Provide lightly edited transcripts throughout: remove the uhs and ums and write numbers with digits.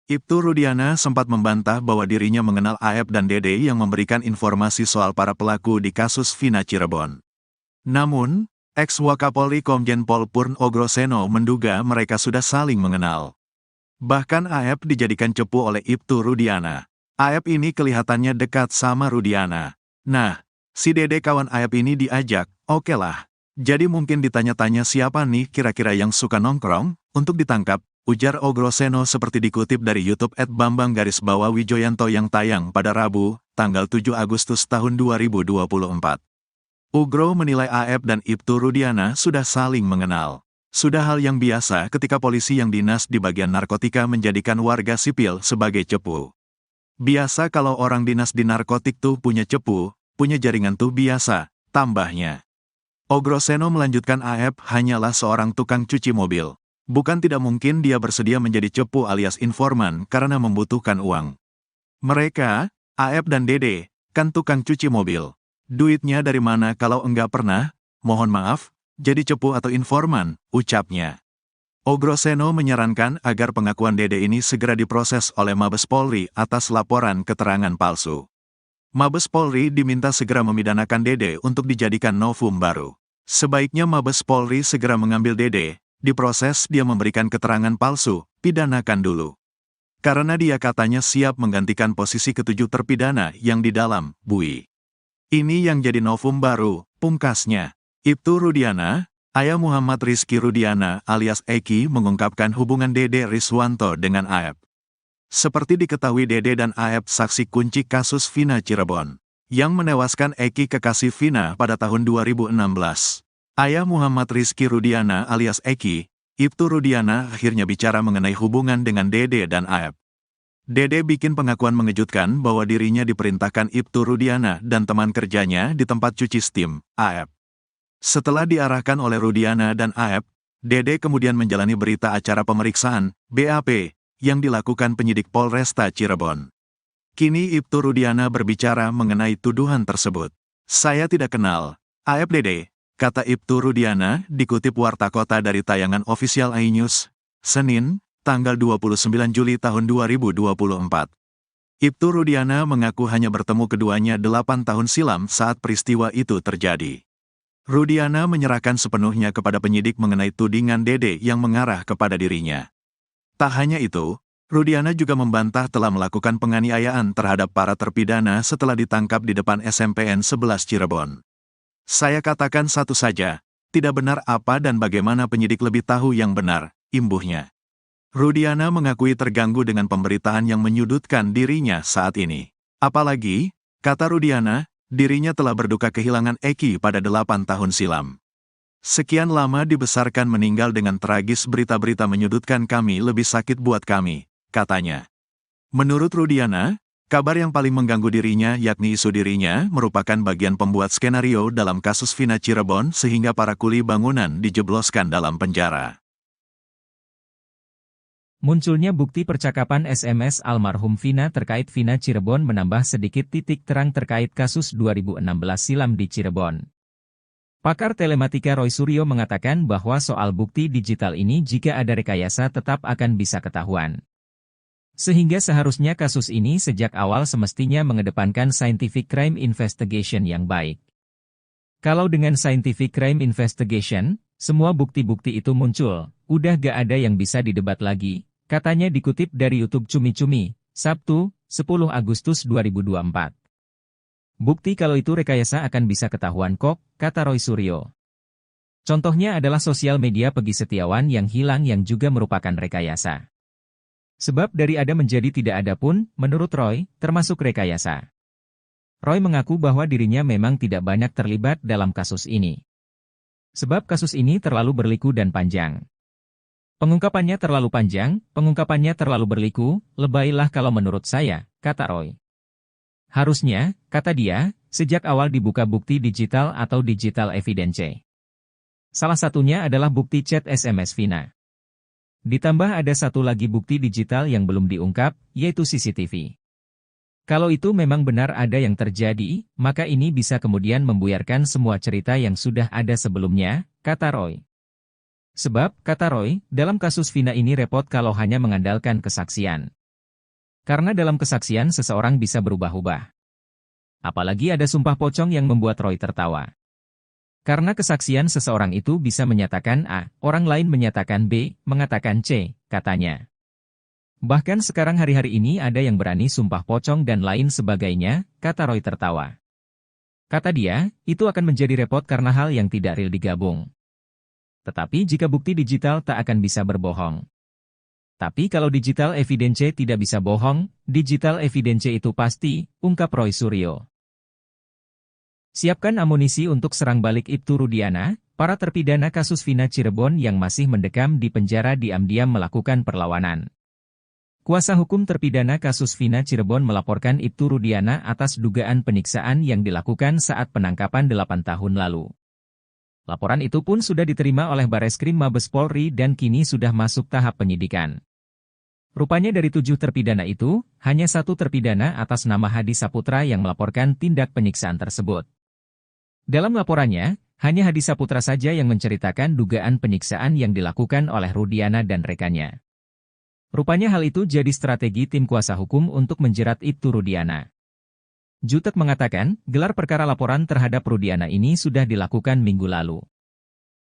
Ibtu Rudiana sempat membantah bahwa dirinya mengenal Aep dan Dede yang memberikan informasi soal para pelaku di kasus Vina Cirebon. Namun, ex-Wakapolri Komjen Pol Purn Ogroseno menduga mereka sudah saling mengenal. Bahkan Aep dijadikan cepu oleh Ibtu Rudiana. Aep ini kelihatannya dekat sama Rudiana. Nah, si Dede kawan Aep ini diajak, oke lah. Jadi mungkin ditanya-tanya siapa nih kira-kira yang suka nongkrong, untuk ditangkap, ujar Ogroseno seperti dikutip dari YouTube @bambang_wijoyanto yang tayang pada Rabu, tanggal 7 Agustus tahun 2024. Ugro menilai Aep dan Ibtu Rudiana sudah saling mengenal. Sudah hal yang biasa ketika polisi yang dinas di bagian narkotika menjadikan warga sipil sebagai cepu. Biasa kalau orang dinas di narkotik tuh punya cepu, punya jaringan tuh biasa, tambahnya. Ogroseno melanjutkan Aep hanyalah seorang tukang cuci mobil. Bukan tidak mungkin dia bersedia menjadi cepu alias informan karena membutuhkan uang. Mereka, Aep dan Dede, kan tukang cuci mobil. Duitnya dari mana kalau enggak pernah, mohon maaf, jadi cepu atau informan, ucapnya. Ogroseno menyarankan agar pengakuan Dede ini segera diproses oleh Mabes Polri atas laporan keterangan palsu. Mabes Polri diminta segera memidanakan Dede untuk dijadikan novum baru. Sebaiknya Mabes Polri segera mengambil Dede, diproses dia memberikan keterangan palsu, pidanakan dulu. Karena dia katanya siap menggantikan posisi ketujuh terpidana yang di dalam bui. Ini yang jadi novum baru, pungkasnya. Ibtu Rudiana, ayah Muhammad Rizky Rudiana alias Eki mengungkapkan hubungan Dede Riswanto dengan Aep. Seperti diketahui Dede dan Aep saksi kunci kasus Vina Cirebon, yang menewaskan Eki kekasih Vina pada tahun 2016. Ayah Muhammad Rizky Rudiana alias Eki, Ibtu Rudiana akhirnya bicara mengenai hubungan dengan Dede dan Aep. Dede bikin pengakuan mengejutkan bahwa dirinya diperintahkan Ibtu Rudiana dan teman kerjanya di tempat cuci steam, Aep. Setelah diarahkan oleh Rudiana dan Aep, Dede kemudian menjalani berita acara pemeriksaan, BAP, yang dilakukan penyidik Polresta Cirebon. Kini Ibtu Rudiana berbicara mengenai tuduhan tersebut. Saya tidak kenal Aep Dede, kata Ibtu Rudiana, dikutip Warta Kota dari tayangan official iNews, Senin, tanggal 29 Juli tahun 2024. Ibtu Rudiana mengaku hanya bertemu keduanya 8 tahun silam saat peristiwa itu terjadi. Rudiana menyerahkan sepenuhnya kepada penyidik mengenai tudingan Dede yang mengarah kepada dirinya. Tak hanya itu, Rudiana juga membantah telah melakukan penganiayaan terhadap para terpidana setelah ditangkap di depan SMPN 11 Cirebon. Saya katakan satu saja, tidak benar apa dan bagaimana penyidik lebih tahu yang benar, imbuhnya. Rudiana mengakui terganggu dengan pemberitaan yang menyudutkan dirinya saat ini. Apalagi, kata Rudiana, dirinya telah berduka kehilangan Eki pada 8 tahun silam. Sekian lama dibesarkan meninggal dengan tragis, berita-berita menyudutkan kami lebih sakit buat kami, katanya. Menurut Rudiana, kabar yang paling mengganggu dirinya yakni isu dirinya merupakan bagian pembuat skenario dalam kasus Vina Cirebon sehingga para kuli bangunan dijebloskan dalam penjara. Munculnya bukti percakapan SMS almarhum Vina terkait Vina Cirebon menambah sedikit titik terang terkait kasus 2016 silam di Cirebon. Pakar telematika Roy Suryo mengatakan bahwa soal bukti digital ini jika ada rekayasa tetap akan bisa ketahuan. Sehingga seharusnya kasus ini sejak awal semestinya mengedepankan scientific crime investigation yang baik. Kalau dengan scientific crime investigation, semua bukti-bukti itu muncul, udah gak ada yang bisa didebat lagi. Katanya dikutip dari YouTube Cumi-Cumi, Sabtu, 10 Agustus 2024. Bukti kalau itu rekayasa akan bisa ketahuan kok, kata Roy Suryo. Contohnya adalah sosial media Peggy Setiawan yang hilang yang juga merupakan rekayasa. Sebab dari ada menjadi tidak ada pun, menurut Roy, termasuk rekayasa. Roy mengaku bahwa dirinya memang tidak banyak terlibat dalam kasus ini. Sebab kasus ini terlalu berliku dan panjang. Pengungkapannya terlalu panjang, pengungkapannya terlalu berliku, lebaylah kalau menurut saya, kata Roy. Harusnya, kata dia, sejak awal dibuka bukti digital atau digital evidence. Salah satunya adalah bukti chat SMS Vina. Ditambah ada satu lagi bukti digital yang belum diungkap, yaitu CCTV. Kalau itu memang benar ada yang terjadi, maka ini bisa kemudian membuyarkan semua cerita yang sudah ada sebelumnya, kata Roy. Sebab, kata Roy, dalam kasus Vina ini repot kalau hanya mengandalkan kesaksian. Karena dalam kesaksian seseorang bisa berubah-ubah. Apalagi ada sumpah pocong yang membuat Roy tertawa. Karena kesaksian seseorang itu bisa menyatakan A, orang lain menyatakan B, mengatakan C, katanya. Bahkan sekarang hari-hari ini ada yang berani sumpah pocong dan lain sebagainya, kata Roy tertawa. Kata dia, itu akan menjadi repot karena hal yang tidak real digabung. Tetapi jika bukti digital tak akan bisa berbohong. Tapi kalau digital evidence tidak bisa bohong, digital evidence itu pasti, ungkap Roy Suryo. Siapkan amunisi untuk serang balik Ibtu Rudiana, para terpidana kasus Vina Cirebon yang masih mendekam di penjara diam-diam melakukan perlawanan. Kuasa hukum terpidana kasus Vina Cirebon melaporkan Ibtu Rudiana atas dugaan penyiksaan yang dilakukan saat penangkapan 8 tahun lalu. Laporan itu pun sudah diterima oleh Bareskrim Mabes Polri dan kini sudah masuk tahap penyidikan. Rupanya dari 7 terpidana itu, hanya 1 terpidana atas nama Hadi Saputra yang melaporkan tindak penyiksaan tersebut. Dalam laporannya, hanya Hadi Saputra saja yang menceritakan dugaan penyiksaan yang dilakukan oleh Rudiana dan rekannya. Rupanya hal itu jadi strategi tim kuasa hukum untuk menjerat Ibtu Rudiana. Jutek mengatakan, gelar perkara laporan terhadap Rudiana ini sudah dilakukan minggu lalu.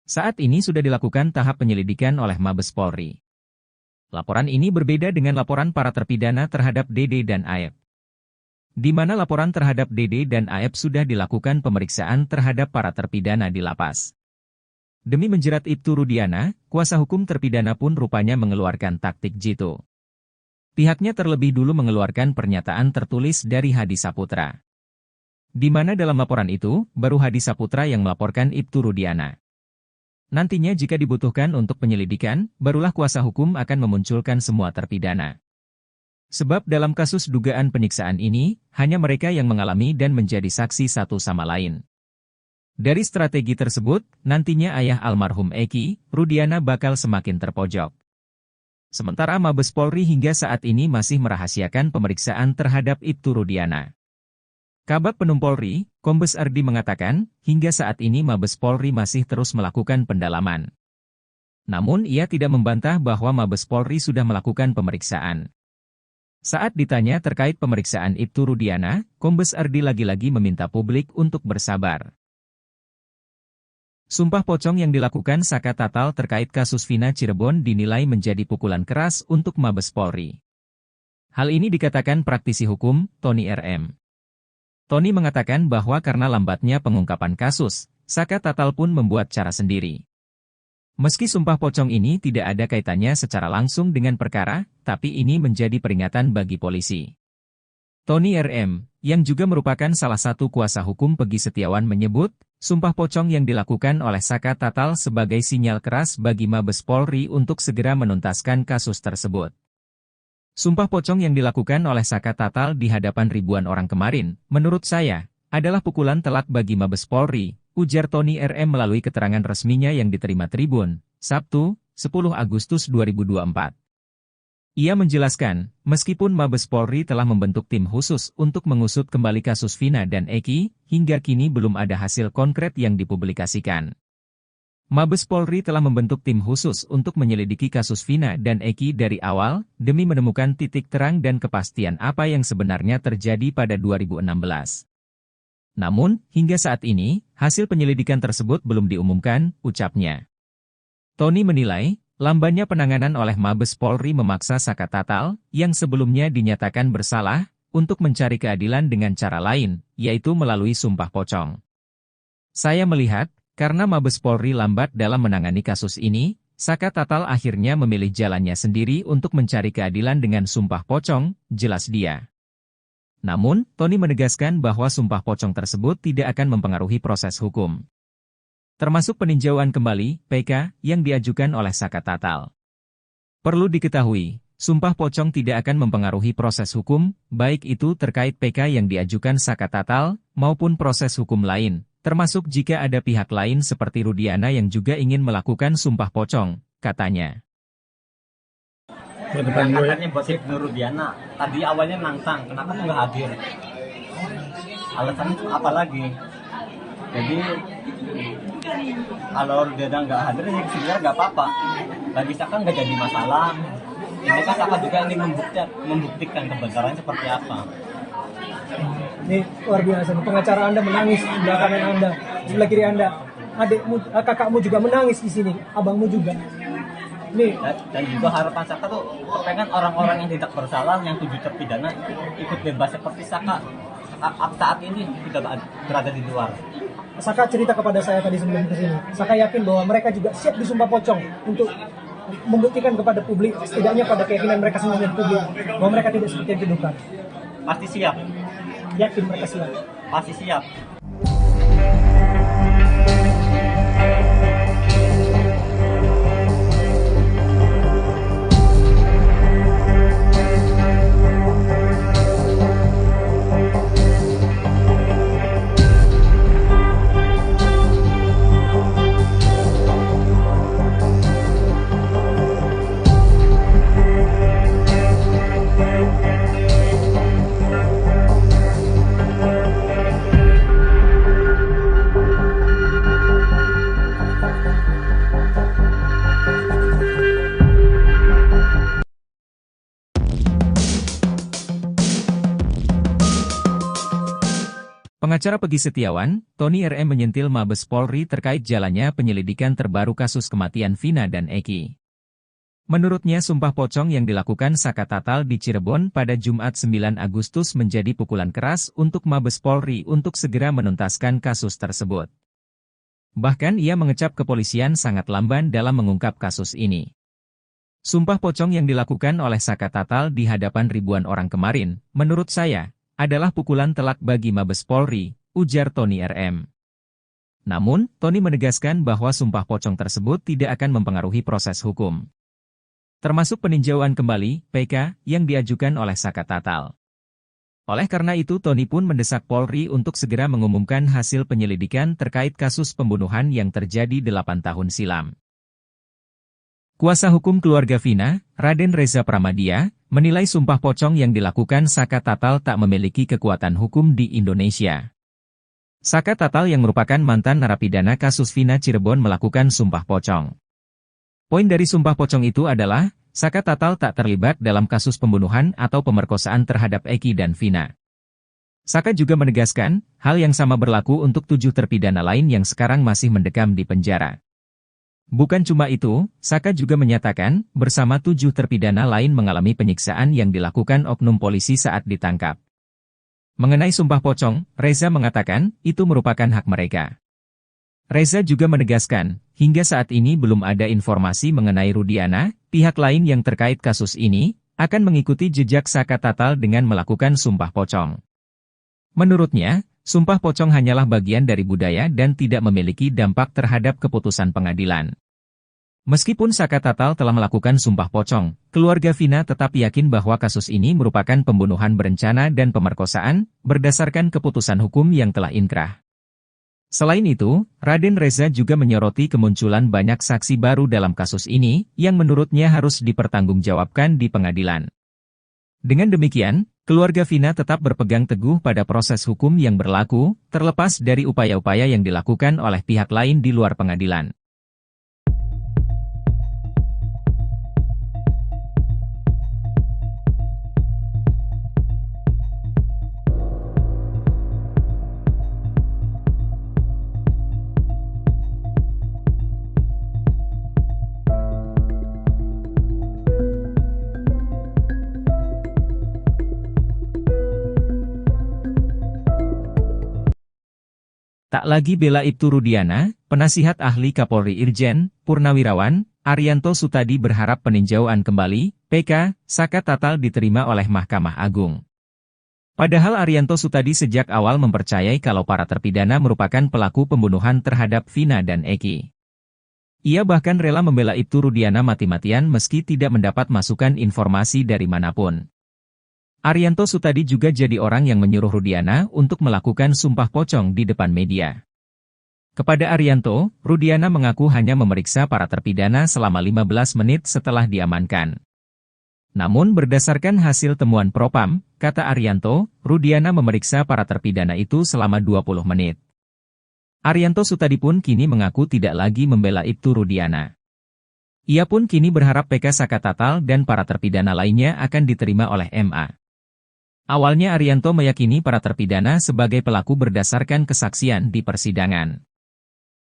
Saat ini sudah dilakukan tahap penyelidikan oleh Mabes Polri. Laporan ini berbeda dengan laporan para terpidana terhadap Dede dan Aep. Di mana laporan terhadap Dede dan Aep sudah dilakukan pemeriksaan terhadap para terpidana di lapas. Demi menjerat Ibtu Rudiana, kuasa hukum terpidana pun rupanya mengeluarkan taktik jitu. Pihaknya terlebih dulu mengeluarkan pernyataan tertulis dari Hadi Saputra. Di mana dalam laporan itu, baru Hadi Saputra yang melaporkan Ibtu Rudiana. Nantinya jika dibutuhkan untuk penyelidikan, barulah kuasa hukum akan memunculkan semua terpidana. Sebab dalam kasus dugaan penyiksaan ini, hanya mereka yang mengalami dan menjadi saksi satu sama lain. Dari strategi tersebut, nantinya ayah almarhum Eki, Rudiana bakal semakin terpojok. Sementara Mabes Polri hingga saat ini masih merahasiakan pemeriksaan terhadap Ibtu Rudiana. Kabag Penum Polri, Kombes Ardi mengatakan, hingga saat ini Mabes Polri masih terus melakukan pendalaman. Namun ia tidak membantah bahwa Mabes Polri sudah melakukan pemeriksaan. Saat ditanya terkait pemeriksaan Ibtu Rudiana, Kombes Ardi lagi-lagi meminta publik untuk bersabar. Sumpah pocong yang dilakukan Saka Tatal terkait kasus Vina Cirebon dinilai menjadi pukulan keras untuk Mabes Polri. Hal ini dikatakan praktisi hukum, Tony RM. Tony mengatakan bahwa karena lambatnya pengungkapan kasus, Saka Tatal pun membuat cara sendiri. Meski sumpah pocong ini tidak ada kaitannya secara langsung dengan perkara, tapi ini menjadi peringatan bagi polisi. Tony RM, yang juga merupakan salah satu kuasa hukum Pegi Setiawan menyebut, sumpah pocong yang dilakukan oleh Saka Tatal sebagai sinyal keras bagi Mabes Polri untuk segera menuntaskan kasus tersebut. Sumpah pocong yang dilakukan oleh Saka Tatal di hadapan ribuan orang kemarin, menurut saya, adalah pukulan telak bagi Mabes Polri, ujar Tony RM melalui keterangan resminya yang diterima Tribun, Sabtu, 10 Agustus 2024. Ia menjelaskan, meskipun Mabes Polri telah membentuk tim khusus untuk mengusut kembali kasus Vina dan Eki, hingga kini belum ada hasil konkret yang dipublikasikan. Mabes Polri telah membentuk tim khusus untuk menyelidiki kasus Vina dan Eki dari awal, demi menemukan titik terang dan kepastian apa yang sebenarnya terjadi pada 2016. Namun, hingga saat ini, hasil penyelidikan tersebut belum diumumkan, ucapnya. Tony menilai, lambannya penanganan oleh Mabes Polri memaksa Saka Tatal, yang sebelumnya dinyatakan bersalah, untuk mencari keadilan dengan cara lain, yaitu melalui sumpah pocong. Saya melihat, karena Mabes Polri lambat dalam menangani kasus ini, Saka Tatal akhirnya memilih jalannya sendiri untuk mencari keadilan dengan sumpah pocong, jelas dia. Namun, Tony menegaskan bahwa sumpah pocong tersebut tidak akan mempengaruhi proses hukum. Termasuk peninjauan kembali, PK, yang diajukan oleh Saka Tatal. Perlu diketahui, sumpah pocong tidak akan mempengaruhi proses hukum, baik itu terkait PK yang diajukan Saka Tatal, maupun proses hukum lain, termasuk jika ada pihak lain seperti Rudiana yang juga ingin melakukan sumpah pocong, katanya. Katanya buat Ibnu Rudiana, tadi awalnya nantang, kenapa nggak hadir? Alasannya itu apa lagi? Jadi kalau Rudiana nggak hadir, ya sebenarnya nggak apa-apa. Bagi Saka nggak jadi masalah. Ini kan Saka juga ingin membuktikan kebenaran seperti apa. Ini luar biasa nih. Pengacara Anda menangis di sebelah kanan Anda, sebelah kiri Anda. Adikmu, kakakmu juga menangis di sini, abangmu juga. Nih. Dan juga harapan Saka tuh kepengen orang-orang yang tidak bersalah, yang 7 terpidana ikut bebas seperti Saka saat ini tidak berada di luar. Saka cerita kepada saya tadi sebelum kesini. Saka yakin bahwa mereka juga siap disumpah pocong untuk membuktikan kepada publik, setidaknya pada keyakinan mereka sendiri dan publik, bahwa mereka tidak seperti yang dituduhkan. Pasti siap. Yakin mereka siap. Pasti siap. Pengacara Pegi Setiawan, Tony RM menyentil Mabes Polri terkait jalannya penyelidikan terbaru kasus kematian Vina dan Eki. Menurutnya sumpah pocong yang dilakukan Saka Tatal di Cirebon pada Jumat 9 Agustus menjadi pukulan keras untuk Mabes Polri untuk segera menuntaskan kasus tersebut. Bahkan ia mengecap kepolisian sangat lamban dalam mengungkap kasus ini. Sumpah pocong yang dilakukan oleh Saka Tatal di hadapan ribuan orang kemarin, menurut saya, adalah pukulan telak bagi Mabes Polri, ujar Tony RM. Namun, Tony menegaskan bahwa sumpah pocong tersebut tidak akan mempengaruhi proses hukum. Termasuk peninjauan kembali, PK, yang diajukan oleh Saka Tatal. Oleh karena itu Tony pun mendesak Polri untuk segera mengumumkan hasil penyelidikan terkait kasus pembunuhan yang terjadi 8 tahun silam. Kuasa hukum keluarga Vina, Raden Reza Pramadya, menilai sumpah pocong yang dilakukan Saka Tatal tak memiliki kekuatan hukum di Indonesia. Saka Tatal yang merupakan mantan narapidana kasus Vina Cirebon melakukan sumpah pocong. Poin dari sumpah pocong itu adalah, Saka Tatal tak terlibat dalam kasus pembunuhan atau pemerkosaan terhadap Eki dan Vina. Saka juga menegaskan, hal yang sama berlaku untuk 7 terpidana lain yang sekarang masih mendekam di penjara. Bukan cuma itu, Saka juga menyatakan, bersama 7 terpidana lain mengalami penyiksaan yang dilakukan oknum polisi saat ditangkap. Mengenai sumpah pocong, Reza mengatakan, itu merupakan hak mereka. Reza juga menegaskan, hingga saat ini belum ada informasi mengenai Rudiana, pihak lain yang terkait kasus ini, akan mengikuti jejak Saka Tatal dengan melakukan sumpah pocong. Menurutnya, sumpah pocong hanyalah bagian dari budaya dan tidak memiliki dampak terhadap keputusan pengadilan. Meskipun Saka Tatal telah melakukan sumpah pocong, keluarga Vina tetap yakin bahwa kasus ini merupakan pembunuhan berencana dan pemerkosaan, berdasarkan keputusan hukum yang telah inkrah. Selain itu, Raden Reza juga menyoroti kemunculan banyak saksi baru dalam kasus ini, yang menurutnya harus dipertanggungjawabkan di pengadilan. Dengan demikian, keluarga Vina tetap berpegang teguh pada proses hukum yang berlaku, terlepas dari upaya-upaya yang dilakukan oleh pihak lain di luar pengadilan. Tak lagi bela Ibtu Rudiana, penasihat ahli Kapolri Irjen Purnawirawan Arianto Sutadi berharap peninjauan kembali PK Saka Tatal diterima oleh Mahkamah Agung. Padahal Arianto Sutadi sejak awal mempercayai kalau para terpidana merupakan pelaku pembunuhan terhadap Vina dan Eki. Ia bahkan rela membela Ibtu Rudiana mati-matian meski tidak mendapat masukan informasi dari manapun. Arianto Sutadi juga jadi orang yang menyuruh Rudiana untuk melakukan sumpah pocong di depan media. Kepada Arianto, Rudiana mengaku hanya memeriksa para terpidana selama 15 menit setelah diamankan. Namun berdasarkan hasil temuan Propam, kata Arianto, Rudiana memeriksa para terpidana itu selama 20 menit. Arianto Sutadi pun kini mengaku tidak lagi membela Ibtu Rudiana. Ia pun kini berharap PK Saka Tatal dan para terpidana lainnya akan diterima oleh MA. Awalnya Arianto meyakini para terpidana sebagai pelaku berdasarkan kesaksian di persidangan.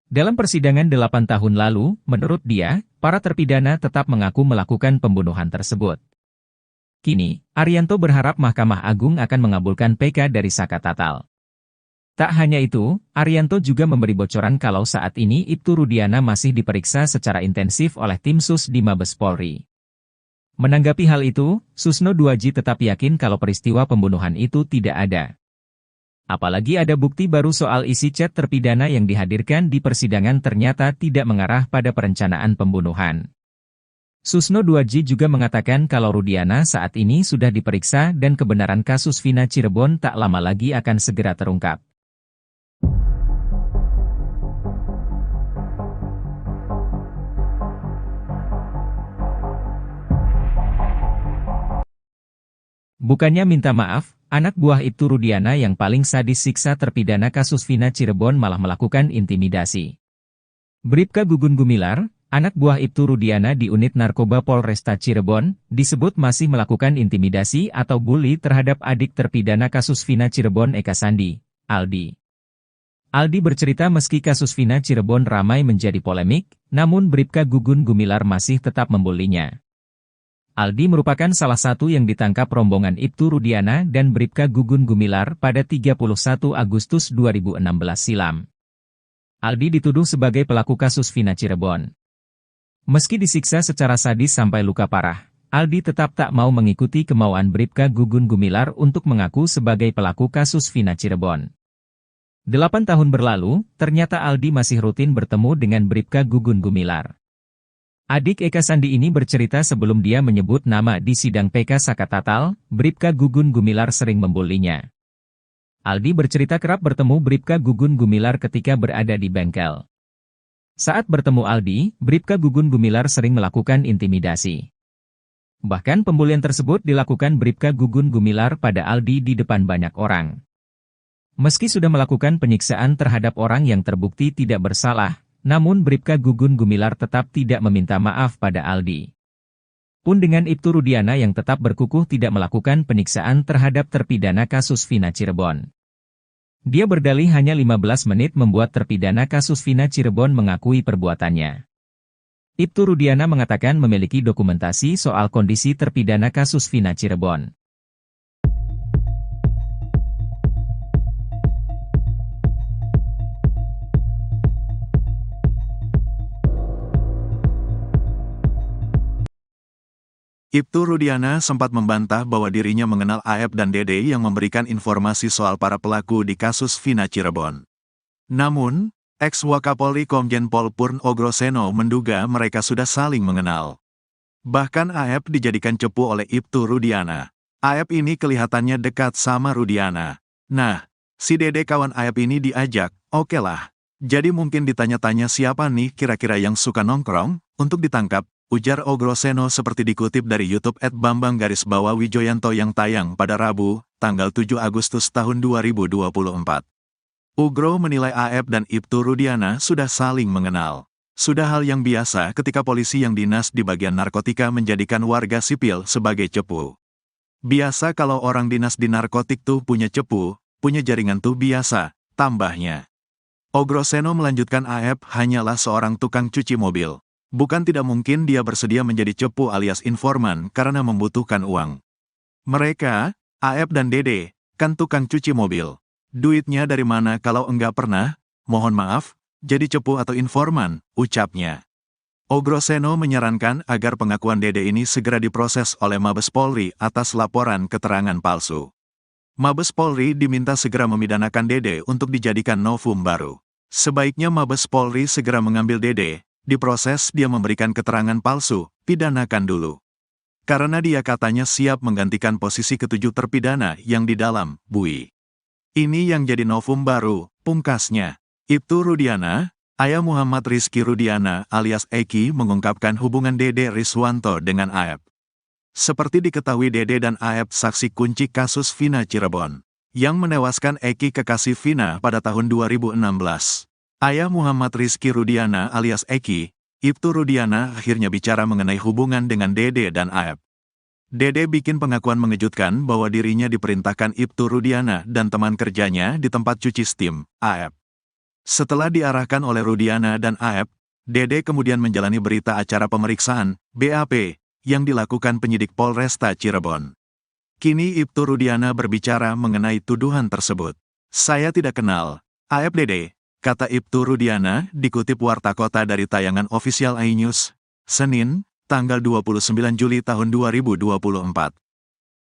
Dalam persidangan 8 tahun lalu, menurut dia, para terpidana tetap mengaku melakukan pembunuhan tersebut. Kini, Arianto berharap Mahkamah Agung akan mengabulkan PK dari Saka Tatal. Tak hanya itu, Arianto juga memberi bocoran kalau saat ini Ibtu Rudiana masih diperiksa secara intensif oleh tim Sus di Mabes Polri. Menanggapi hal itu, Susno Duaji tetap yakin kalau peristiwa pembunuhan itu tidak ada. Apalagi ada bukti baru soal isi chat terpidana yang dihadirkan di persidangan ternyata tidak mengarah pada perencanaan pembunuhan. Susno Duaji juga mengatakan kalau Rudiana saat ini sudah diperiksa dan kebenaran kasus Vina Cirebon tak lama lagi akan segera terungkap. Bukannya minta maaf, anak buah Ibtu Rudiana yang paling sadis siksa terpidana kasus Vina Cirebon malah melakukan intimidasi. Bribka Gugun Gumilar, anak buah Ibtu Rudiana di unit narkoba Polresta Cirebon, disebut masih melakukan intimidasi atau bully terhadap adik terpidana kasus Vina Cirebon Eka Sandi, Aldi. Aldi bercerita meski kasus Vina Cirebon ramai menjadi polemik, namun Bribka Gugun Gumilar masih tetap membulinya. Aldi merupakan salah satu yang ditangkap rombongan Ibtu Rudiana dan Bribka Gugun Gumilar pada 31 Agustus 2016 silam. Aldi dituduh sebagai pelaku kasus Vina Cirebon. Meski disiksa secara sadis sampai luka parah, Aldi tetap tak mau mengikuti kemauan Bribka Gugun Gumilar untuk mengaku sebagai pelaku kasus Vina Cirebon. 8 tahun berlalu, ternyata Aldi masih rutin bertemu dengan Bribka Gugun Gumilar. Adik Eka Sandi ini bercerita sebelum dia menyebut nama di sidang PK Saka Tatal, Bribka Gugun Gumilar sering membulinya. Aldi bercerita kerap bertemu Bribka Gugun Gumilar ketika berada di bengkel. Saat bertemu Aldi, Bribka Gugun Gumilar sering melakukan intimidasi. Bahkan pembulian tersebut dilakukan Bribka Gugun Gumilar pada Aldi di depan banyak orang. Meski sudah melakukan penyiksaan terhadap orang yang terbukti tidak bersalah, namun Bribka Gugun Gumilar tetap tidak meminta maaf pada Aldi. Pun dengan Ibtu Rudiana yang tetap berkukuh tidak melakukan penyiksaan terhadap terpidana kasus Vina Cirebon. Dia berdalih hanya 15 menit membuat terpidana kasus Vina Cirebon mengakui perbuatannya. Ibtu Rudiana mengatakan memiliki dokumentasi soal kondisi terpidana kasus Vina Cirebon. Ibtu Rudiana sempat membantah bahwa dirinya mengenal Aep dan Dede yang memberikan informasi soal para pelaku di kasus Vina Cirebon. Namun, ex-Wakapolri Komjen Pol Purn Ogroseno menduga mereka sudah saling mengenal. Bahkan Aep dijadikan cepu oleh Ibtu Rudiana. Aep ini kelihatannya dekat sama Rudiana. Nah, si Dede kawan Aep ini diajak, oke lah. Jadi mungkin ditanya-tanya siapa nih kira-kira yang suka nongkrong, untuk ditangkap. Ujar Ogroseno seperti dikutip dari YouTube @bambang_wijoyanto yang tayang pada Rabu, tanggal 7 Agustus tahun 2024. Ugro menilai Aep dan Ibtu Rudiana sudah saling mengenal. Sudah hal yang biasa ketika polisi yang dinas di bagian narkotika menjadikan warga sipil sebagai cepu. Biasa kalau orang dinas di narkotik tuh punya cepu, punya jaringan tuh biasa, tambahnya. Ogroseno melanjutkan Aep hanyalah seorang tukang cuci mobil. Bukan tidak mungkin dia bersedia menjadi cepu alias informan karena membutuhkan uang. Mereka, Aep dan Dede, kan tukang cuci mobil. Duitnya dari mana kalau enggak pernah, mohon maaf, jadi cepu atau informan, ucapnya. Ogroseno menyarankan agar pengakuan Dede ini segera diproses oleh Mabes Polri atas laporan keterangan palsu. Mabes Polri diminta segera memidanakan Dede untuk dijadikan novum baru. Sebaiknya Mabes Polri segera mengambil Dede. Diproses dia memberikan keterangan palsu, pidanakan dulu. Karena dia katanya siap menggantikan posisi ketujuh terpidana yang di dalam bui. Ini yang jadi novum baru, pungkasnya. Ibtu Rudiana, ayah Muhammad Rizky Rudiana alias Eki mengungkapkan hubungan Dede Riswanto dengan Aep. Seperti diketahui Dede dan Aep saksi kunci kasus Vina Cirebon, yang menewaskan Eki kekasih Vina pada tahun 2016. Ayah Muhammad Rizky Rudiana alias Eki, Ibtu Rudiana akhirnya bicara mengenai hubungan dengan Dede dan Aep. Dede bikin pengakuan mengejutkan bahwa dirinya diperintahkan Ibtu Rudiana dan teman kerjanya di tempat cuci steam, Aep. Setelah diarahkan oleh Rudiana dan Aep, Dede kemudian menjalani berita acara pemeriksaan, BAP, yang dilakukan penyidik Polresta Cirebon. Kini Ibtu Rudiana berbicara mengenai tuduhan tersebut. Saya tidak kenal Aep Dede, kata Ibtu Rudiana, dikutip Warta Kota dari tayangan official iNews, Senin, tanggal 29 Juli tahun 2024.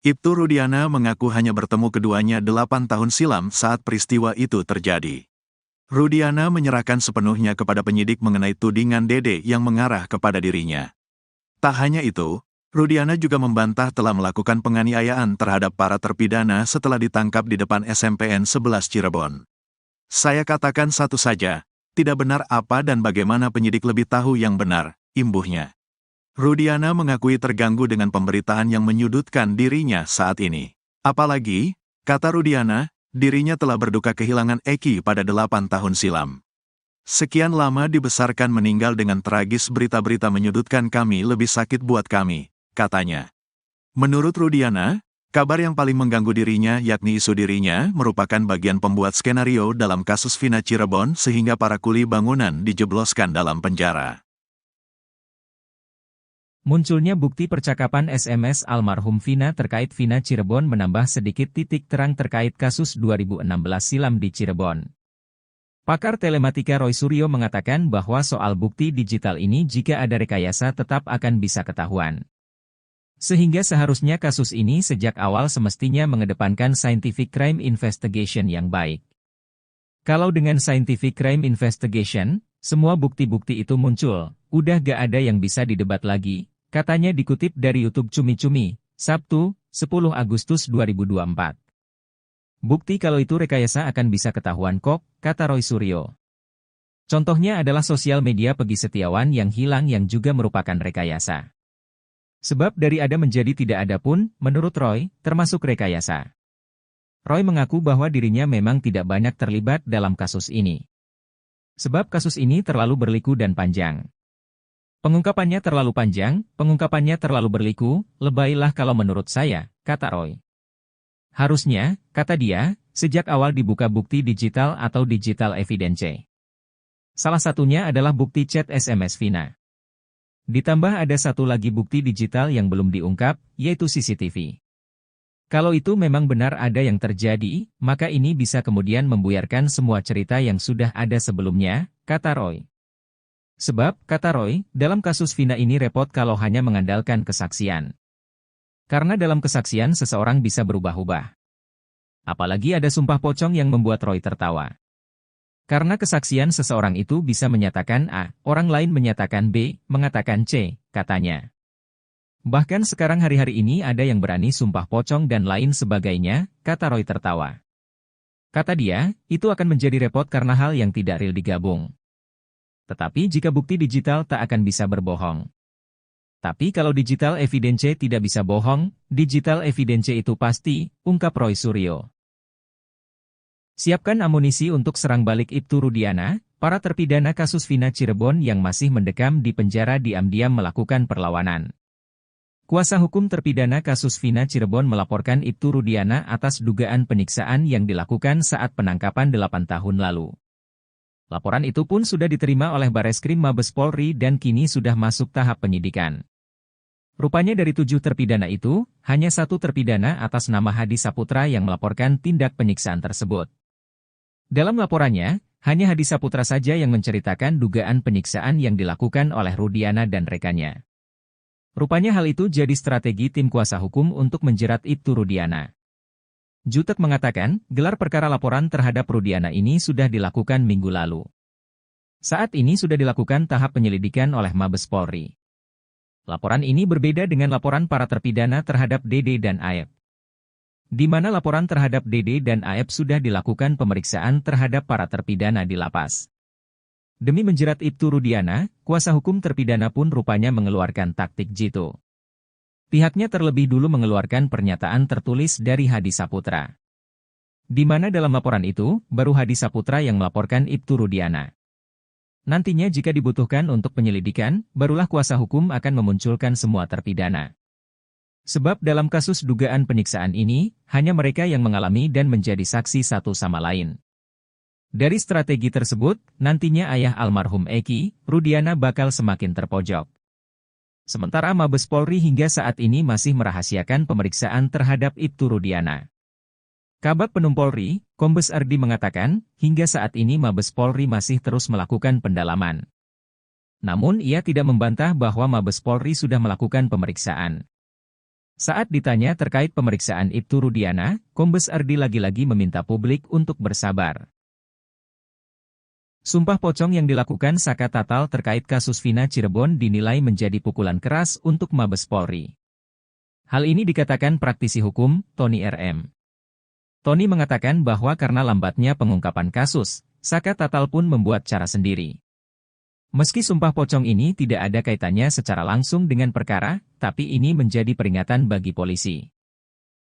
Ibtu Rudiana mengaku hanya bertemu keduanya 8 tahun silam saat peristiwa itu terjadi. Rudiana menyerahkan sepenuhnya kepada penyidik mengenai tudingan Dede yang mengarah kepada dirinya. Tak hanya itu, Rudiana juga membantah telah melakukan penganiayaan terhadap para terpidana setelah ditangkap di depan SMPN 11 Cirebon. Saya katakan satu saja, tidak benar apa dan bagaimana penyidik lebih tahu yang benar, imbuhnya. Rudiana mengakui terganggu dengan pemberitaan yang menyudutkan dirinya saat ini. Apalagi, kata Rudiana, dirinya telah berduka kehilangan Eki pada 8 tahun silam. Sekian lama dibesarkan meninggal dengan tragis, berita-berita menyudutkan kami lebih sakit buat kami, katanya. Menurut Rudiana, kabar yang paling mengganggu dirinya yakni isu dirinya merupakan bagian pembuat skenario dalam kasus Vina Cirebon sehingga para kuli bangunan dijebloskan dalam penjara. Munculnya bukti percakapan SMS almarhum Vina terkait Vina Cirebon menambah sedikit titik terang terkait kasus 2016 silam di Cirebon. Pakar telematika Roy Suryo mengatakan bahwa soal bukti digital ini jika ada rekayasa tetap akan bisa ketahuan. Sehingga seharusnya kasus ini sejak awal semestinya mengedepankan scientific crime investigation yang baik. Kalau dengan scientific crime investigation, semua bukti-bukti itu muncul, udah gak ada yang bisa didebat lagi, katanya dikutip dari YouTube Cumi Cumi, Sabtu, 10 Agustus 2024. Bukti kalau itu rekayasa akan bisa ketahuan kok, kata Roy Suryo. Contohnya adalah sosial media Pegi Setiawan yang hilang yang juga merupakan rekayasa. Sebab dari ada menjadi tidak ada pun, menurut Roy, termasuk rekayasa. Roy mengaku bahwa dirinya memang tidak banyak terlibat dalam kasus ini. Sebab kasus ini terlalu berliku dan panjang. Pengungkapannya terlalu panjang, pengungkapannya terlalu berliku, lebaylah kalau menurut saya, kata Roy. Harusnya, kata dia, sejak awal dibuka bukti digital atau digital evidence. Salah satunya adalah bukti chat SMS Vina. Ditambah ada satu lagi bukti digital yang belum diungkap, yaitu CCTV. Kalau itu memang benar ada yang terjadi, maka ini bisa kemudian membuyarkan semua cerita yang sudah ada sebelumnya, kata Roy. Sebab, kata Roy, dalam kasus Vina ini repot kalau hanya mengandalkan kesaksian. Karena dalam kesaksian seseorang bisa berubah-ubah. Apalagi ada sumpah pocong yang membuat Roy tertawa. Karena kesaksian seseorang itu bisa menyatakan A, orang lain menyatakan B, mengatakan C, katanya. Bahkan sekarang hari-hari ini ada yang berani sumpah pocong dan lain sebagainya, kata Roy tertawa. Kata dia, itu akan menjadi repot karena hal yang tidak real digabung. Tetapi jika bukti digital tak akan bisa berbohong. Tapi kalau digital evidence tidak bisa bohong, digital evidence itu pasti, ungkap Roy Suryo. Siapkan amunisi untuk serang balik Ibtu Rudiana, para terpidana kasus Vina Cirebon yang masih mendekam di penjara diam-diam melakukan perlawanan. Kuasa hukum terpidana kasus Vina Cirebon melaporkan Ibtu Rudiana atas dugaan penyiksaan yang dilakukan saat penangkapan 8 tahun lalu. Laporan itu pun sudah diterima oleh Bareskrim Mabes Polri dan kini sudah masuk tahap penyidikan. Rupanya dari 7 terpidana itu, hanya 1 terpidana atas nama Hadi Saputra yang melaporkan tindak penyiksaan tersebut. Dalam laporannya, hanya Hadi Saputra saja yang menceritakan dugaan penyiksaan yang dilakukan oleh Rudiana dan rekannya. Rupanya hal itu jadi strategi tim kuasa hukum untuk menjerat Ibtu Rudiana. Jutek mengatakan, gelar perkara laporan terhadap Rudiana ini sudah dilakukan minggu lalu. Saat ini sudah dilakukan tahap penyelidikan oleh Mabes Polri. Laporan ini berbeda dengan laporan para terpidana terhadap Dede dan Aep. Di mana laporan terhadap Dede dan Aep sudah dilakukan pemeriksaan terhadap para terpidana di lapas. Demi menjerat Ibtu Rudiana, kuasa hukum terpidana pun rupanya mengeluarkan taktik jitu. Pihaknya terlebih dulu mengeluarkan pernyataan tertulis dari Hadi Saputra. Di mana dalam laporan itu, baru Hadi Saputra yang melaporkan Ibtu Rudiana. Nantinya jika dibutuhkan untuk penyelidikan, barulah kuasa hukum akan memunculkan semua terpidana. Sebab dalam kasus dugaan penyiksaan ini, hanya mereka yang mengalami dan menjadi saksi satu sama lain. Dari strategi tersebut, nantinya ayah almarhum Eki, Rudiana bakal semakin terpojok. Sementara Mabes Polri hingga saat ini masih merahasiakan pemeriksaan terhadap Ibtu Rudiana. Kabag Penum Polri, Kombes Ardi mengatakan, hingga saat ini Mabes Polri masih terus melakukan pendalaman. Namun ia tidak membantah bahwa Mabes Polri sudah melakukan pemeriksaan. Saat ditanya terkait pemeriksaan Ibtu Rudiana, Kombes Ardi lagi-lagi meminta publik untuk bersabar. Sumpah pocong yang dilakukan Saka Tatal terkait kasus Vina Cirebon dinilai menjadi pukulan keras untuk Mabes Polri. Hal ini dikatakan praktisi hukum, Tony RM. Tony mengatakan bahwa karena lambatnya pengungkapan kasus, Saka Tatal pun membuat cara sendiri. Meski sumpah pocong ini tidak ada kaitannya secara langsung dengan perkara, tapi ini menjadi peringatan bagi polisi.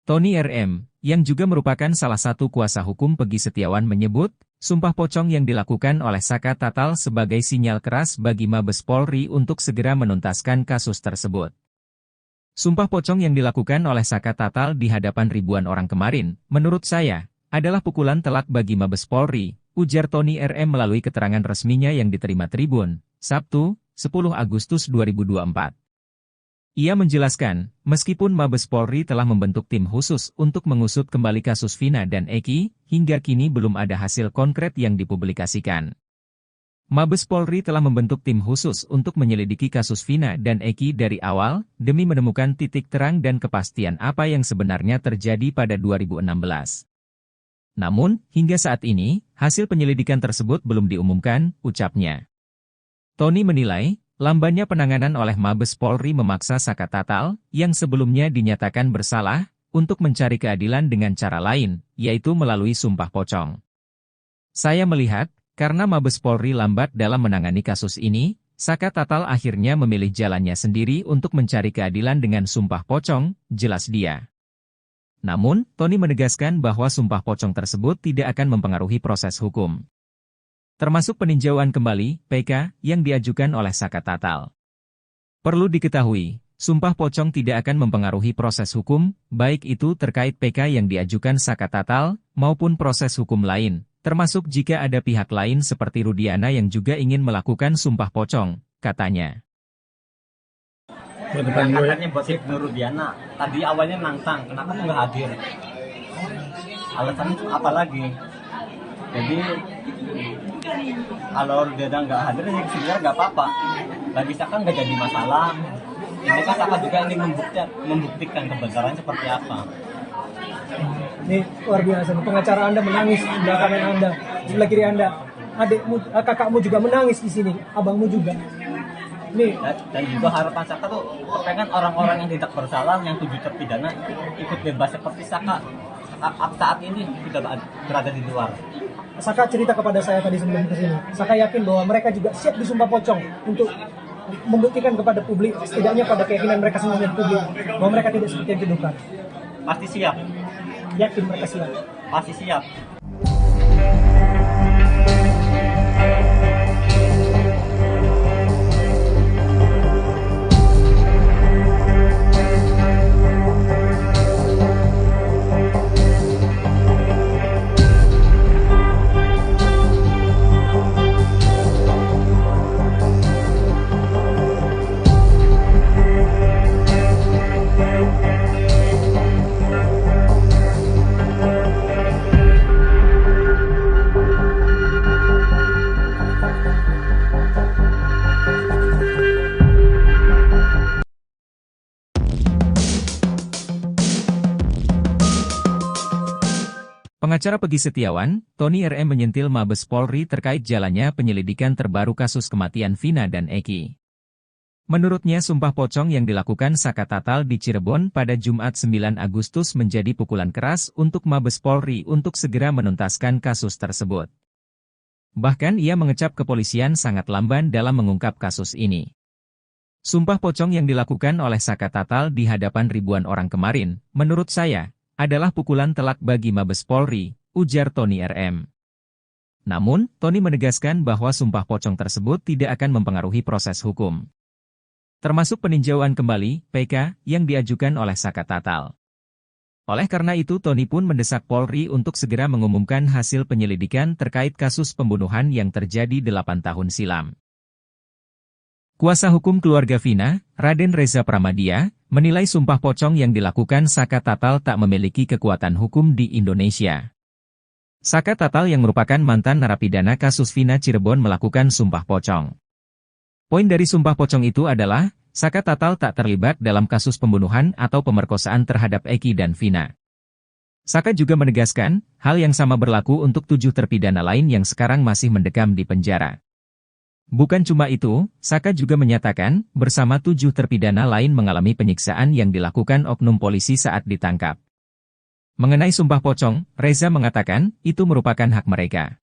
Tony RM, yang juga merupakan salah satu kuasa hukum Peggy Setiawan menyebut, sumpah pocong yang dilakukan oleh Saka Tatal sebagai sinyal keras bagi Mabes Polri untuk segera menuntaskan kasus tersebut. Sumpah pocong yang dilakukan oleh Saka Tatal di hadapan ribuan orang kemarin, menurut saya, adalah pukulan telak bagi Mabes Polri, ujar Tony RM melalui keterangan resminya yang diterima Tribun, Sabtu, 10 Agustus 2024. Ia menjelaskan, meskipun Mabes Polri telah membentuk tim khusus untuk mengusut kembali kasus Vina dan Eki, hingga kini belum ada hasil konkret yang dipublikasikan. Mabes Polri telah membentuk tim khusus untuk menyelidiki kasus Vina dan Eki dari awal, demi menemukan titik terang dan kepastian apa yang sebenarnya terjadi pada 2016. Namun, hingga saat ini, hasil penyelidikan tersebut belum diumumkan, ucapnya. Tony menilai, lambannya penanganan oleh Mabes Polri memaksa Saka Tatal, yang sebelumnya dinyatakan bersalah, untuk mencari keadilan dengan cara lain, yaitu melalui sumpah pocong. Saya melihat, karena Mabes Polri lambat dalam menangani kasus ini, Saka Tatal akhirnya memilih jalannya sendiri untuk mencari keadilan dengan sumpah pocong, jelas dia. Namun, Tony menegaskan bahwa sumpah pocong tersebut tidak akan mempengaruhi proses hukum. Termasuk peninjauan kembali, PK, yang diajukan oleh Saka Tatal. Perlu diketahui, sumpah pocong tidak akan mempengaruhi proses hukum, baik itu terkait PK yang diajukan Saka Tatal, maupun proses hukum lain. Termasuk jika ada pihak lain seperti Rudiana yang juga ingin melakukan sumpah pocong, katanya. Katanya buat Ibnu Rudiana, tadi awalnya nantang, kenapa tuh nggak hadir? Alasannya itu apa lagi? Jadi, kalau Rudiana nggak hadir, ya sebenarnya nggak apa-apa. Bagi Saka nggak jadi masalah. Ini kan Saka juga ingin membuktikan kebenaran seperti apa. Ini luar biasa, pengacara Anda menangis di belakang Anda, sebelah kiri Anda. Adikmu, kakakmu juga menangis di sini, abangmu juga. Nih. Dan juga harapan Saka tuh pengen orang-orang yang tidak bersalah, yang 7 terpidana ikut bebas seperti Saka saat ini tidak berada di luar. Saka cerita kepada saya tadi sebelum ke sini. Saka yakin bahwa mereka juga siap disumpah pocong untuk membuktikan kepada publik, setidaknya pada keyakinan mereka sendiri dan publik, bahwa mereka tidak seperti yang dituduhkan. Pasti siap. Yakin mereka siap. Pasti siap. Pengacara Peggy Setiawan, Tony RM menyentil Mabes Polri terkait jalannya penyelidikan terbaru kasus kematian Vina dan Eki. Menurutnya sumpah pocong yang dilakukan Saka Tatal di Cirebon pada Jumat 9 Agustus menjadi pukulan keras untuk Mabes Polri untuk segera menuntaskan kasus tersebut. Bahkan ia mengecap kepolisian sangat lamban dalam mengungkap kasus ini. Sumpah pocong yang dilakukan oleh Saka Tatal di hadapan ribuan orang kemarin, menurut saya, adalah pukulan telak bagi Mabes Polri, ujar Tony RM. Namun, Tony menegaskan bahwa sumpah pocong tersebut tidak akan mempengaruhi proses hukum. Termasuk peninjauan kembali, PK, yang diajukan oleh Saka Tatal. Oleh karena itu Tony pun mendesak Polri untuk segera mengumumkan hasil penyelidikan terkait kasus pembunuhan yang terjadi 8 tahun silam. Kuasa hukum keluarga Vina, Raden Reza Pramadya, menilai sumpah pocong yang dilakukan Saka Tatal tak memiliki kekuatan hukum di Indonesia. Saka Tatal yang merupakan mantan narapidana kasus Vina Cirebon melakukan sumpah pocong. Poin dari sumpah pocong itu adalah, Saka Tatal tak terlibat dalam kasus pembunuhan atau pemerkosaan terhadap Eki dan Vina. Saka juga menegaskan, hal yang sama berlaku untuk 7 terpidana lain yang sekarang masih mendekam di penjara. Bukan cuma itu, Saka juga menyatakan, bersama 7 terpidana lain mengalami penyiksaan yang dilakukan oknum polisi saat ditangkap. Mengenai sumpah pocong, Reza mengatakan, itu merupakan hak mereka.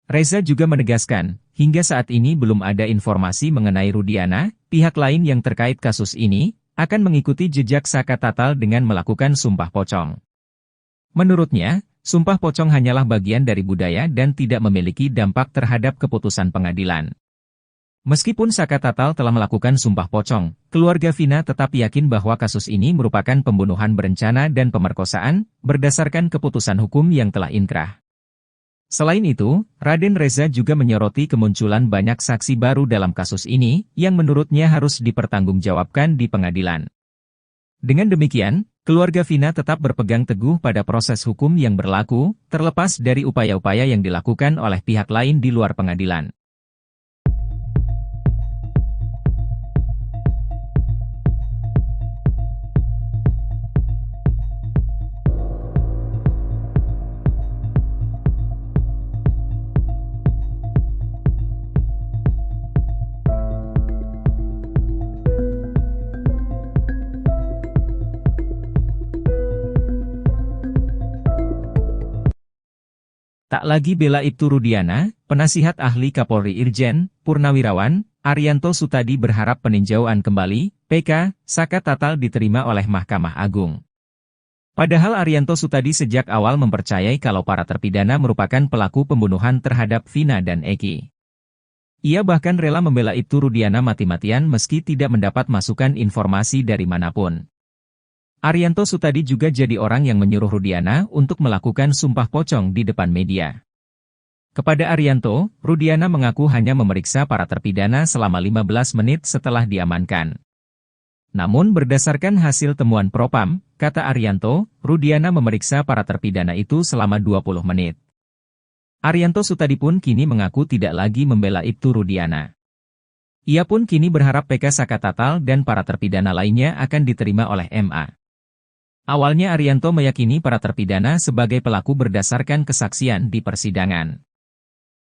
Reza juga menegaskan, hingga saat ini belum ada informasi mengenai Rudiana, pihak lain yang terkait kasus ini, akan mengikuti jejak Saka Tatal dengan melakukan sumpah pocong. Menurutnya, sumpah pocong hanyalah bagian dari budaya dan tidak memiliki dampak terhadap keputusan pengadilan. Meskipun Saka Tatal telah melakukan sumpah pocong, keluarga Vina tetap yakin bahwa kasus ini merupakan pembunuhan berencana dan pemerkosaan, berdasarkan keputusan hukum yang telah inkrah. Selain itu, Raden Reza juga menyoroti kemunculan banyak saksi baru dalam kasus ini, yang menurutnya harus dipertanggungjawabkan di pengadilan. Dengan demikian, keluarga Vina tetap berpegang teguh pada proses hukum yang berlaku, terlepas dari upaya-upaya yang dilakukan oleh pihak lain di luar pengadilan. Tak lagi bela Ibtu Rudiana, penasihat ahli Kapolri Irjen Purnawirawan Arianto Sutadi berharap peninjauan kembali PK Saka Tatal diterima oleh Mahkamah Agung. Padahal Arianto Sutadi sejak awal mempercayai kalau para terpidana merupakan pelaku pembunuhan terhadap Vina dan Eki. Ia bahkan rela membela Ibtu Rudiana mati-matian meski tidak mendapat masukan informasi dari manapun. Arianto Sutadi juga jadi orang yang menyuruh Rudiana untuk melakukan sumpah pocong di depan media. Kepada Arianto, Rudiana mengaku hanya memeriksa para terpidana selama 15 menit setelah diamankan. Namun berdasarkan hasil temuan Propam, kata Arianto, Rudiana memeriksa para terpidana itu selama 20 menit. Arianto Sutadi pun kini mengaku tidak lagi membela Ibtu Rudiana. Ia pun kini berharap PK Saka Tatal dan para terpidana lainnya akan diterima oleh MA. Awalnya Arianto meyakini para terpidana sebagai pelaku berdasarkan kesaksian di persidangan.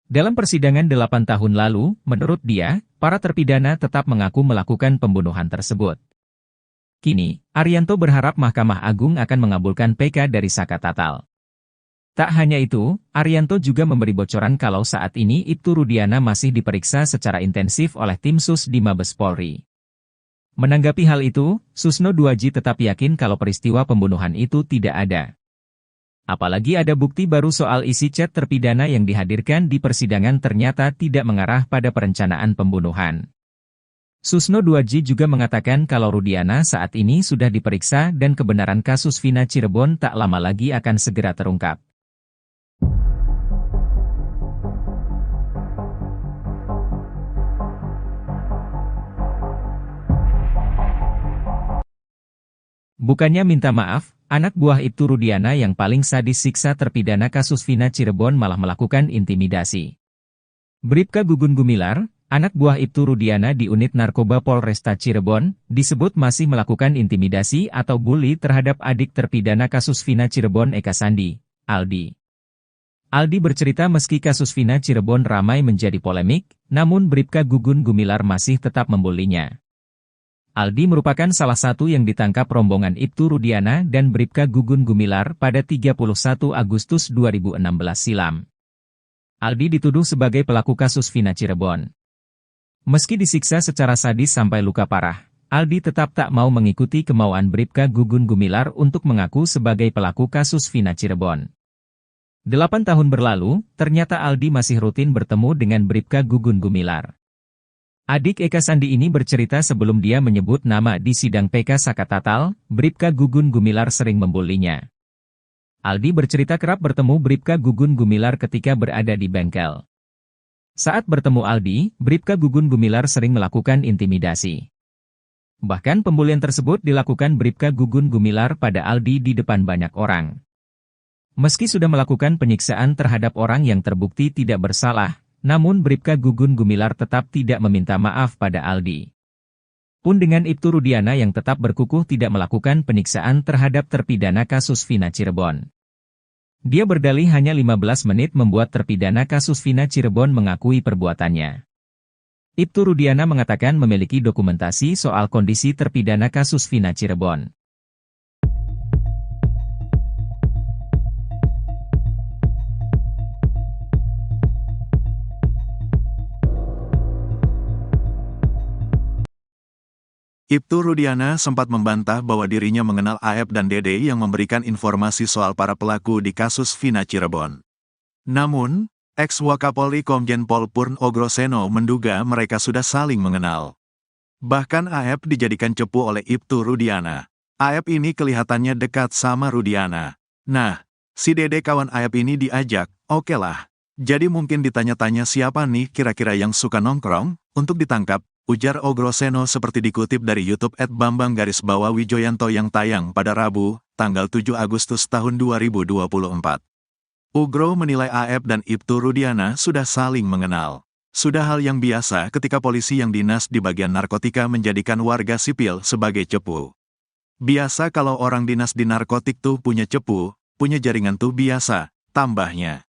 Dalam persidangan 8 tahun lalu, menurut dia, para terpidana tetap mengaku melakukan pembunuhan tersebut. Kini, Arianto berharap Mahkamah Agung akan mengabulkan PK dari Saka Tatal. Tak hanya itu, Arianto juga memberi bocoran kalau saat ini Ibtu Rudiana masih diperiksa secara intensif oleh tim Sus di Mabes Polri. Menanggapi hal itu, Susno Duaji tetap yakin kalau peristiwa pembunuhan itu tidak ada. Apalagi ada bukti baru soal isi chat terpidana yang dihadirkan di persidangan ternyata tidak mengarah pada perencanaan pembunuhan. Susno Duaji juga mengatakan kalau Rudiana saat ini sudah diperiksa dan kebenaran kasus Vina Cirebon tak lama lagi akan segera terungkap. Bukannya minta maaf, anak buah Ibtu Rudiana yang paling sadis siksa terpidana kasus Vina Cirebon malah melakukan intimidasi. Bribka Gugun Gumilar, anak buah Ibtu Rudiana di unit narkoba Polresta Cirebon, disebut masih melakukan intimidasi atau bully terhadap adik terpidana kasus Vina Cirebon Eka Sandi, Aldi. Aldi bercerita meski kasus Vina Cirebon ramai menjadi polemik, namun Bribka Gugun Gumilar masih tetap membulinya. Aldi merupakan salah satu yang ditangkap rombongan Ibtu Rudiana dan Bribka Gugun Gumilar pada 31 Agustus 2016 silam. Aldi dituduh sebagai pelaku kasus Vina Cirebon. Meski disiksa secara sadis sampai luka parah, Aldi tetap tak mau mengikuti kemauan Bribka Gugun Gumilar untuk mengaku sebagai pelaku kasus Vina Cirebon. 8 tahun berlalu, ternyata Aldi masih rutin bertemu dengan Bribka Gugun Gumilar. Adik Eka Sandi ini bercerita sebelum dia menyebut nama di sidang PK Sakatatal, Bribka Gugun Gumilar sering membulinya. Aldi bercerita kerap bertemu Bribka Gugun Gumilar ketika berada di bengkel. Saat bertemu Aldi, Bribka Gugun Gumilar sering melakukan intimidasi. Bahkan pembulian tersebut dilakukan Bribka Gugun Gumilar pada Aldi di depan banyak orang. Meski sudah melakukan penyiksaan terhadap orang yang terbukti tidak bersalah, namun Bribka Gugun Gumilar tetap tidak meminta maaf pada Aldi. Pun dengan Ibtu Rudiana yang tetap berkukuh tidak melakukan penyiksaan terhadap terpidana kasus Vina Cirebon. Dia berdalih hanya 15 menit membuat terpidana kasus Vina Cirebon mengakui perbuatannya. Ibtu Rudiana mengatakan memiliki dokumentasi soal kondisi terpidana kasus Vina Cirebon. Ibtu Rudiana sempat membantah bahwa dirinya mengenal Aep dan Dede yang memberikan informasi soal para pelaku di kasus Vina Cirebon. Namun, ex-Wakapolri Komjen Pol Purn Ogroseno menduga mereka sudah saling mengenal. Bahkan Aep dijadikan cepu oleh Ibtu Rudiana. Aep ini kelihatannya dekat sama Rudiana. Nah, si Dede kawan Aep ini diajak, oke lah. Jadi mungkin ditanya-tanya siapa nih kira-kira yang suka nongkrong, untuk ditangkap. Ujar Ogroseno seperti dikutip dari YouTube @bambang_wijoyanto yang tayang pada Rabu, tanggal 7 Agustus tahun 2024. Ugro menilai Aep dan Ibtu Rudiana sudah saling mengenal. Sudah hal yang biasa ketika polisi yang dinas di bagian narkotika menjadikan warga sipil sebagai cepu. Biasa kalau orang dinas di narkotik tuh punya cepu, punya jaringan tuh biasa, tambahnya.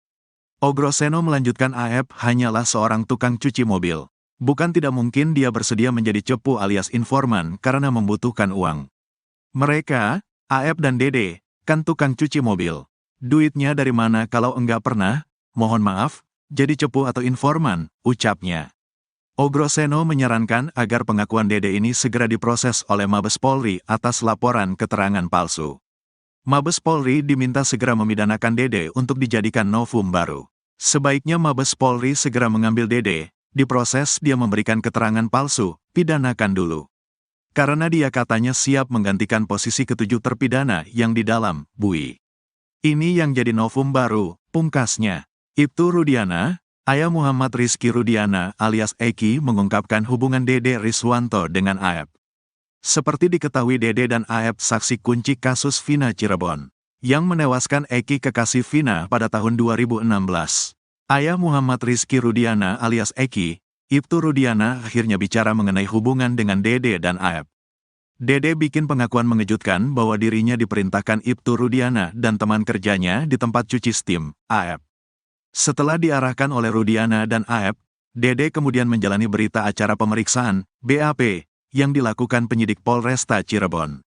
Ogroseno melanjutkan Aep hanyalah seorang tukang cuci mobil. Bukan tidak mungkin dia bersedia menjadi cepu alias informan karena membutuhkan uang. Mereka, Aep dan Dede, kan tukang cuci mobil. Duitnya dari mana kalau enggak pernah, mohon maaf, jadi cepu atau informan, ucapnya. Ogroseno menyarankan agar pengakuan Dede ini segera diproses oleh Mabes Polri atas laporan keterangan palsu. Mabes Polri diminta segera memidanakan Dede untuk dijadikan novum baru. Sebaiknya Mabes Polri segera mengambil Dede. Diproses dia memberikan keterangan palsu, pidanakan dulu. Karena dia katanya siap menggantikan posisi ketujuh terpidana yang di dalam bui. Ini yang jadi novum baru, pungkasnya. Ibtu Rudiana, ayah Muhammad Rizky Rudiana alias Eki mengungkapkan hubungan Dede Riswanto dengan Aep. Seperti diketahui Dede dan Aep saksi kunci kasus Vina Cirebon, yang menewaskan Eki kekasih Vina pada tahun 2016. Ayah Muhammad Rizky Rudiana alias Eki, Ibtu Rudiana akhirnya bicara mengenai hubungan dengan Dede dan Aep. Dede bikin pengakuan mengejutkan bahwa dirinya diperintahkan Ibtu Rudiana dan teman kerjanya di tempat cuci steam, Aep. Setelah diarahkan oleh Rudiana dan Aep, Dede kemudian menjalani berita acara pemeriksaan, BAP, yang dilakukan penyidik Polresta Cirebon.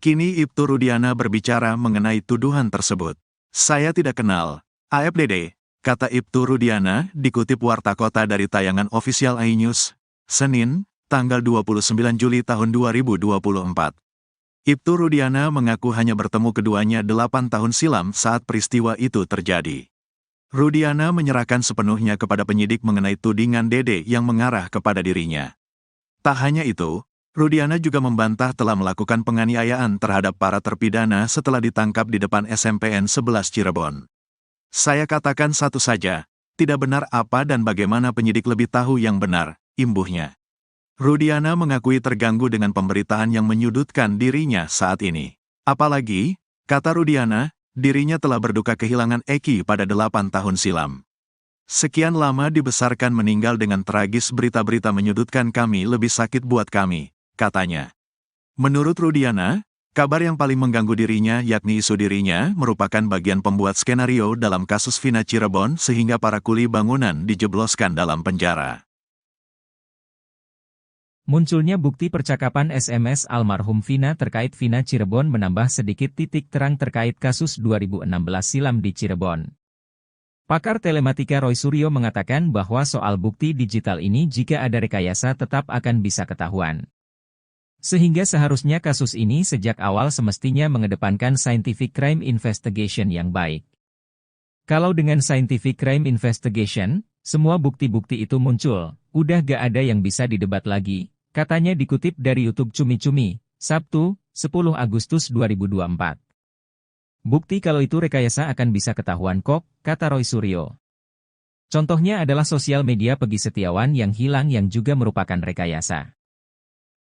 Kini Ibtu Rudiana berbicara mengenai tuduhan tersebut. Saya tidak kenal Aep Dede, kata Ibtu Rudiana, dikutip Warta Kota dari tayangan official iNews, Senin, tanggal 29 Juli tahun 2024. Ibtu Rudiana mengaku hanya bertemu keduanya 8 tahun silam saat peristiwa itu terjadi. Rudiana menyerahkan sepenuhnya kepada penyidik mengenai tudingan Dede yang mengarah kepada dirinya. Tak hanya itu, Rudiana juga membantah telah melakukan penganiayaan terhadap para terpidana setelah ditangkap di depan SMPN 11 Cirebon. Saya katakan satu saja, tidak benar apa dan bagaimana penyidik lebih tahu yang benar, imbuhnya. Rudiana mengakui terganggu dengan pemberitaan yang menyudutkan dirinya saat ini. Apalagi, kata Rudiana, dirinya telah berduka kehilangan Eki pada 8 tahun silam. Sekian lama dibesarkan meninggal dengan tragis, berita-berita menyudutkan kami lebih sakit buat kami, katanya. Menurut Rudiana, kabar yang paling mengganggu dirinya yakni isu dirinya merupakan bagian pembuat skenario dalam kasus Vina Cirebon sehingga para kuli bangunan dijebloskan dalam penjara. Munculnya bukti percakapan SMS almarhum Vina terkait Vina Cirebon menambah sedikit titik terang terkait kasus 2016 silam di Cirebon. Pakar telematika Roy Suryo mengatakan bahwa soal bukti digital ini jika ada rekayasa tetap akan bisa ketahuan. Sehingga seharusnya kasus ini sejak awal semestinya mengedepankan scientific crime investigation yang baik. Kalau dengan Scientific Crime Investigation, semua bukti-bukti itu muncul, udah gak ada yang bisa didebat lagi, katanya dikutip dari YouTube Cumi Cumi, Sabtu, 10 Agustus 2024. Bukti kalau itu rekayasa akan bisa ketahuan kok, kata Roy Suryo. Contohnya adalah sosial media Pegi Setiawan yang hilang yang juga merupakan rekayasa.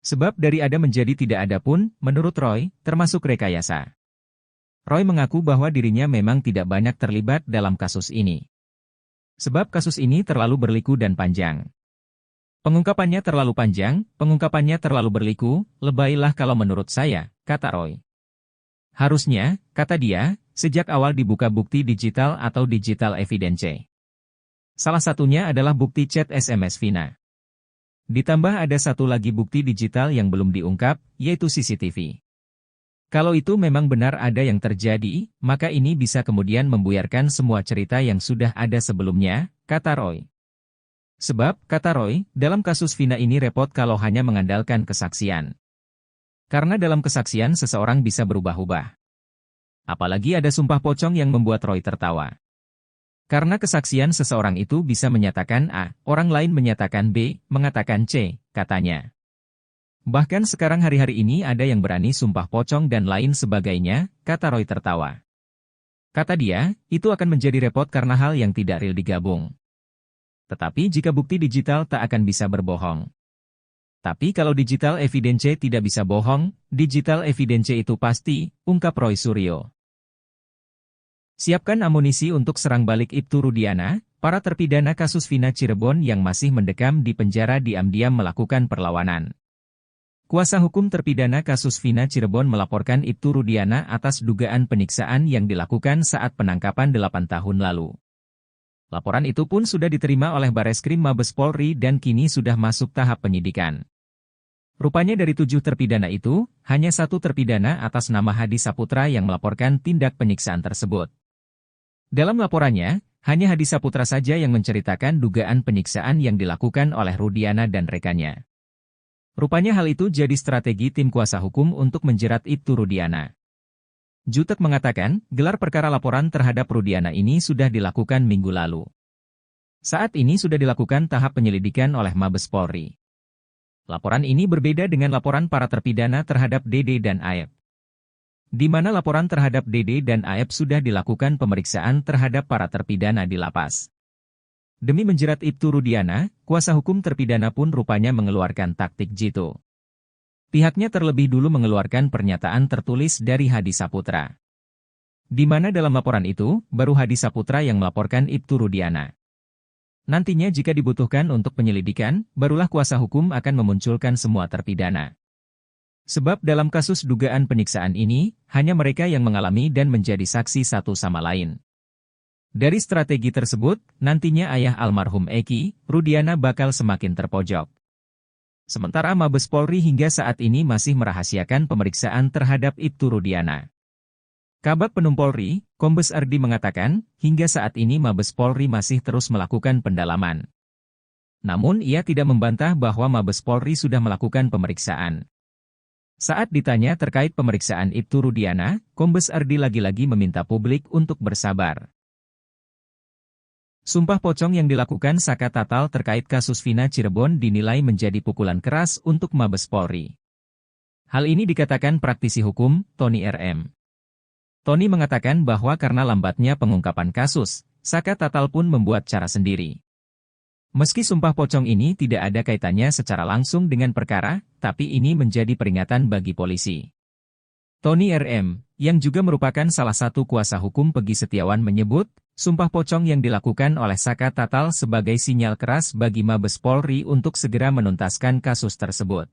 Sebab dari ada menjadi tidak ada pun, menurut Roy, termasuk rekayasa. Roy mengaku bahwa dirinya memang tidak banyak terlibat dalam kasus ini. Sebab kasus ini terlalu berliku dan panjang. Pengungkapannya terlalu panjang, pengungkapannya terlalu berliku, lebaylah kalau menurut saya, kata Roy. Harusnya, kata dia, sejak awal dibuka bukti digital atau digital evidence. Salah satunya adalah bukti chat SMS Vina. Ditambah ada satu lagi bukti digital yang belum diungkap, yaitu CCTV. Kalau itu memang benar ada yang terjadi, maka ini bisa kemudian membuyarkan semua cerita yang sudah ada sebelumnya, kata Roy. Sebab, kata Roy, dalam kasus Vina ini repot kalau hanya mengandalkan kesaksian. Karena dalam kesaksian seseorang bisa berubah-ubah. Apalagi ada sumpah pocong yang membuat Roy tertawa. Karena kesaksian seseorang itu bisa menyatakan A, orang lain menyatakan B, mengatakan C, katanya. Bahkan sekarang hari-hari ini ada yang berani sumpah pocong dan lain sebagainya, kata Roy tertawa. Kata dia, itu akan menjadi repot karena hal yang tidak real digabung. Tetapi jika bukti digital tak akan bisa berbohong. Tapi kalau digital evidence tidak bisa bohong, digital evidence itu pasti, ungkap Roy Suryo. Siapkan amunisi untuk serang balik Ibtu Rudiana, para terpidana kasus Vina Cirebon yang masih mendekam di penjara diam-diam melakukan perlawanan. Kuasa hukum terpidana kasus Vina Cirebon melaporkan Ibtu Rudiana atas dugaan penyiksaan yang dilakukan saat penangkapan 8 tahun lalu. Laporan itu pun sudah diterima oleh Bareskrim Mabes Polri dan kini sudah masuk tahap penyidikan. Rupanya dari 7 terpidana itu, hanya 1 terpidana atas nama Hadi Saputra yang melaporkan tindak penyiksaan tersebut. Dalam laporannya, hanya Hadi Saputra saja yang menceritakan dugaan penyiksaan yang dilakukan oleh Rudiana dan rekannya. Rupanya hal itu jadi strategi tim kuasa hukum untuk menjerat Ibtu Rudiana. Jutek mengatakan, gelar perkara laporan terhadap Rudiana ini sudah dilakukan minggu lalu. Saat ini sudah dilakukan tahap penyelidikan oleh Mabes Polri. Laporan ini berbeda dengan laporan para terpidana terhadap Dede dan Aep. Di mana laporan terhadap Dede dan Aep sudah dilakukan pemeriksaan terhadap para terpidana di lapas. Demi menjerat Ibtu Rudiana, kuasa hukum terpidana pun rupanya mengeluarkan taktik jitu. Pihaknya terlebih dulu mengeluarkan pernyataan tertulis dari Hadi Saputra. Di mana dalam laporan itu, baru Hadi Saputra yang melaporkan Ibtu Rudiana. Nantinya jika dibutuhkan untuk penyelidikan, barulah kuasa hukum akan memunculkan semua terpidana. Sebab dalam kasus dugaan penyiksaan ini, hanya mereka yang mengalami dan menjadi saksi satu sama lain. Dari strategi tersebut, nantinya ayah almarhum Eki, Rudiana bakal semakin terpojok. Sementara Mabes Polri hingga saat ini masih merahasiakan pemeriksaan terhadap Ibtu Rudiana. Kabag Penum Polri, Kombes Ardi mengatakan, hingga saat ini Mabes Polri masih terus melakukan pendalaman. Namun ia tidak membantah bahwa Mabes Polri sudah melakukan pemeriksaan. Saat ditanya terkait pemeriksaan Ibtu Rudiana, Kombes Ardi lagi-lagi meminta publik untuk bersabar. Sumpah pocong yang dilakukan Saka Tatal terkait kasus Vina Cirebon dinilai menjadi pukulan keras untuk Mabes Polri. Hal ini dikatakan praktisi hukum, Tony RM. Tony mengatakan bahwa karena lambatnya pengungkapan kasus, Saka Tatal pun membuat cara sendiri. Meski sumpah pocong ini tidak ada kaitannya secara langsung dengan perkara, tapi ini menjadi peringatan bagi polisi. Tony RM, yang juga merupakan salah satu kuasa hukum Pegi Setiawan menyebut, sumpah pocong yang dilakukan oleh Saka Tatal sebagai sinyal keras bagi Mabes Polri untuk segera menuntaskan kasus tersebut.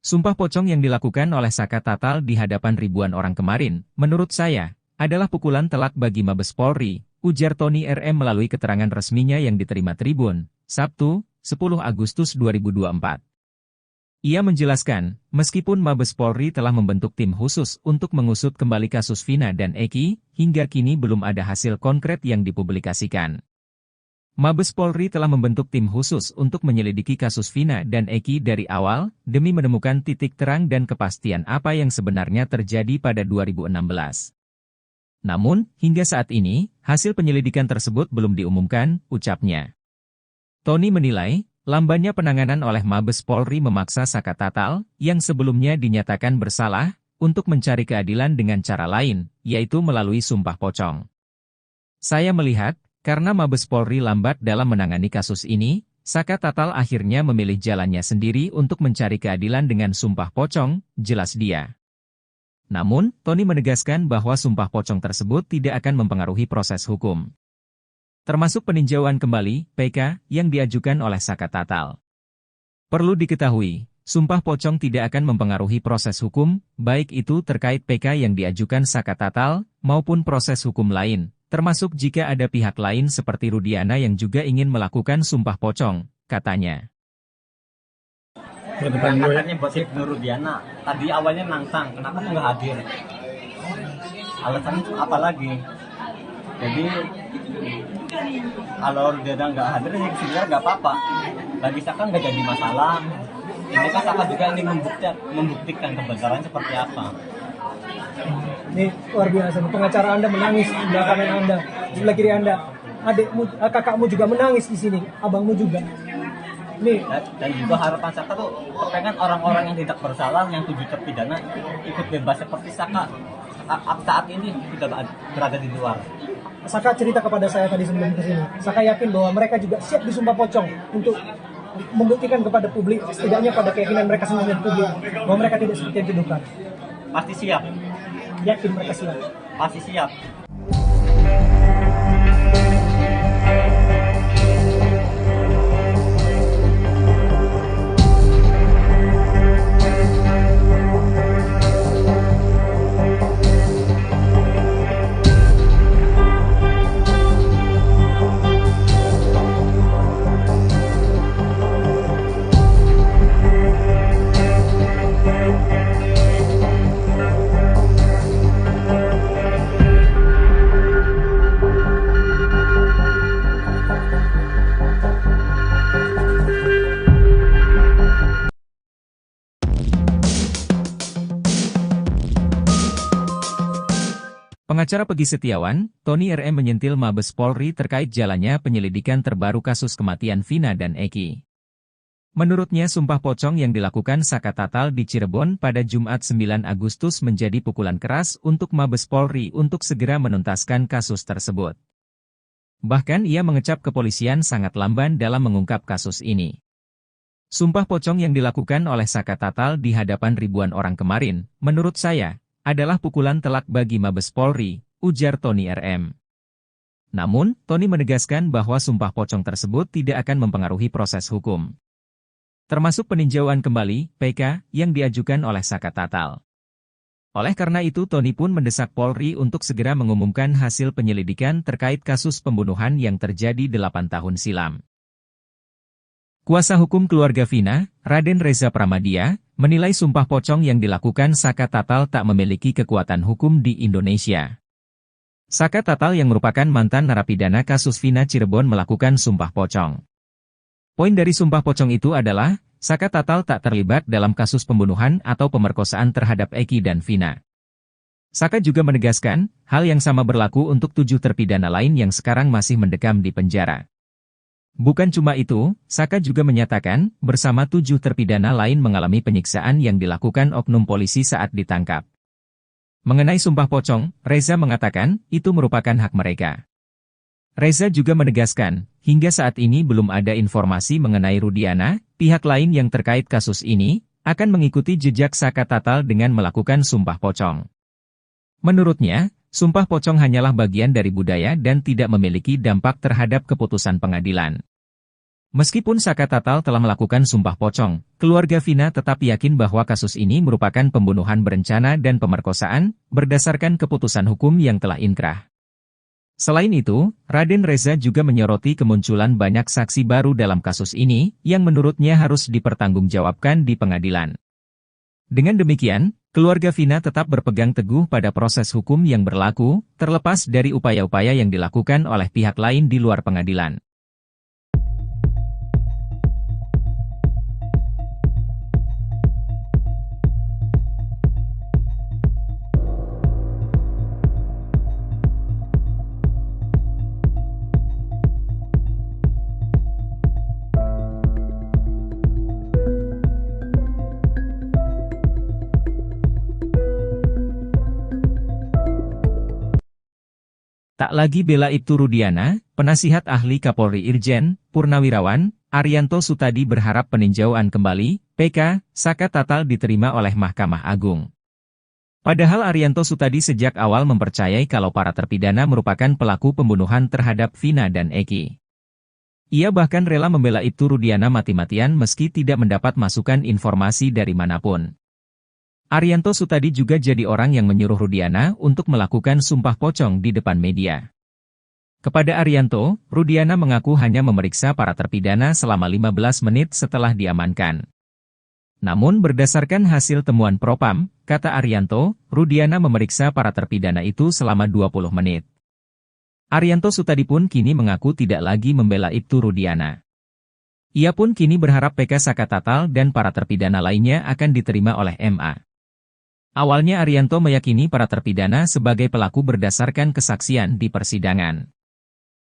Sumpah pocong yang dilakukan oleh Saka Tatal di hadapan ribuan orang kemarin, menurut saya, adalah pukulan telak bagi Mabes Polri, ujar Tony RM melalui keterangan resminya yang diterima Tribun, Sabtu, 10 Agustus 2024. Ia menjelaskan, meskipun Mabes Polri telah membentuk tim khusus untuk mengusut kembali kasus Vina dan Eki, hingga kini belum ada hasil konkret yang dipublikasikan. Mabes Polri telah membentuk tim khusus untuk menyelidiki kasus Vina dan Eki dari awal, demi menemukan titik terang dan kepastian apa yang sebenarnya terjadi pada 2016. Namun, hingga saat ini, hasil penyelidikan tersebut belum diumumkan, ucapnya. Tony menilai, lambannya penanganan oleh Mabes Polri memaksa Saka Tatal, yang sebelumnya dinyatakan bersalah, untuk mencari keadilan dengan cara lain, yaitu melalui sumpah pocong. Saya melihat, karena Mabes Polri lambat dalam menangani kasus ini, Saka Tatal akhirnya memilih jalannya sendiri untuk mencari keadilan dengan sumpah pocong, jelas dia. Namun, Tony menegaskan bahwa sumpah pocong tersebut tidak akan mempengaruhi proses hukum. Termasuk peninjauan kembali, PK, yang diajukan oleh Saka Tatal. Perlu diketahui, sumpah pocong tidak akan mempengaruhi proses hukum, baik itu terkait PK yang diajukan Saka Tatal, maupun proses hukum lain. Termasuk jika ada pihak lain seperti Rudiana yang juga ingin melakukan sumpah pocong, katanya. Katanya buat Ibnu Rudiana, tadi awalnya nantang, kenapa tuh nggak hadir? Alasannya tuh apa lagi? Jadi, kalau Rudiana nggak hadir, ya sebenarnya nggak apa-apa. Bagi Saka nggak jadi masalah. Ini kan Saka juga ingin membuktikan kebenaran seperti apa. Ini luar biasa. Pengacara Anda menangis di belakang Anda, sebelah kiri Anda. Adikmu, kakakmu juga menangis di sini, abangmu juga. Nih. Dan juga harapan Saka tuh pengen orang-orang yang tidak bersalah, yang 7 terpidana ikut bebas seperti Saka. Saat ini tidak berada di luar. Saka cerita kepada saya tadi sebelum ke sini. Saka yakin bahwa mereka juga siap disumpah pocong untuk membuktikan kepada publik, setidaknya pada keyakinan mereka sendiri dan publik, bahwa mereka tidak seperti yang dituduhkan. Pasti siap. Yakin mereka siap. Pasti siap. Pengacara Pegi Setiawan, Tony RM menyentil Mabes Polri terkait jalannya penyelidikan terbaru kasus kematian Vina dan Eki. Menurutnya sumpah pocong yang dilakukan Saka Tatal di Cirebon pada Jumat 9 Agustus menjadi pukulan keras untuk Mabes Polri untuk segera menuntaskan kasus tersebut. Bahkan ia mengecap kepolisian sangat lamban dalam mengungkap kasus ini. Sumpah pocong yang dilakukan oleh Saka Tatal di hadapan ribuan orang kemarin, menurut saya, adalah pukulan telak bagi Mabes Polri, ujar Tony RM. Namun, Tony menegaskan bahwa sumpah pocong tersebut tidak akan mempengaruhi proses hukum. Termasuk peninjauan kembali, PK, yang diajukan oleh Saka Tatal. Oleh karena itu Tony pun mendesak Polri untuk segera mengumumkan hasil penyelidikan terkait kasus pembunuhan yang terjadi 8 tahun silam. Kuasa hukum keluarga Vina, Raden Reza Pramadya, menilai sumpah pocong yang dilakukan Saka Tatal tak memiliki kekuatan hukum di Indonesia. Saka Tatal yang merupakan mantan narapidana kasus Vina Cirebon melakukan sumpah pocong. Poin dari sumpah pocong itu adalah, Saka Tatal tak terlibat dalam kasus pembunuhan atau pemerkosaan terhadap Eki dan Vina. Saka juga menegaskan, hal yang sama berlaku untuk 7 terpidana lain yang sekarang masih mendekam di penjara. Bukan cuma itu, Saka juga menyatakan, bersama 7 terpidana lain mengalami penyiksaan yang dilakukan oknum polisi saat ditangkap. Mengenai sumpah pocong, Reza mengatakan, itu merupakan hak mereka. Reza juga menegaskan, hingga saat ini belum ada informasi mengenai Rudiana, pihak lain yang terkait kasus ini, akan mengikuti jejak Saka Tatal dengan melakukan sumpah pocong. Menurutnya, sumpah pocong hanyalah bagian dari budaya dan tidak memiliki dampak terhadap keputusan pengadilan. Meskipun Saka Tatal telah melakukan sumpah pocong, keluarga Vina tetap yakin bahwa kasus ini merupakan pembunuhan berencana dan pemerkosaan, berdasarkan keputusan hukum yang telah inkrah. Selain itu, Raden Reza juga menyoroti kemunculan banyak saksi baru dalam kasus ini, yang menurutnya harus dipertanggungjawabkan di pengadilan. Dengan demikian, keluarga Vina tetap berpegang teguh pada proses hukum yang berlaku, terlepas dari upaya-upaya yang dilakukan oleh pihak lain di luar pengadilan. Tak lagi bela Ibtu Rudiana, penasihat ahli Kapolri Irjen Purnawirawan Arianto Sutadi berharap peninjauan kembali PK Saka Tatal diterima oleh Mahkamah Agung. Padahal Arianto Sutadi sejak awal mempercayai kalau para terpidana merupakan pelaku pembunuhan terhadap Vina dan Eki. Ia bahkan rela membela Ibtu Rudiana mati-matian meski tidak mendapat masukan informasi dari manapun. Arianto Sutadi juga jadi orang yang menyuruh Rudiana untuk melakukan sumpah pocong di depan media. Kepada Arianto, Rudiana mengaku hanya memeriksa para terpidana selama 15 menit setelah diamankan. Namun berdasarkan hasil temuan Propam, kata Arianto, Rudiana memeriksa para terpidana itu selama 20 menit. Arianto Sutadi pun kini mengaku tidak lagi membela Ibtu Rudiana. Ia pun kini berharap PK Saka Tatal dan para terpidana lainnya akan diterima oleh MA. Awalnya Arianto meyakini para terpidana sebagai pelaku berdasarkan kesaksian di persidangan.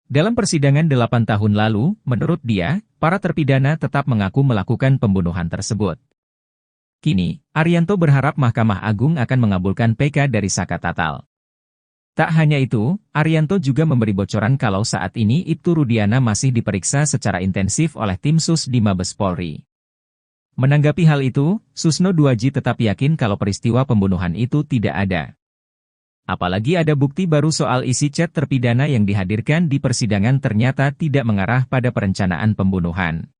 Dalam persidangan 8 tahun lalu, menurut dia, para terpidana tetap mengaku melakukan pembunuhan tersebut. Kini, Arianto berharap Mahkamah Agung akan mengabulkan PK dari Saka Tatal. Tak hanya itu, Arianto juga memberi bocoran kalau saat ini Ibtu Rudiana masih diperiksa secara intensif oleh tim Sus di Mabes Polri. Menanggapi hal itu, Susno Duaji tetap yakin kalau peristiwa pembunuhan itu tidak ada. Apalagi ada bukti baru soal isi chat terpidana yang dihadirkan di persidangan ternyata tidak mengarah pada perencanaan pembunuhan.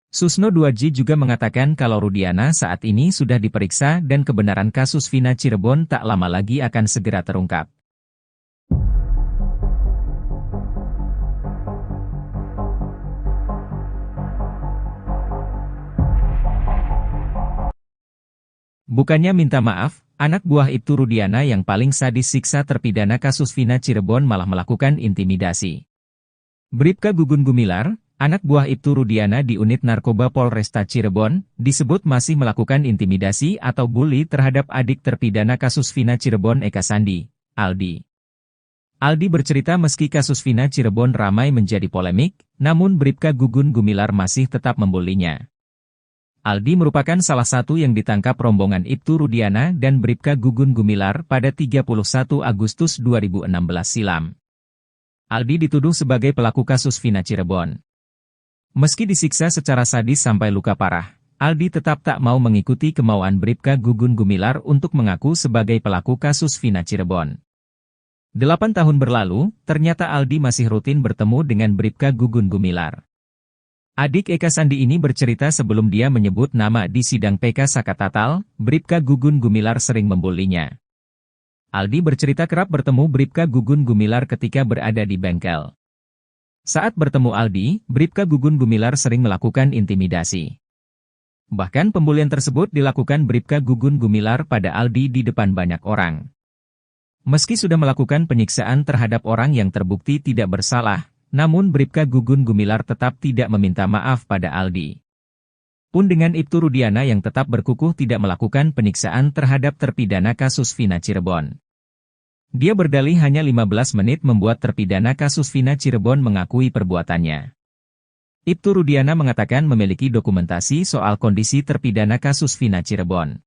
Susno Duaji juga mengatakan kalau Rudiana saat ini sudah diperiksa dan kebenaran kasus Vina Cirebon tak lama lagi akan segera terungkap. Bukannya minta maaf, anak buah Ibtu Rudiana yang paling sadis siksa terpidana kasus Vina Cirebon malah melakukan intimidasi. Bribka Gugun Gumilar, anak buah Ibtu Rudiana di unit narkoba Polresta Cirebon, disebut masih melakukan intimidasi atau bully terhadap adik terpidana kasus Vina Cirebon Eka Sandi, Aldi. Aldi bercerita meski kasus Vina Cirebon ramai menjadi polemik, namun Bribka Gugun Gumilar masih tetap membulinya. Aldi merupakan salah satu yang ditangkap rombongan Ibtu Rudiana dan Bribka Gugun Gumilar pada 31 Agustus 2016 silam. Aldi dituduh sebagai pelaku kasus Vina Cirebon. Meski disiksa secara sadis sampai luka parah, Aldi tetap tak mau mengikuti kemauan Bribka Gugun Gumilar untuk mengaku sebagai pelaku kasus Vina Cirebon. 8 tahun berlalu, ternyata Aldi masih rutin bertemu dengan Bribka Gugun Gumilar. Adik Eka Sandi ini bercerita sebelum dia menyebut nama di sidang PK Saka Tatal, Bribka Gugun Gumilar sering membulinya. Aldi bercerita kerap bertemu Bribka Gugun Gumilar ketika berada di bengkel. Saat bertemu Aldi, Bribka Gugun Gumilar sering melakukan intimidasi. Bahkan pembulian tersebut dilakukan Bribka Gugun Gumilar pada Aldi di depan banyak orang. Meski sudah melakukan penyiksaan terhadap orang yang terbukti tidak bersalah, namun Bribka Gugun Gumilar tetap tidak meminta maaf pada Aldi. Pun dengan Ibtu Rudiana yang tetap berkukuh tidak melakukan penyiksaan terhadap terpidana kasus Vina Cirebon. Dia berdalih hanya 15 menit membuat terpidana kasus Vina Cirebon mengakui perbuatannya. Ibtu Rudiana mengatakan memiliki dokumentasi soal kondisi terpidana kasus Vina Cirebon.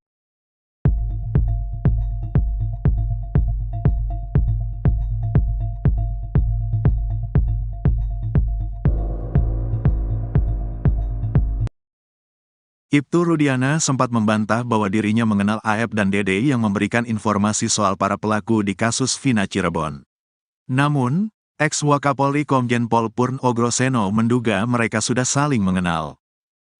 Ibtu Rudiana sempat membantah bahwa dirinya mengenal Aep dan Dede yang memberikan informasi soal para pelaku di kasus Vina Cirebon. Namun, ex-Wakapolri Komjen Pol Purn Ogroseno menduga mereka sudah saling mengenal.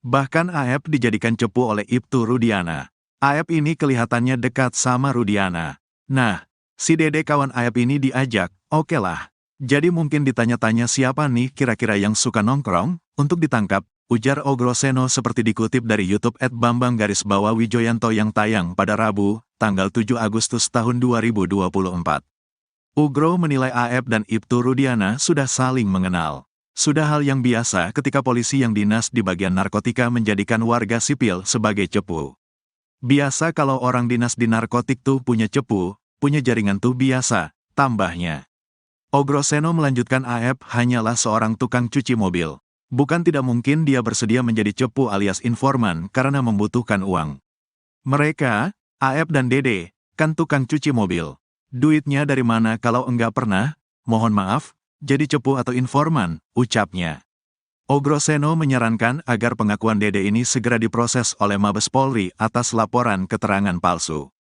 Bahkan Aep dijadikan cepu oleh Ibtu Rudiana. Aep ini kelihatannya dekat sama Rudiana. Nah, si Dede kawan Aep ini diajak, oke lah. Jadi mungkin ditanya-tanya siapa nih kira-kira yang suka nongkrong, untuk ditangkap. Ujar Ogroseno seperti dikutip dari YouTube @bambang_wijoyanto yang tayang pada Rabu, tanggal 7 Agustus tahun 2024. Ugro menilai Aep dan Ibtu Rudiana sudah saling mengenal. Sudah hal yang biasa ketika polisi yang dinas di bagian narkotika menjadikan warga sipil sebagai cepu. Biasa kalau orang dinas di narkotik tuh punya cepu, punya jaringan tuh biasa, tambahnya. Ogroseno melanjutkan Aep hanyalah seorang tukang cuci mobil. Bukan tidak mungkin dia bersedia menjadi cepu alias informan karena membutuhkan uang. Mereka, Aep dan Dede, kan tukang cuci mobil. Duitnya dari mana kalau enggak pernah mohon maaf, jadi cepu atau informan, ucapnya. Ogroseno menyarankan agar pengakuan Dede ini segera diproses oleh Mabes Polri atas laporan keterangan palsu.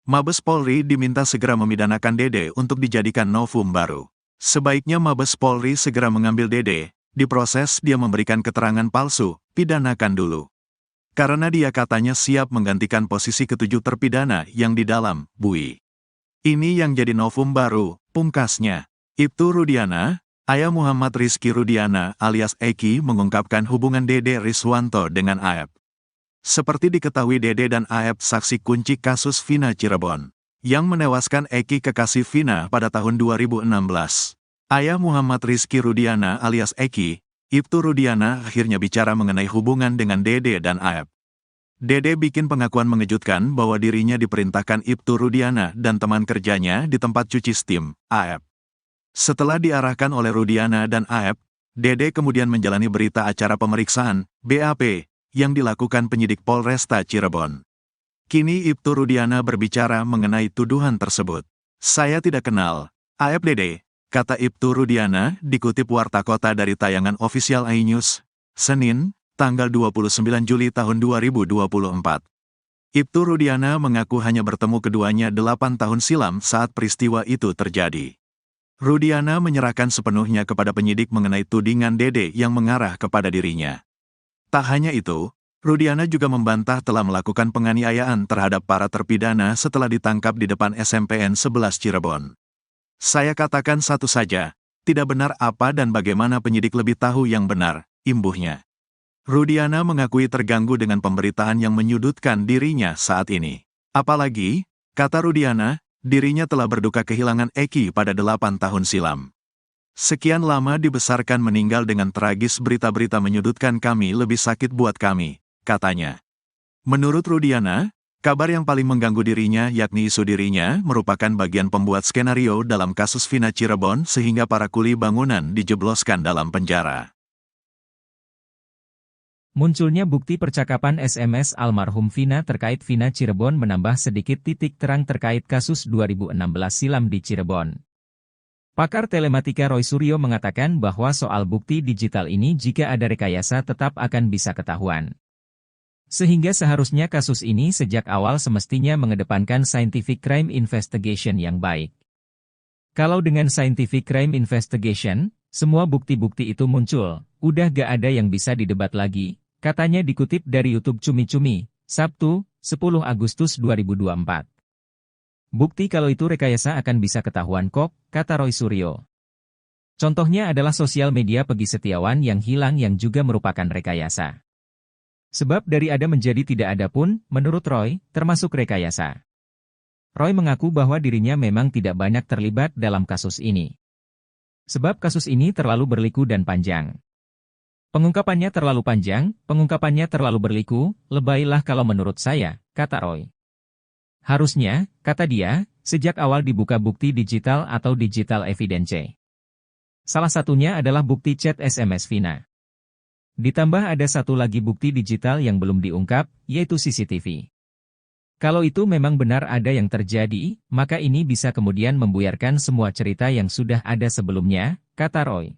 Mabes Polri diminta segera memidanakan Dede untuk dijadikan novum baru. Sebaiknya Mabes Polri segera mengambil Dede, diproses dia memberikan keterangan palsu, pidanakan dulu. Karena dia katanya siap menggantikan posisi ketujuh terpidana yang di dalam bui. Ini yang jadi novum baru, pungkasnya. Ibtu Rudiana, ayah Muhammad Rizky Rudiana alias Eki mengungkapkan hubungan Dede Riswanto dengan Aep. Seperti diketahui Dede dan Aep saksi kunci kasus Vina Cirebon, yang menewaskan Eki kekasih Vina pada tahun 2016. Ayah Muhammad Rizky Rudiana alias Eki, Ibtu Rudiana akhirnya bicara mengenai hubungan dengan Dede dan Aep. Dede bikin pengakuan mengejutkan bahwa dirinya diperintahkan Ibtu Rudiana dan teman kerjanya di tempat cuci steam, Aep. Setelah diarahkan oleh Rudiana dan Aep, Dede kemudian menjalani berita acara pemeriksaan, BAP, yang dilakukan penyidik Polresta Cirebon. Kini Ibtu Rudiana berbicara mengenai tuduhan tersebut. Saya tidak kenal Aep Dede, kata Ibtu Rudiana, dikutip Warta Kota dari tayangan official iNews, Senin, tanggal 29 Juli tahun 2024. Ibtu Rudiana mengaku hanya bertemu keduanya 8 tahun silam saat peristiwa itu terjadi. Rudiana menyerahkan sepenuhnya kepada penyidik mengenai tudingan Dede yang mengarah kepada dirinya. Tak hanya itu, Rudiana juga membantah telah melakukan penganiayaan terhadap para terpidana setelah ditangkap di depan SMPN 11 Cirebon. Saya katakan satu saja, tidak benar apa dan bagaimana penyidik lebih tahu yang benar, imbuhnya. Rudiana mengakui terganggu dengan pemberitaan yang menyudutkan dirinya saat ini. Apalagi, kata Rudiana, dirinya telah berduka kehilangan Eki pada 8 tahun silam. Sekian lama dibesarkan meninggal dengan tragis, berita-berita menyudutkan kami lebih sakit buat kami, katanya. Menurut Rudiana, kabar yang paling mengganggu dirinya yakni isu dirinya merupakan bagian pembuat skenario dalam kasus Vina Cirebon sehingga para kuli bangunan dijebloskan dalam penjara. Munculnya bukti percakapan SMS almarhum Vina terkait Vina Cirebon menambah sedikit titik terang terkait kasus 2016 silam di Cirebon. Pakar telematika Roy Suryo mengatakan bahwa soal bukti digital ini jika ada rekayasa tetap akan bisa ketahuan. Sehingga seharusnya kasus ini sejak awal semestinya mengedepankan scientific crime investigation yang baik. Kalau dengan scientific crime investigation, semua bukti-bukti itu muncul, udah gak ada yang bisa didebat lagi, katanya dikutip dari YouTube Cumi Cumi, Sabtu, 10 Agustus 2024. Bukti kalau itu rekayasa akan bisa ketahuan kok, kata Roy Suryo. Contohnya adalah sosial media Pegi Setiawan yang hilang yang juga merupakan rekayasa. Sebab dari ada menjadi tidak ada pun, menurut Roy, termasuk rekayasa. Roy mengaku bahwa dirinya memang tidak banyak terlibat dalam kasus ini. Sebab kasus ini terlalu berliku dan panjang. Pengungkapannya terlalu panjang, pengungkapannya terlalu berliku, lebaylah kalau menurut saya, kata Roy. Harusnya, kata dia, sejak awal dibuka bukti digital atau digital evidence. Salah satunya adalah bukti chat SMS Vina. Ditambah ada satu lagi bukti digital yang belum diungkap, yaitu CCTV. Kalau itu memang benar ada yang terjadi, maka ini bisa kemudian membuyarkan semua cerita yang sudah ada sebelumnya, kata Roy.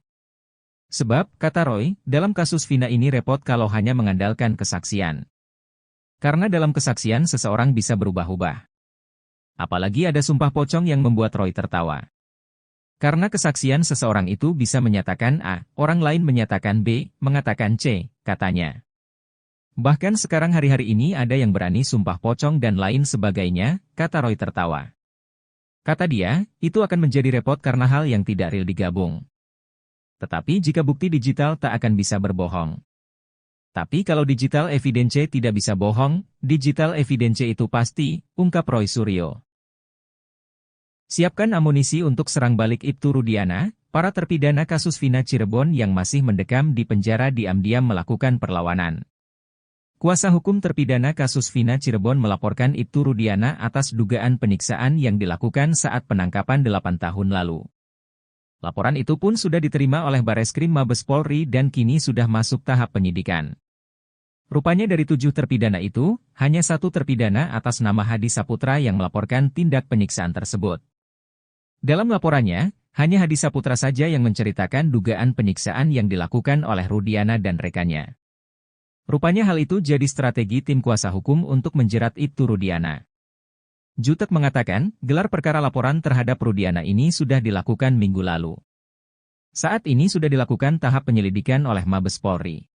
Sebab, kata Roy, dalam kasus Vina ini repot kalau hanya mengandalkan kesaksian. Karena dalam kesaksian seseorang bisa berubah-ubah. Apalagi ada sumpah pocong yang membuat Roy tertawa. Karena kesaksian seseorang itu bisa menyatakan A, orang lain menyatakan B, mengatakan C, katanya. Bahkan sekarang hari-hari ini ada yang berani sumpah pocong dan lain sebagainya, kata Roy tertawa. Kata dia, itu akan menjadi repot karena hal yang tidak real digabung. Tetapi jika bukti digital tak akan bisa berbohong. Tapi kalau digital evidence tidak bisa bohong, digital evidence itu pasti, ungkap Roy Suryo. Siapkan amunisi untuk serang balik Ibtu Rudiana, para terpidana kasus Vina Cirebon yang masih mendekam di penjara diam-diam melakukan perlawanan. Kuasa hukum terpidana kasus Vina Cirebon melaporkan Ibtu Rudiana atas dugaan penyiksaan yang dilakukan saat penangkapan 8 tahun lalu. Laporan itu pun sudah diterima oleh Bareskrim Mabes Polri dan kini sudah masuk tahap penyidikan. Rupanya dari 7 terpidana itu, hanya 1 terpidana atas nama Hadi Saputra yang melaporkan tindak penyiksaan tersebut. Dalam laporannya, hanya Hadi Saputra saja yang menceritakan dugaan penyiksaan yang dilakukan oleh Rudiana dan rekannya. Rupanya hal itu jadi strategi tim kuasa hukum untuk menjerat Ibtu Rudiana. Jutek mengatakan, gelar perkara laporan terhadap Rudiana ini sudah dilakukan minggu lalu. Saat ini sudah dilakukan tahap penyelidikan oleh Mabes Polri.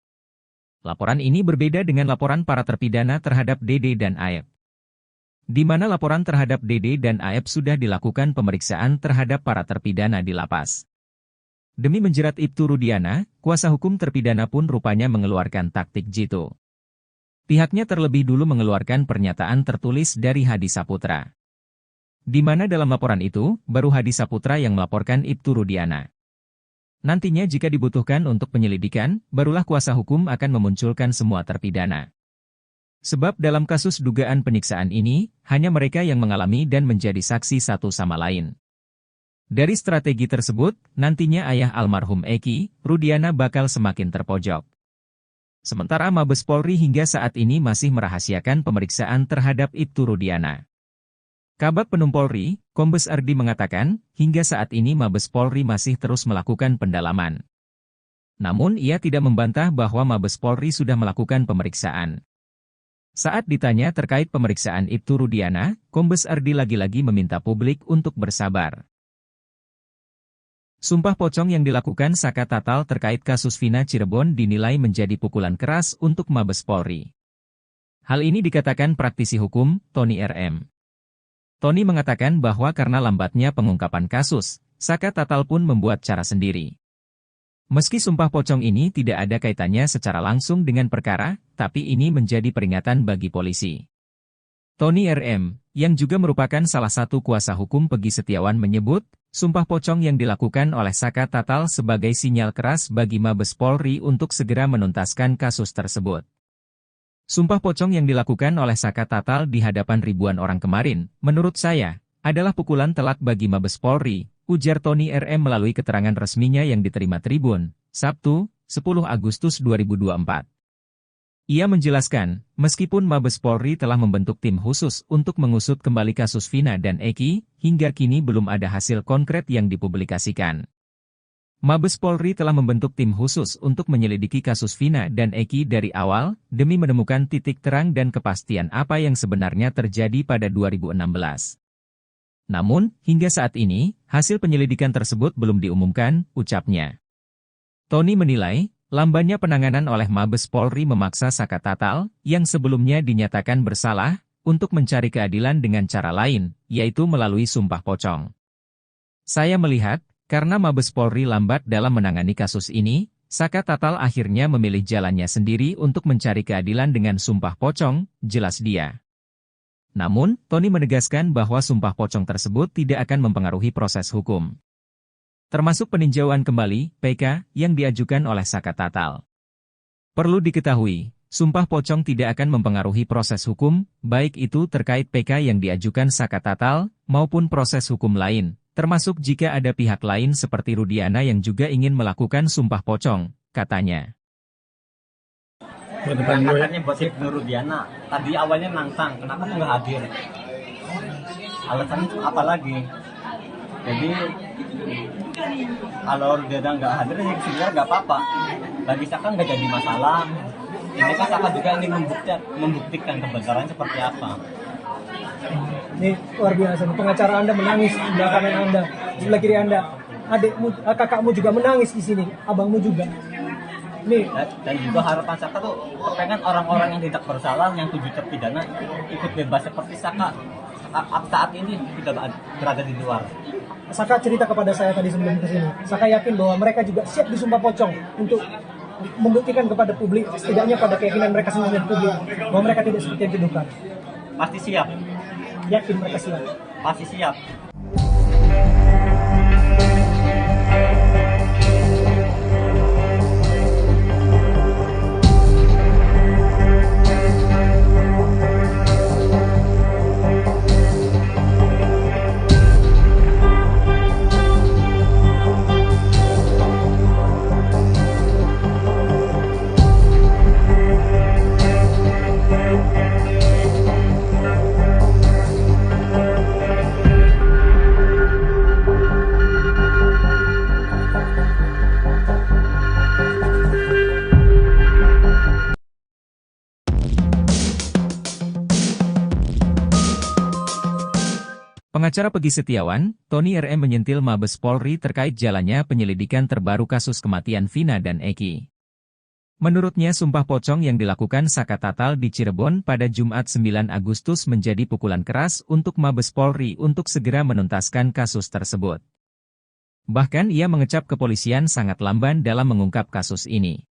Laporan ini berbeda dengan laporan para terpidana terhadap Dede dan Aep. Di mana laporan terhadap Dede dan Aep sudah dilakukan pemeriksaan terhadap para terpidana di lapas. Demi menjerat Ibtu Rudiana, kuasa hukum terpidana pun rupanya mengeluarkan taktik jitu. Pihaknya terlebih dulu mengeluarkan pernyataan tertulis dari Hadi Saputra. Di mana dalam laporan itu, baru Hadi Saputra yang melaporkan Ibtu Rudiana. Nantinya jika dibutuhkan untuk penyelidikan, barulah kuasa hukum akan memunculkan semua terpidana. Sebab dalam kasus dugaan penyiksaan ini, hanya mereka yang mengalami dan menjadi saksi satu sama lain. Dari strategi tersebut, nantinya ayah almarhum Eki, Rudiana bakal semakin terpojok. Sementara Mabes Polri hingga saat ini masih merahasiakan pemeriksaan terhadap Ibtu Rudiana. Kabag Penum Polri, Kombes Ardi mengatakan, hingga saat ini Mabes Polri masih terus melakukan pendalaman. Namun ia tidak membantah bahwa Mabes Polri sudah melakukan pemeriksaan. Saat ditanya terkait pemeriksaan Ibtu Rudiana, Kombes Ardi lagi-lagi meminta publik untuk bersabar. Sumpah pocong yang dilakukan Saka Tatal terkait kasus Vina Cirebon dinilai menjadi pukulan keras untuk Mabes Polri. Hal ini dikatakan praktisi hukum, Tony RM. Tony mengatakan bahwa karena lambatnya pengungkapan kasus, Saka Tatal pun membuat cara sendiri. Meski sumpah pocong ini tidak ada kaitannya secara langsung dengan perkara, tapi ini menjadi peringatan bagi polisi. Tony RM, yang juga merupakan salah satu kuasa hukum Peggy Setiawan menyebut, sumpah pocong yang dilakukan oleh Saka Tatal sebagai sinyal keras bagi Mabes Polri untuk segera menuntaskan kasus tersebut. Sumpah pocong yang dilakukan oleh Saka Tatal di hadapan ribuan orang kemarin, menurut saya, adalah pukulan telak bagi Mabes Polri, ujar Tony RM melalui keterangan resminya yang diterima Tribun, Sabtu, 10 Agustus 2024. Ia menjelaskan, meskipun Mabes Polri telah membentuk tim khusus untuk mengusut kembali kasus Vina dan Eki, hingga kini belum ada hasil konkret yang dipublikasikan. Mabes Polri telah membentuk tim khusus untuk menyelidiki kasus Vina dan Eki dari awal, demi menemukan titik terang dan kepastian apa yang sebenarnya terjadi pada 2016. Namun, hingga saat ini, hasil penyelidikan tersebut belum diumumkan, ucapnya. Tony menilai, lambannya penanganan oleh Mabes Polri memaksa Saka Tatal, yang sebelumnya dinyatakan bersalah, untuk mencari keadilan dengan cara lain, yaitu melalui sumpah pocong. Saya melihat, karena Mabes Polri lambat dalam menangani kasus ini, Saka Tatal akhirnya memilih jalannya sendiri untuk mencari keadilan dengan sumpah pocong, jelas dia. Namun, Tony menegaskan bahwa sumpah pocong tersebut tidak akan mempengaruhi proses hukum. Termasuk peninjauan kembali, PK, yang diajukan oleh Saka Tatal. Perlu diketahui, sumpah pocong tidak akan mempengaruhi proses hukum, baik itu terkait PK yang diajukan Saka Tatal, maupun proses hukum lain, termasuk jika ada pihak lain seperti Rudiana yang juga ingin melakukan sumpah pocong, katanya. Katanya buat Ibnu Rudiana, tadi awalnya nantang, kenapa tuh nggak hadir? Alasannya apa lagi? Jadi kalau Rudiana nggak hadir, ya sebenarnya nggak apa-apa. Bagi Saka nggak jadi masalah. Ini kan Saka juga ingin membuktikan kebenaran seperti apa. Ini luar biasa, pengacara Anda menangis di belakang kanan Anda, sebelah kiri Anda. Adikmu, kakakmu juga menangis di sini, abangmu juga. Nih. Dan juga harapan Saka tuh pengen orang-orang yang tidak bersalah, yang 7 terpidana ikut bebas seperti Saka saat ini tidak berada di luar. Saka cerita kepada saya tadi sebelum kesini. Saka yakin bahwa mereka juga siap disumpah pocong untuk membuktikan kepada publik, setidaknya pada keyakinan mereka sendiri dan publik, bahwa mereka tidak seperti yang dituduhkan. Pasti siap. Yakin mereka siap. Pasti siap. Pengacara Peggy Setiawan, Tony RM menyentil Mabes Polri terkait jalannya penyelidikan terbaru kasus kematian Vina dan Eki. Menurutnya sumpah pocong yang dilakukan Saka Tatal di Cirebon pada Jumat 9 Agustus menjadi pukulan keras untuk Mabes Polri untuk segera menuntaskan kasus tersebut. Bahkan ia mengecap kepolisian sangat lamban dalam mengungkap kasus ini.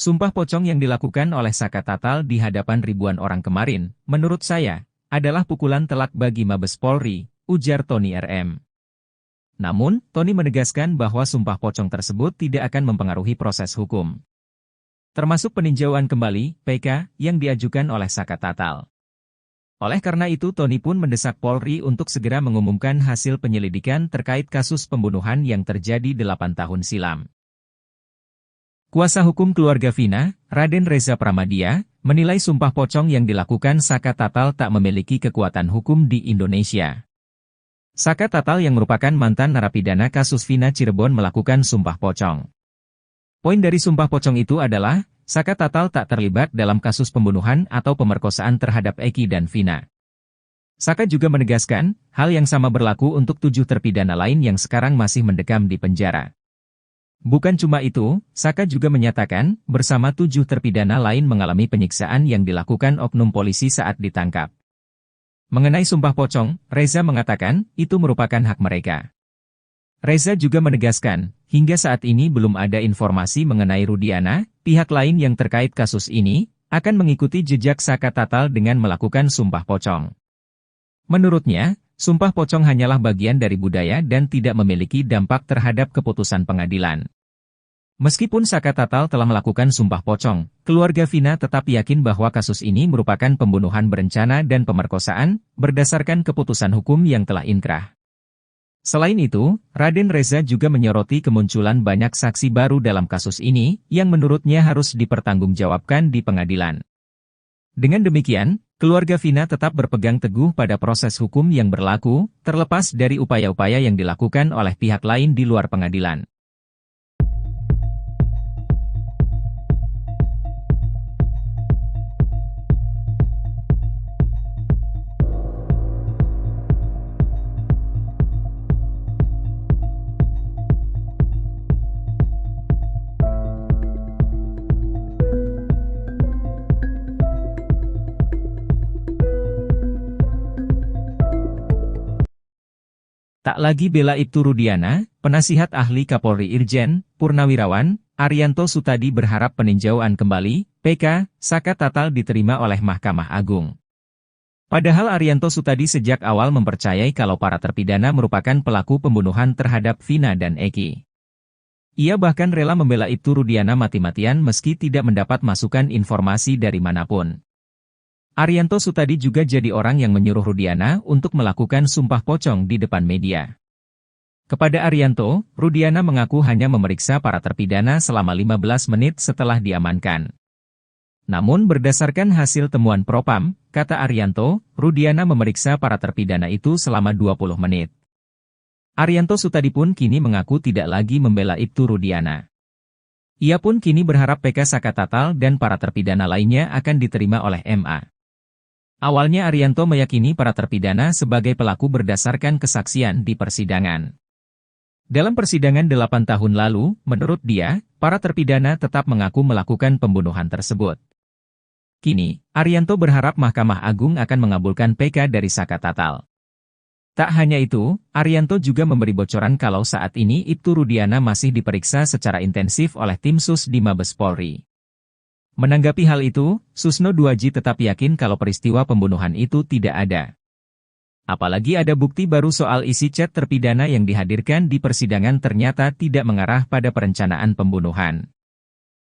Sumpah pocong yang dilakukan oleh Saka Tatal di hadapan ribuan orang kemarin, menurut saya, adalah pukulan telak bagi Mabes Polri, ujar Tony RM. Namun, Tony menegaskan bahwa sumpah pocong tersebut tidak akan mempengaruhi proses hukum. Termasuk peninjauan kembali, PK, yang diajukan oleh Saka Tatal. Oleh karena itu Tony pun mendesak Polri untuk segera mengumumkan hasil penyelidikan terkait kasus pembunuhan yang terjadi 8 tahun silam. Kuasa hukum keluarga Vina, Raden Reza Pramadya, menilai sumpah pocong yang dilakukan Saka Tatal tak memiliki kekuatan hukum di Indonesia. Saka Tatal yang merupakan mantan narapidana kasus Vina Cirebon melakukan sumpah pocong. Poin dari sumpah pocong itu adalah, Saka Tatal tak terlibat dalam kasus pembunuhan atau pemerkosaan terhadap Eki dan Vina. Saka juga menegaskan, hal yang sama berlaku untuk 7 terpidana lain yang sekarang masih mendekam di penjara. Bukan cuma itu, Saka juga menyatakan, bersama 7 terpidana lain mengalami penyiksaan yang dilakukan oknum polisi saat ditangkap. Mengenai sumpah pocong, Reza mengatakan, itu merupakan hak mereka. Reza juga menegaskan, hingga saat ini belum ada informasi mengenai Rudiana, pihak lain yang terkait kasus ini, akan mengikuti jejak Saka Tatal dengan melakukan sumpah pocong. Menurutnya, sumpah pocong hanyalah bagian dari budaya dan tidak memiliki dampak terhadap keputusan pengadilan. Meskipun Saka Tatal telah melakukan sumpah pocong, keluarga Vina tetap yakin bahwa kasus ini merupakan pembunuhan berencana dan pemerkosaan, berdasarkan keputusan hukum yang telah inkrah. Selain itu, Raden Reza juga menyoroti kemunculan banyak saksi baru dalam kasus ini, yang menurutnya harus dipertanggungjawabkan di pengadilan. Dengan demikian, keluarga Vina tetap berpegang teguh pada proses hukum yang berlaku, terlepas dari upaya-upaya yang dilakukan oleh pihak lain di luar pengadilan. Tak lagi bela Ibtu Rudiana, penasihat ahli Kapolri Irjen Purnawirawan Arianto Sutadi berharap peninjauan kembali PK Saka Tatal diterima oleh Mahkamah Agung. Padahal Arianto Sutadi sejak awal mempercayai kalau para terpidana merupakan pelaku pembunuhan terhadap Vina dan Eki. Ia bahkan rela membela Ibtu Rudiana mati-matian meski tidak mendapat masukan informasi dari manapun. Arianto Sutadi juga jadi orang yang menyuruh Rudiana untuk melakukan sumpah pocong di depan media. Kepada Arianto, Rudiana mengaku hanya memeriksa para terpidana selama 15 menit setelah diamankan. Namun berdasarkan hasil temuan Propam, kata Arianto, Rudiana memeriksa para terpidana itu selama 20 menit. Arianto Sutadi pun kini mengaku tidak lagi membela Ibtu Rudiana. Ia pun kini berharap PK Saka Tatal dan para terpidana lainnya akan diterima oleh MA. Awalnya Arianto meyakini para terpidana sebagai pelaku berdasarkan kesaksian di persidangan. Dalam persidangan 8 tahun lalu, menurut dia, para terpidana tetap mengaku melakukan pembunuhan tersebut. Kini, Arianto berharap Mahkamah Agung akan mengabulkan PK dari Saka Tatal. Tak hanya itu, Arianto juga memberi bocoran kalau saat ini Ibtu Rudiana masih diperiksa secara intensif oleh tim Sus di Mabes Polri. Menanggapi hal itu, Susno Duaji tetap yakin kalau peristiwa pembunuhan itu tidak ada. Apalagi ada bukti baru soal isi chat terpidana yang dihadirkan di persidangan ternyata tidak mengarah pada perencanaan pembunuhan.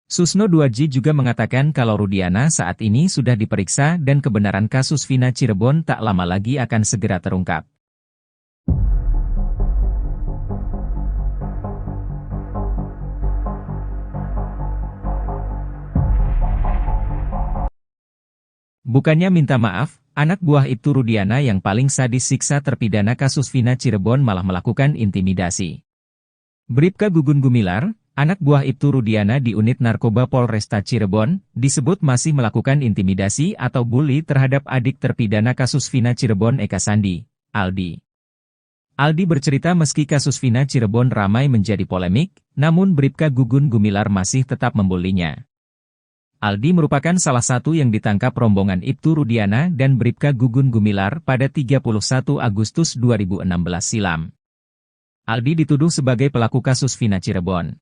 Susno Duaji juga mengatakan kalau Rudiana saat ini sudah diperiksa dan kebenaran kasus Vina Cirebon tak lama lagi akan segera terungkap. Bukannya minta maaf, anak buah Ibtu Rudiana yang paling sadis siksa terpidana kasus Vina Cirebon malah melakukan intimidasi. Bribka Gugun Gumilar, anak buah Ibtu Rudiana di unit narkoba Polresta Cirebon, disebut masih melakukan intimidasi atau bully terhadap adik terpidana kasus Vina Cirebon Eka Sandi, Aldi. Aldi bercerita meski kasus Vina Cirebon ramai menjadi polemik, namun Bribka Gugun Gumilar masih tetap membulinya. Aldi merupakan salah satu yang ditangkap rombongan Ibtu Rudiana dan Bribka Gugun Gumilar pada 31 Agustus 2016 silam. Aldi dituduh sebagai pelaku kasus Vina Cirebon.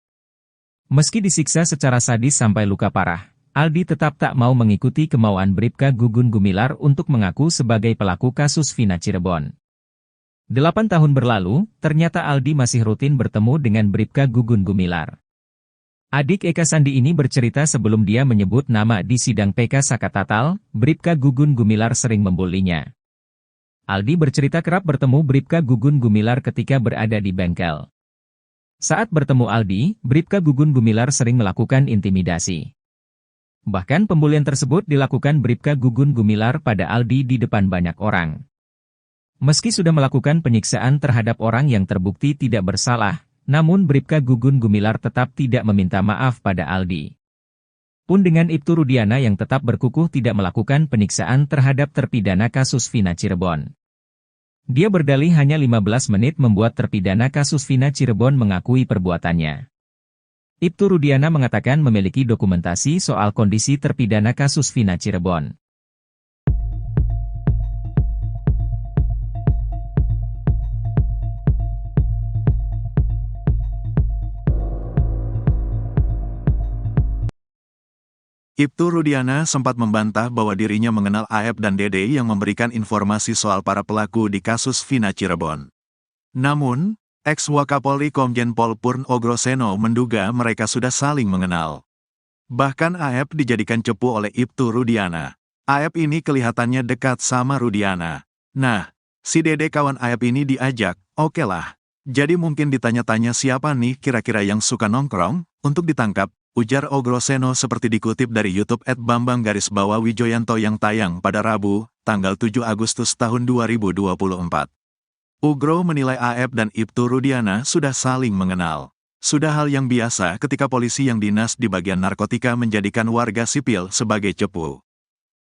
Meski disiksa secara sadis sampai luka parah, Aldi tetap tak mau mengikuti kemauan Bribka Gugun Gumilar untuk mengaku sebagai pelaku kasus Vina Cirebon. 8 tahun berlalu, ternyata Aldi masih rutin bertemu dengan Bribka Gugun Gumilar. Adik Eka Sandi ini bercerita sebelum dia menyebut nama di sidang PK Sakatatal, Bribka Gugun Gumilar sering membulinya. Aldi bercerita kerap bertemu Bribka Gugun Gumilar ketika berada di bengkel. Saat bertemu Aldi, Bribka Gugun Gumilar sering melakukan intimidasi. Bahkan pembulian tersebut dilakukan Bribka Gugun Gumilar pada Aldi di depan banyak orang. Meski sudah melakukan penyiksaan terhadap orang yang terbukti tidak bersalah, namun Bribka Gugun Gumilar tetap tidak meminta maaf pada Aldi. Pun dengan Ibtu Rudiana yang tetap berkukuh tidak melakukan penyiksaan terhadap terpidana kasus Vina Cirebon. Dia berdalih hanya 15 menit membuat terpidana kasus Vina Cirebon mengakui perbuatannya. Ibtu Rudiana mengatakan memiliki dokumentasi soal kondisi terpidana kasus Vina Cirebon. Ibtu Rudiana sempat membantah bahwa dirinya mengenal Aep dan Dede yang memberikan informasi soal para pelaku di kasus Vina Cirebon. Namun, ex-Wakapolri Komjen Pol Purn Ogroseno menduga mereka sudah saling mengenal. Bahkan Aep dijadikan cepu oleh Ibtu Rudiana. Aep ini kelihatannya dekat sama Rudiana. Nah, si Dede kawan Aep ini diajak, oke lah. Jadi mungkin ditanya-tanya siapa nih kira-kira yang suka nongkrong, untuk ditangkap. Ujar Ogroseno seperti dikutip dari YouTube @bambang_wijoyanto yang tayang pada Rabu, tanggal 7 Agustus tahun 2024. Ugro menilai Aep dan Ibtu Rudiana sudah saling mengenal. Sudah hal yang biasa ketika polisi yang dinas di bagian narkotika menjadikan warga sipil sebagai cepu.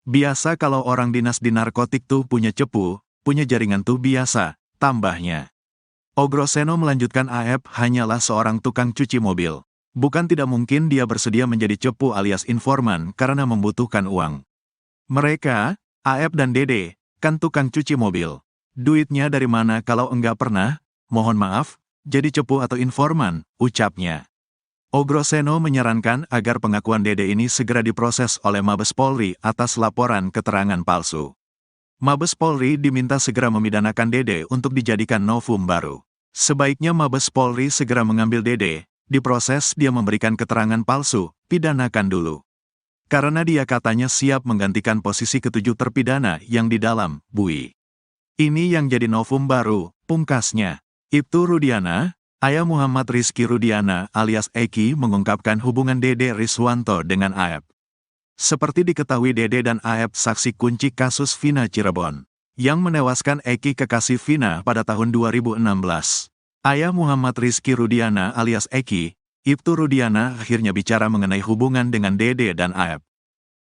Biasa kalau orang dinas di narkotik tuh punya cepu, punya jaringan tuh biasa, tambahnya. Ogroseno melanjutkan Aep hanyalah seorang tukang cuci mobil. Bukan tidak mungkin dia bersedia menjadi cepu alias informan karena membutuhkan uang. Mereka, Aep dan Dede, kan tukang cuci mobil. Duitnya dari mana kalau enggak pernah, mohon maaf, jadi cepu atau informan, ucapnya. Ogroseno menyarankan agar pengakuan Dede ini segera diproses oleh Mabes Polri atas laporan keterangan palsu. Mabes Polri diminta segera memidanakan Dede untuk dijadikan novum baru. Sebaiknya Mabes Polri segera mengambil Dede. Diproses dia memberikan keterangan palsu, pidanakan dulu. Karena dia katanya siap menggantikan posisi ketujuh terpidana yang di dalam bui. Ini yang jadi novum baru, pungkasnya. Ibtu Rudiana, ayah Muhammad Rizky Rudiana alias Eki mengungkapkan hubungan Dede Riswanto dengan Aep. Seperti diketahui Dede dan Aep saksi kunci kasus Vina Cirebon, yang menewaskan Eki kekasih Vina pada tahun 2016. Ayah Muhammad Rizky Rudiana alias Eki, Ibtu Rudiana akhirnya bicara mengenai hubungan dengan Dede dan Aep.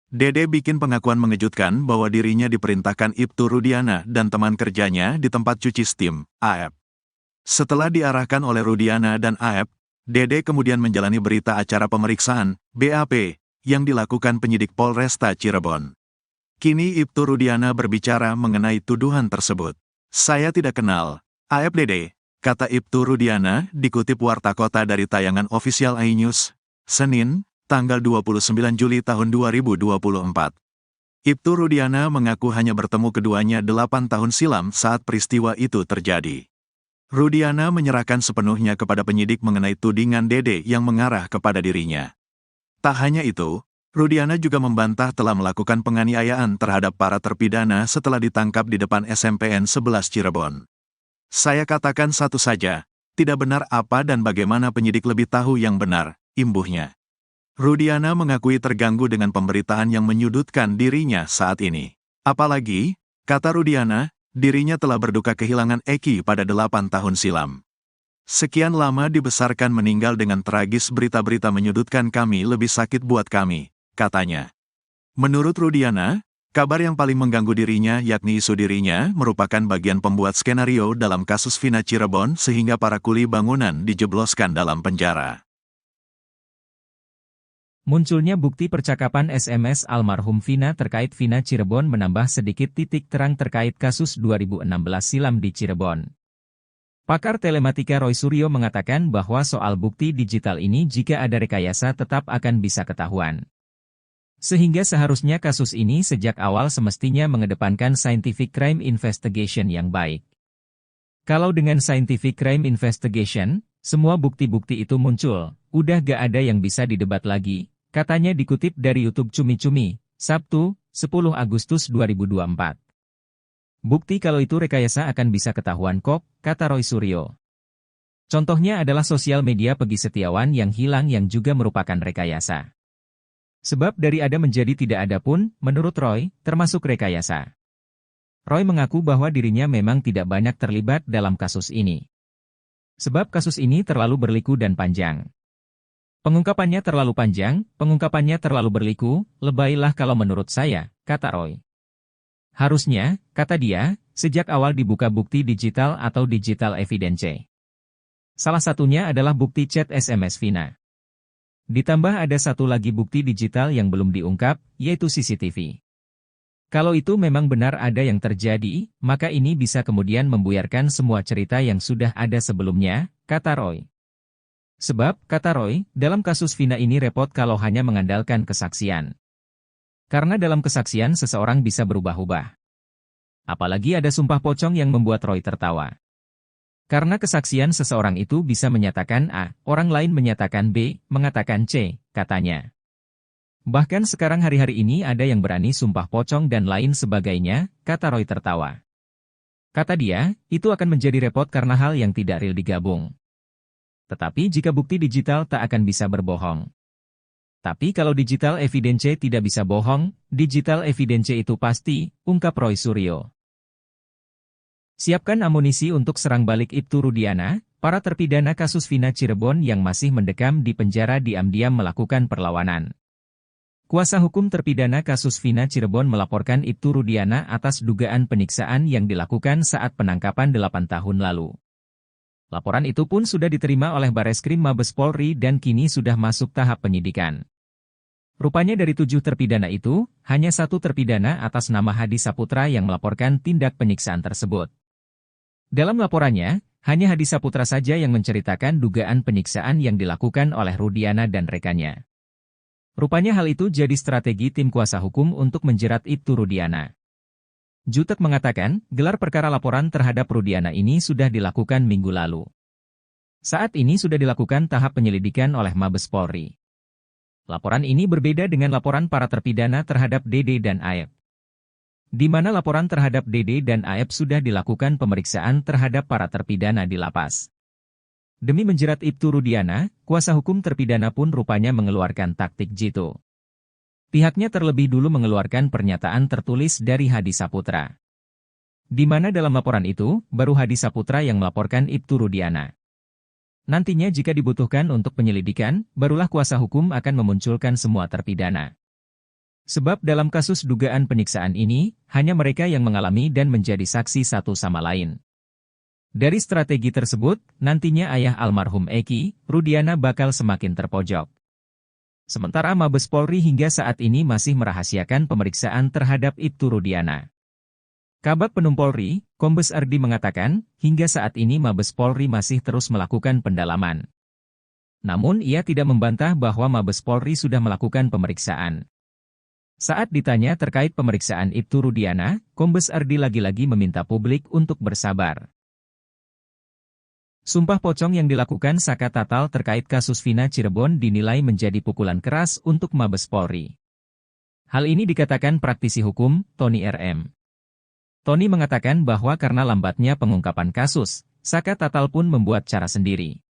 Dede bikin pengakuan mengejutkan bahwa dirinya diperintahkan Ibtu Rudiana dan teman kerjanya di tempat cuci steam, Aep. Setelah diarahkan oleh Rudiana dan Aep, Dede kemudian menjalani berita acara pemeriksaan, BAP, yang dilakukan penyidik Polresta Cirebon. Kini Ibtu Rudiana berbicara mengenai tuduhan tersebut. Saya tidak kenal Aep Dede, kata Ibtu Rudiana, dikutip Warta Kota dari tayangan official iNews, Senin, tanggal 29 Juli tahun 2024. Ibtu Rudiana mengaku hanya bertemu keduanya 8 tahun silam saat peristiwa itu terjadi. Rudiana menyerahkan sepenuhnya kepada penyidik mengenai tudingan Dede yang mengarah kepada dirinya. Tak hanya itu, Rudiana juga membantah telah melakukan penganiayaan terhadap para terpidana setelah ditangkap di depan SMPN 11 Cirebon. Saya katakan satu saja, tidak benar apa dan bagaimana penyidik lebih tahu yang benar, imbuhnya. Rudiana mengakui terganggu dengan pemberitaan yang menyudutkan dirinya saat ini. Apalagi, kata Rudiana, dirinya telah berduka kehilangan Eki pada 8 tahun silam. Sekian lama dibesarkan meninggal dengan tragis, berita-berita menyudutkan kami lebih sakit buat kami, katanya. Menurut Rudiana, Kabar yang paling mengganggu dirinya yakni isu dirinya merupakan bagian pembuat skenario dalam kasus Vina Cirebon sehingga para kuli bangunan dijebloskan dalam penjara. Munculnya bukti percakapan SMS almarhum Vina terkait Vina Cirebon menambah sedikit titik terang terkait kasus 2016 silam di Cirebon. Pakar telematika Roy Suryo mengatakan bahwa soal bukti digital ini jika ada rekayasa tetap akan bisa ketahuan. Sehingga seharusnya kasus ini sejak awal semestinya mengedepankan scientific crime investigation yang baik. Kalau dengan scientific crime investigation, semua bukti-bukti itu muncul, udah gak ada yang bisa didebat lagi, katanya dikutip dari YouTube Cumi-Cumi, Sabtu, 10 Agustus 2024. Bukti kalau itu rekayasa akan bisa ketahuan kok, kata Roy Suryo. Contohnya adalah sosial media Peggy Setiawan yang hilang yang juga merupakan rekayasa. Sebab dari ada menjadi tidak ada pun, menurut Roy, termasuk rekayasa. Roy mengaku bahwa dirinya memang tidak banyak terlibat dalam kasus ini. Sebab kasus ini terlalu berliku dan panjang. Pengungkapannya terlalu panjang, pengungkapannya terlalu berliku, lebaylah kalau menurut saya, kata Roy. Harusnya, kata dia, sejak awal dibuka bukti digital atau digital evidence. Salah satunya adalah bukti chat SMS Vina. Ditambah ada satu lagi bukti digital yang belum diungkap, yaitu CCTV. Kalau itu memang benar ada yang terjadi, maka ini bisa kemudian membuyarkan semua cerita yang sudah ada sebelumnya, kata Roy. Sebab, kata Roy, dalam kasus Vina ini repot kalau hanya mengandalkan kesaksian. Karena dalam kesaksian seseorang bisa berubah-ubah. Apalagi ada sumpah pocong yang membuat Roy tertawa. Karena kesaksian seseorang itu bisa menyatakan A, orang lain menyatakan B, mengatakan C, katanya. Bahkan sekarang hari-hari ini ada yang berani sumpah pocong dan lain sebagainya, kata Roy tertawa. Kata dia, itu akan menjadi repot karena hal yang tidak real digabung. Tetapi jika bukti digital tak akan bisa berbohong. Tapi kalau digital evidence tidak bisa bohong, digital evidence itu pasti, ungkap Roy Suryo. Siapkan amunisi untuk serang balik Ibtu Rudiana, para terpidana kasus Vina Cirebon yang masih mendekam di penjara diam-diam melakukan perlawanan. Kuasa hukum terpidana kasus Vina Cirebon melaporkan Ibtu Rudiana atas dugaan penyiksaan yang dilakukan saat penangkapan 8 tahun lalu. Laporan itu pun sudah diterima oleh Bareskrim Mabes Polri dan kini sudah masuk tahap penyidikan. Rupanya dari 7 terpidana itu, hanya 1 terpidana atas nama Hadi Saputra yang melaporkan tindak penyiksaan tersebut. Dalam laporannya, hanya Hadi Saputra saja yang menceritakan dugaan penyiksaan yang dilakukan oleh Rudiana dan rekannya. Rupanya hal itu jadi strategi tim kuasa hukum untuk menjerat Ibtu Rudiana. Jutek mengatakan, gelar perkara laporan terhadap Rudiana ini sudah dilakukan minggu lalu. Saat ini sudah dilakukan tahap penyelidikan oleh Mabes Polri. Laporan ini berbeda dengan laporan para terpidana terhadap Dede dan Aep. Di mana laporan terhadap Dede dan Aep sudah dilakukan pemeriksaan terhadap para terpidana di lapas. Demi menjerat Ibtu Rudiana, kuasa hukum terpidana pun rupanya mengeluarkan taktik jitu. Pihaknya terlebih dulu mengeluarkan pernyataan tertulis dari Hadi Saputra. Di mana dalam laporan itu, baru Hadi Saputra yang melaporkan Ibtu Rudiana. Nantinya jika dibutuhkan untuk penyelidikan, barulah kuasa hukum akan memunculkan semua terpidana. Sebab dalam kasus dugaan penyiksaan ini, hanya mereka yang mengalami dan menjadi saksi satu sama lain. Dari strategi tersebut, nantinya ayah almarhum Eki, Rudiana bakal semakin terpojok. Sementara Mabes Polri hingga saat ini masih merahasiakan pemeriksaan terhadap Ibtu Rudiana. Kabag Penum Polri, Kombes Ardi mengatakan, hingga saat ini Mabes Polri masih terus melakukan pendalaman. Namun ia tidak membantah bahwa Mabes Polri sudah melakukan pemeriksaan. Saat ditanya terkait pemeriksaan Ibtu Rudiana, Kombes Ardi lagi-lagi meminta publik untuk bersabar. Sumpah pocong yang dilakukan Saka Tatal terkait kasus Vina Cirebon dinilai menjadi pukulan keras untuk Mabes Polri. Hal ini dikatakan praktisi hukum, Tony RM. Tony mengatakan bahwa karena lambatnya pengungkapan kasus, Saka Tatal pun membuat cara sendiri.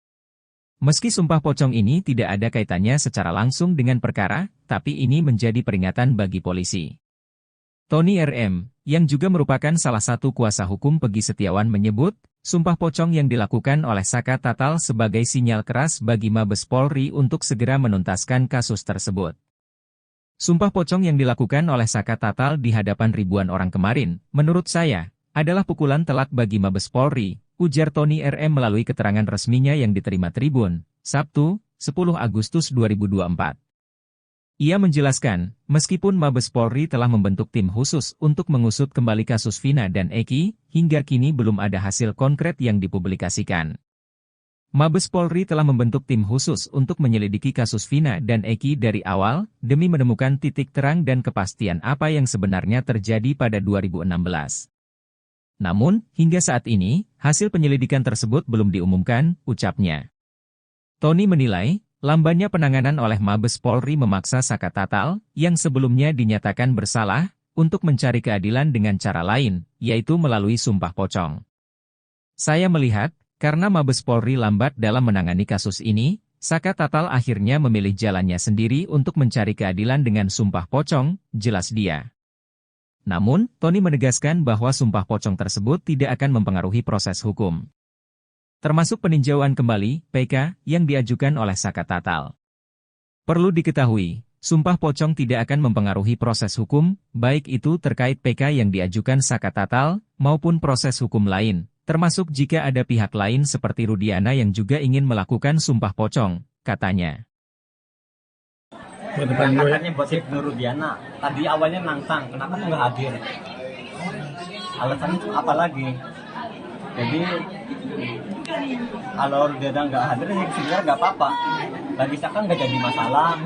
Meski sumpah pocong ini tidak ada kaitannya secara langsung dengan perkara, tapi ini menjadi peringatan bagi polisi. Tony RM, yang juga merupakan salah satu kuasa hukum Peggy Setiawan menyebut, sumpah pocong yang dilakukan oleh Saka Tatal sebagai sinyal keras bagi Mabes Polri untuk segera menuntaskan kasus tersebut. Sumpah pocong yang dilakukan oleh Saka Tatal di hadapan ribuan orang kemarin, menurut saya, adalah pukulan telak bagi Mabes Polri, ujar Tony RM melalui keterangan resminya yang diterima Tribun, Sabtu, 10 Agustus 2024. Ia menjelaskan, meskipun Mabes Polri telah membentuk tim khusus untuk mengusut kembali kasus Vina dan Eki, hingga kini belum ada hasil konkret yang dipublikasikan. Mabes Polri telah membentuk tim khusus untuk menyelidiki kasus Vina dan Eki dari awal, demi menemukan titik terang dan kepastian apa yang sebenarnya terjadi pada 2016. Namun, hingga saat ini, hasil penyelidikan tersebut belum diumumkan, ucapnya. Tony menilai, lambannya penanganan oleh Mabes Polri memaksa Saka Tatal, yang sebelumnya dinyatakan bersalah, untuk mencari keadilan dengan cara lain, yaitu melalui sumpah pocong. Saya melihat, karena Mabes Polri lambat dalam menangani kasus ini, Saka Tatal akhirnya memilih jalannya sendiri untuk mencari keadilan dengan sumpah pocong, jelas dia. Namun, Tony menegaskan bahwa sumpah pocong tersebut tidak akan mempengaruhi proses hukum. Termasuk peninjauan kembali, PK, yang diajukan oleh Saka Tatal. Perlu diketahui, sumpah pocong tidak akan mempengaruhi proses hukum, baik itu terkait PK yang diajukan Saka Tatal, maupun proses hukum lain. Termasuk jika ada pihak lain seperti Rudiana yang juga ingin melakukan sumpah pocong, katanya. Katanya buat si Rudiana, tadi awalnya nantang, kenapa tuh nggak hadir? Alasannya apa lagi? Jadi, kalau Rudiana nggak hadir, ya sebenarnya nggak apa-apa. Bagi Saka nggak jadi masalah.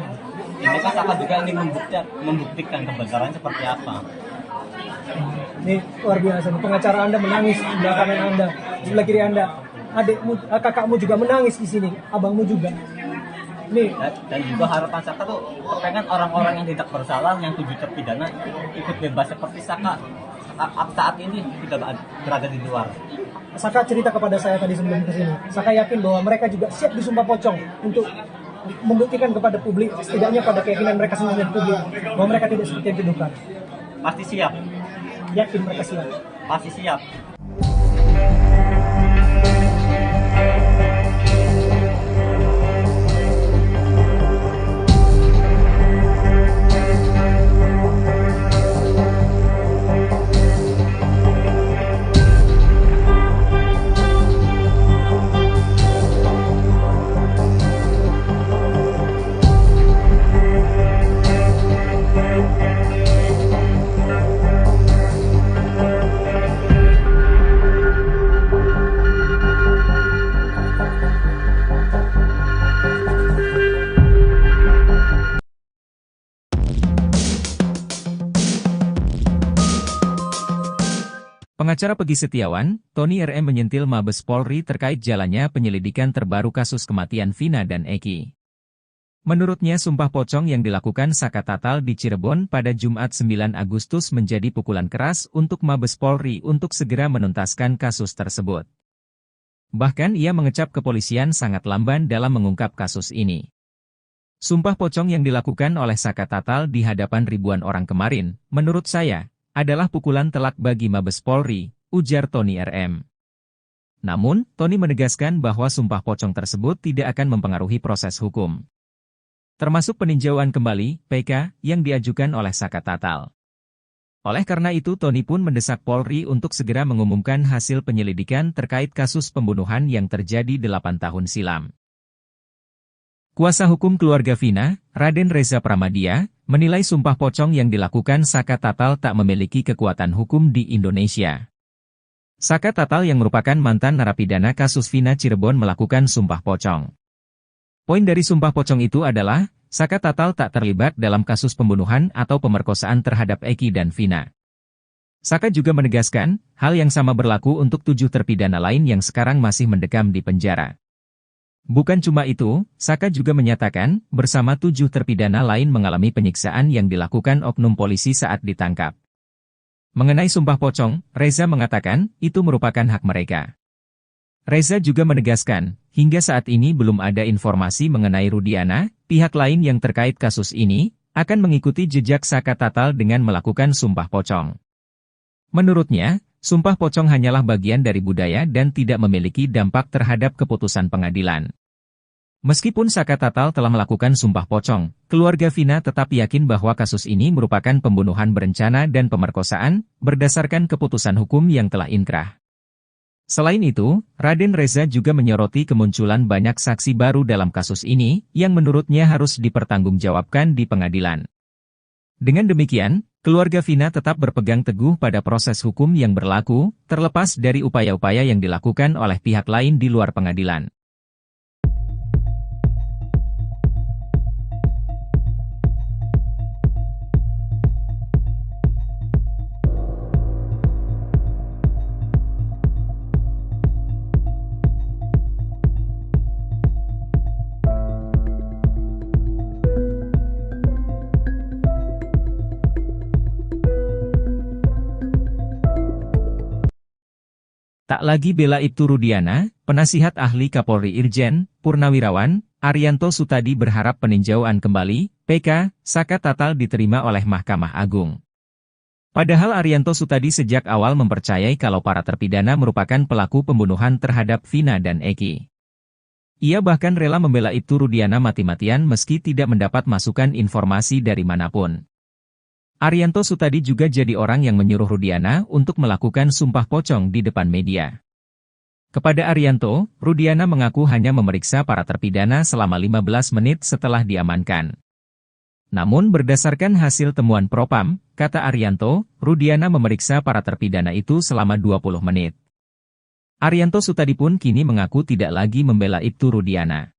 Ini kan Saka juga ingin membuktikan kebenaran seperti apa. Ini luar biasa, pengacara Anda menangis di sebelah kanan Anda, di sebelah kiri Anda. Adikmu, kakakmu juga menangis di sini, abangmu juga. Nih. Dan juga harapan Saka tuh pengen orang-orang yang tidak bersalah, yang 7 terpidana ikut bebas seperti Saka saat ini tidak berada di luar. Saka cerita kepada saya tadi sebelum ke sini. Saka yakin bahwa mereka juga siap disumpah pocong untuk membuktikan kepada publik, setidaknya pada keyakinan mereka sendiri dan publik, bahwa mereka tidak seperti yang dituduhkan. Pasti siap. Yakin mereka siap. Pasti siap. Pengacara Pegi Setiawan, Tony RM menyentil Mabes Polri terkait jalannya penyelidikan terbaru kasus kematian Vina dan Eki. Menurutnya sumpah pocong yang dilakukan Saka Tatal di Cirebon pada Jumat 9 Agustus menjadi pukulan keras untuk Mabes Polri untuk segera menuntaskan kasus tersebut. Bahkan ia mengecap kepolisian sangat lamban dalam mengungkap kasus ini. Sumpah pocong yang dilakukan oleh Saka Tatal di hadapan ribuan orang kemarin, menurut saya, adalah pukulan telak bagi Mabes Polri, ujar Tony RM. Namun, Tony menegaskan bahwa sumpah pocong tersebut tidak akan mempengaruhi proses hukum. Termasuk peninjauan kembali, PK, yang diajukan oleh Saka Tatal. Oleh karena itu Tony pun mendesak Polri untuk segera mengumumkan hasil penyelidikan terkait kasus pembunuhan yang terjadi 8 tahun silam. Kuasa hukum keluarga Vina, Raden Reza Pramadya, menilai sumpah pocong yang dilakukan Saka Tatal tak memiliki kekuatan hukum di Indonesia. Saka Tatal yang merupakan mantan narapidana kasus Vina Cirebon melakukan sumpah pocong. Poin dari sumpah pocong itu adalah, Saka Tatal tak terlibat dalam kasus pembunuhan atau pemerkosaan terhadap Eki dan Vina. Saka juga menegaskan, hal yang sama berlaku untuk 7 terpidana lain yang sekarang masih mendekam di penjara. Bukan cuma itu, Saka juga menyatakan, bersama 7 terpidana lain mengalami penyiksaan yang dilakukan oknum polisi saat ditangkap. Mengenai sumpah pocong, Reza mengatakan, itu merupakan hak mereka. Reza juga menegaskan, hingga saat ini belum ada informasi mengenai Rudiana, pihak lain yang terkait kasus ini, akan mengikuti jejak Saka Tatal dengan melakukan sumpah pocong. Menurutnya, sumpah pocong hanyalah bagian dari budaya dan tidak memiliki dampak terhadap keputusan pengadilan. Meskipun Saka Tatal telah melakukan sumpah pocong, keluarga Vina tetap yakin bahwa kasus ini merupakan pembunuhan berencana dan pemerkosaan, berdasarkan keputusan hukum yang telah inkrah. Selain itu, Raden Reza juga menyoroti kemunculan banyak saksi baru dalam kasus ini, yang menurutnya harus dipertanggungjawabkan di pengadilan. Dengan demikian, keluarga Vina tetap berpegang teguh pada proses hukum yang berlaku, terlepas dari upaya-upaya yang dilakukan oleh pihak lain di luar pengadilan. Tak lagi bela Ibtu Rudiana, penasihat ahli Kapolri Irjen Purnawirawan Arianto Sutadi berharap peninjauan kembali PK Saka Tatal diterima oleh Mahkamah Agung. Padahal Arianto Sutadi sejak awal mempercayai kalau para terpidana merupakan pelaku pembunuhan terhadap Vina dan Eki. Ia bahkan rela membela Ibtu Rudiana mati-matian meski tidak mendapat masukan informasi dari manapun. Arianto Sutadi juga jadi orang yang menyuruh Rudiana untuk melakukan sumpah pocong di depan media. Kepada Arianto, Rudiana mengaku hanya memeriksa para terpidana selama 15 menit setelah diamankan. Namun berdasarkan hasil temuan Propam, kata Arianto, Rudiana memeriksa para terpidana itu selama 20 menit. Arianto Sutadi pun kini mengaku tidak lagi membela Ibtu Rudiana.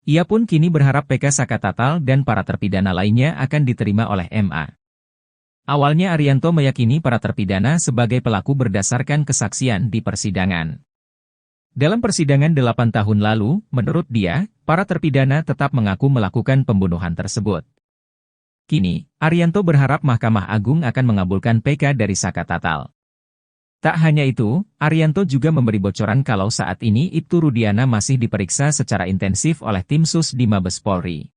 Ia pun kini berharap PK Saka Tatal dan para terpidana lainnya akan diterima oleh MA. Awalnya Arianto meyakini para terpidana sebagai pelaku berdasarkan kesaksian di persidangan. Dalam persidangan 8 tahun lalu, menurut dia, para terpidana tetap mengaku melakukan pembunuhan tersebut. Kini, Arianto berharap Mahkamah Agung akan mengabulkan PK dari Saka Tatal. Tak hanya itu, Arianto juga memberi bocoran kalau saat ini Ibtu Rudiana masih diperiksa secara intensif oleh tim Sus di Mabes Polri.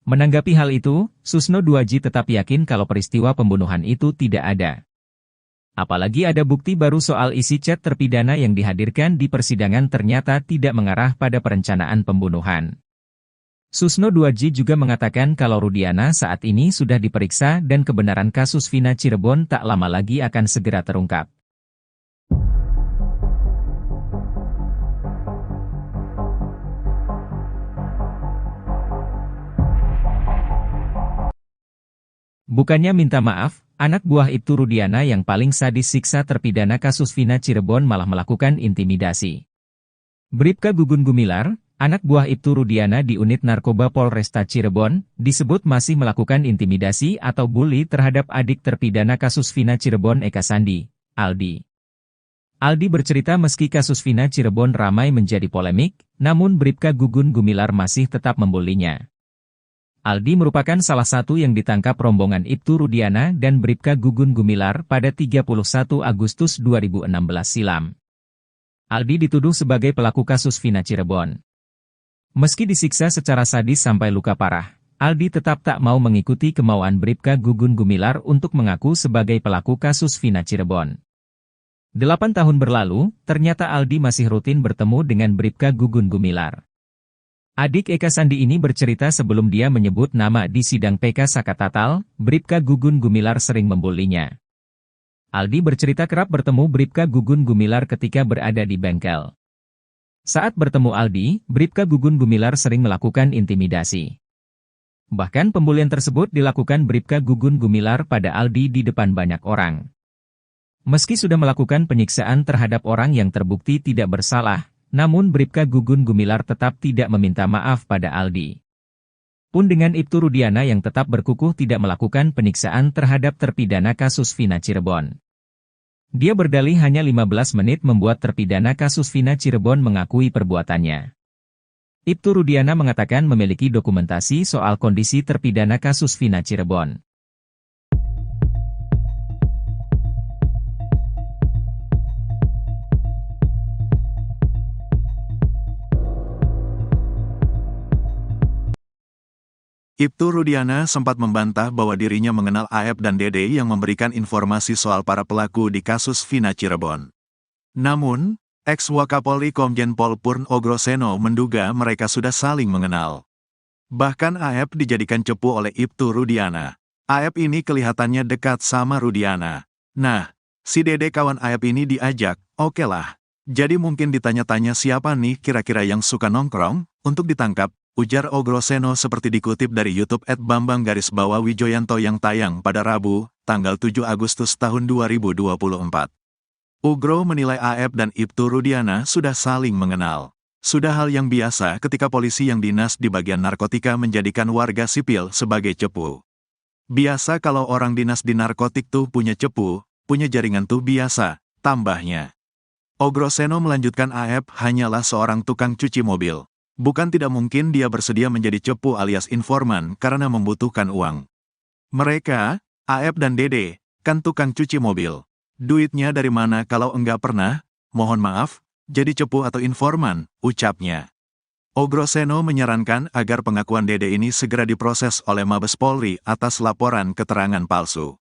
Menanggapi hal itu, Susno Duaji tetap yakin kalau peristiwa pembunuhan itu tidak ada. Apalagi ada bukti baru soal isi chat terpidana yang dihadirkan di persidangan ternyata tidak mengarah pada perencanaan pembunuhan. Susno Duaji juga mengatakan kalau Rudiana saat ini sudah diperiksa dan kebenaran kasus Vina Cirebon tak lama lagi akan segera terungkap. Bukannya minta maaf, anak buah Ibtu Rudiana yang paling sadis siksa terpidana kasus Vina Cirebon malah melakukan intimidasi. Bribka Gugun Gumilar, anak buah Ibtu Rudiana di unit narkoba Polresta Cirebon, disebut masih melakukan intimidasi atau bully terhadap adik terpidana kasus Vina Cirebon Eka Sandi, Aldi. Aldi bercerita meski kasus Vina Cirebon ramai menjadi polemik, namun Bribka Gugun Gumilar masih tetap membulinya. Aldi merupakan salah satu yang ditangkap rombongan Ibtu Rudiana dan Bribka Gugun Gumilar pada 31 Agustus 2016 silam. Aldi dituduh sebagai pelaku kasus Vina Cirebon. Meski disiksa secara sadis sampai luka parah, Aldi tetap tak mau mengikuti kemauan Bribka Gugun Gumilar untuk mengaku sebagai pelaku kasus Vina Cirebon. 8 tahun berlalu, ternyata Aldi masih rutin bertemu dengan Bribka Gugun Gumilar. Adik Eka Sandi ini bercerita sebelum dia menyebut nama di sidang PK Saka Tatal, Bribka Gugun Gumilar sering membulinya. Aldi bercerita kerap bertemu Bribka Gugun Gumilar ketika berada di bengkel. Saat bertemu Aldi, Bribka Gugun Gumilar sering melakukan intimidasi. Bahkan pembulian tersebut dilakukan Bribka Gugun Gumilar pada Aldi di depan banyak orang. Meski sudah melakukan penyiksaan terhadap orang yang terbukti tidak bersalah, namun Bribka Gugun Gumilar tetap tidak meminta maaf pada Aldi. Pun dengan Ibtu Rudiana yang tetap berkukuh tidak melakukan penyiksaan terhadap terpidana kasus Vina Cirebon. Dia berdalih hanya 15 menit membuat terpidana kasus Vina Cirebon mengakui perbuatannya. Ibtu Rudiana mengatakan memiliki dokumentasi soal kondisi terpidana kasus Vina Cirebon. Ibtu Rudiana sempat membantah bahwa dirinya mengenal Aep dan Dede yang memberikan informasi soal para pelaku di kasus Vina Cirebon. Namun, Ex-Wakapolri Komjen Pol Purn Ogroseno menduga mereka sudah saling mengenal. Bahkan Aep dijadikan cepu oleh Ibtu Rudiana. Aep ini kelihatannya dekat sama Rudiana. Nah, si Dede kawan Aep ini diajak, oke lah. Jadi mungkin ditanya-tanya siapa nih kira-kira yang suka nongkrong, untuk ditangkap, ujar Ogroseno seperti dikutip dari YouTube @bambang_wijoyanto yang tayang pada Rabu, tanggal 7 Agustus tahun 2024. Ugro menilai Aep dan Ibtu Rudiana sudah saling mengenal. Sudah hal yang biasa ketika polisi yang dinas di bagian narkotika menjadikan warga sipil sebagai cepu. Biasa kalau orang dinas di narkotik tuh punya cepu, punya jaringan tuh biasa, tambahnya. Ogroseno melanjutkan Aep hanyalah seorang tukang cuci mobil. Bukan tidak mungkin dia bersedia menjadi cepu alias informan karena membutuhkan uang. Mereka, Aep dan Dede, kan tukang cuci mobil. Duitnya dari mana kalau enggak pernah, mohon maaf, jadi cepu atau informan, ucapnya. Ogroseno menyarankan agar pengakuan Dede ini segera diproses oleh Mabes Polri atas laporan keterangan palsu.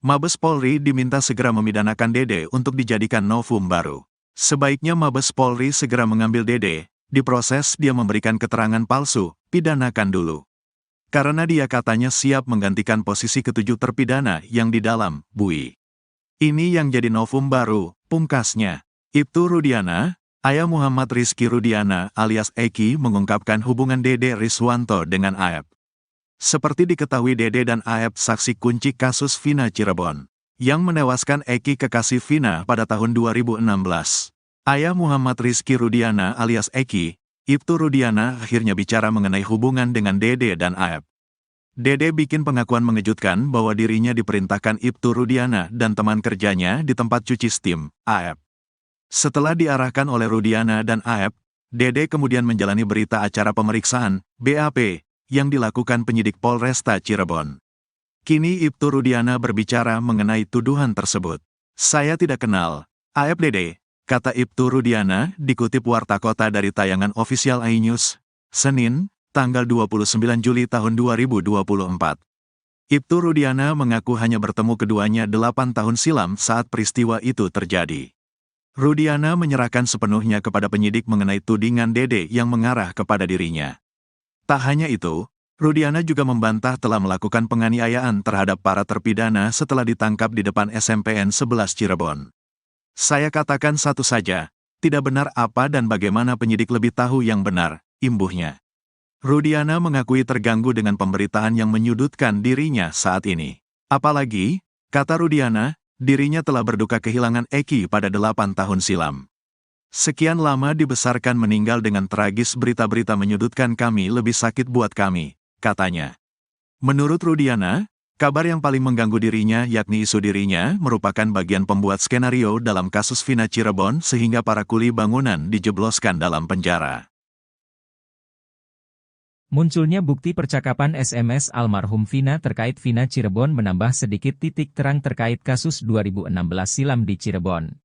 Mabes Polri diminta segera memidanakan Dede untuk dijadikan novum baru. Sebaiknya Mabes Polri segera mengambil Dede, diproses dia memberikan keterangan palsu, pidanakan dulu. Karena dia katanya siap menggantikan posisi ketujuh terpidana yang di dalam BUI. Ini yang jadi novum baru, pungkasnya. Ibtu Rudiana, ayah Muhammad Rizky Rudiana alias Eki mengungkapkan hubungan Dede Riswanto dengan Aep. Seperti diketahui Dede dan Aep saksi kunci kasus Vina Cirebon, yang menewaskan Eki kekasih Vina pada tahun 2016. Ayah Muhammad Rizky Rudiana alias Eki, Ibtu Rudiana akhirnya bicara mengenai hubungan dengan Dede dan Aep. Dede bikin pengakuan mengejutkan bahwa dirinya diperintahkan Ibtu Rudiana dan teman kerjanya di tempat cuci steam, Aep. Setelah diarahkan oleh Rudiana dan Aep, Dede kemudian menjalani berita acara pemeriksaan, BAP, yang dilakukan penyidik Polresta Cirebon. Kini Ibtu Rudiana berbicara mengenai tuduhan tersebut. Saya tidak kenal, Aep Dede, kata Ibtu Rudiana dikutip Warta Kota dari tayangan official iNews, Senin, tanggal 29 Juli tahun 2024. Ibtu Rudiana mengaku hanya bertemu keduanya 8 tahun silam saat peristiwa itu terjadi. Rudiana menyerahkan sepenuhnya kepada penyidik mengenai tudingan Dede yang mengarah kepada dirinya. Tak hanya itu, Rudiana juga membantah telah melakukan penganiayaan terhadap para terpidana setelah ditangkap di depan SMPN 11 Cirebon. Saya katakan satu saja, tidak benar apa dan bagaimana penyidik lebih tahu yang benar, imbuhnya. Rudiana mengakui terganggu dengan pemberitaan yang menyudutkan dirinya saat ini. Apalagi, kata Rudiana, dirinya telah berduka kehilangan Eki pada 8 tahun silam. Sekian lama dibesarkan meninggal dengan tragis, berita-berita menyudutkan kami lebih sakit buat kami, katanya. Menurut Rudiana, kabar yang paling mengganggu dirinya yakni isu dirinya merupakan bagian pembuat skenario dalam kasus Vina Cirebon sehingga para kuli bangunan dijebloskan dalam penjara. Munculnya bukti percakapan SMS almarhum Vina terkait Vina Cirebon menambah sedikit titik terang terkait kasus 2016 silam di Cirebon.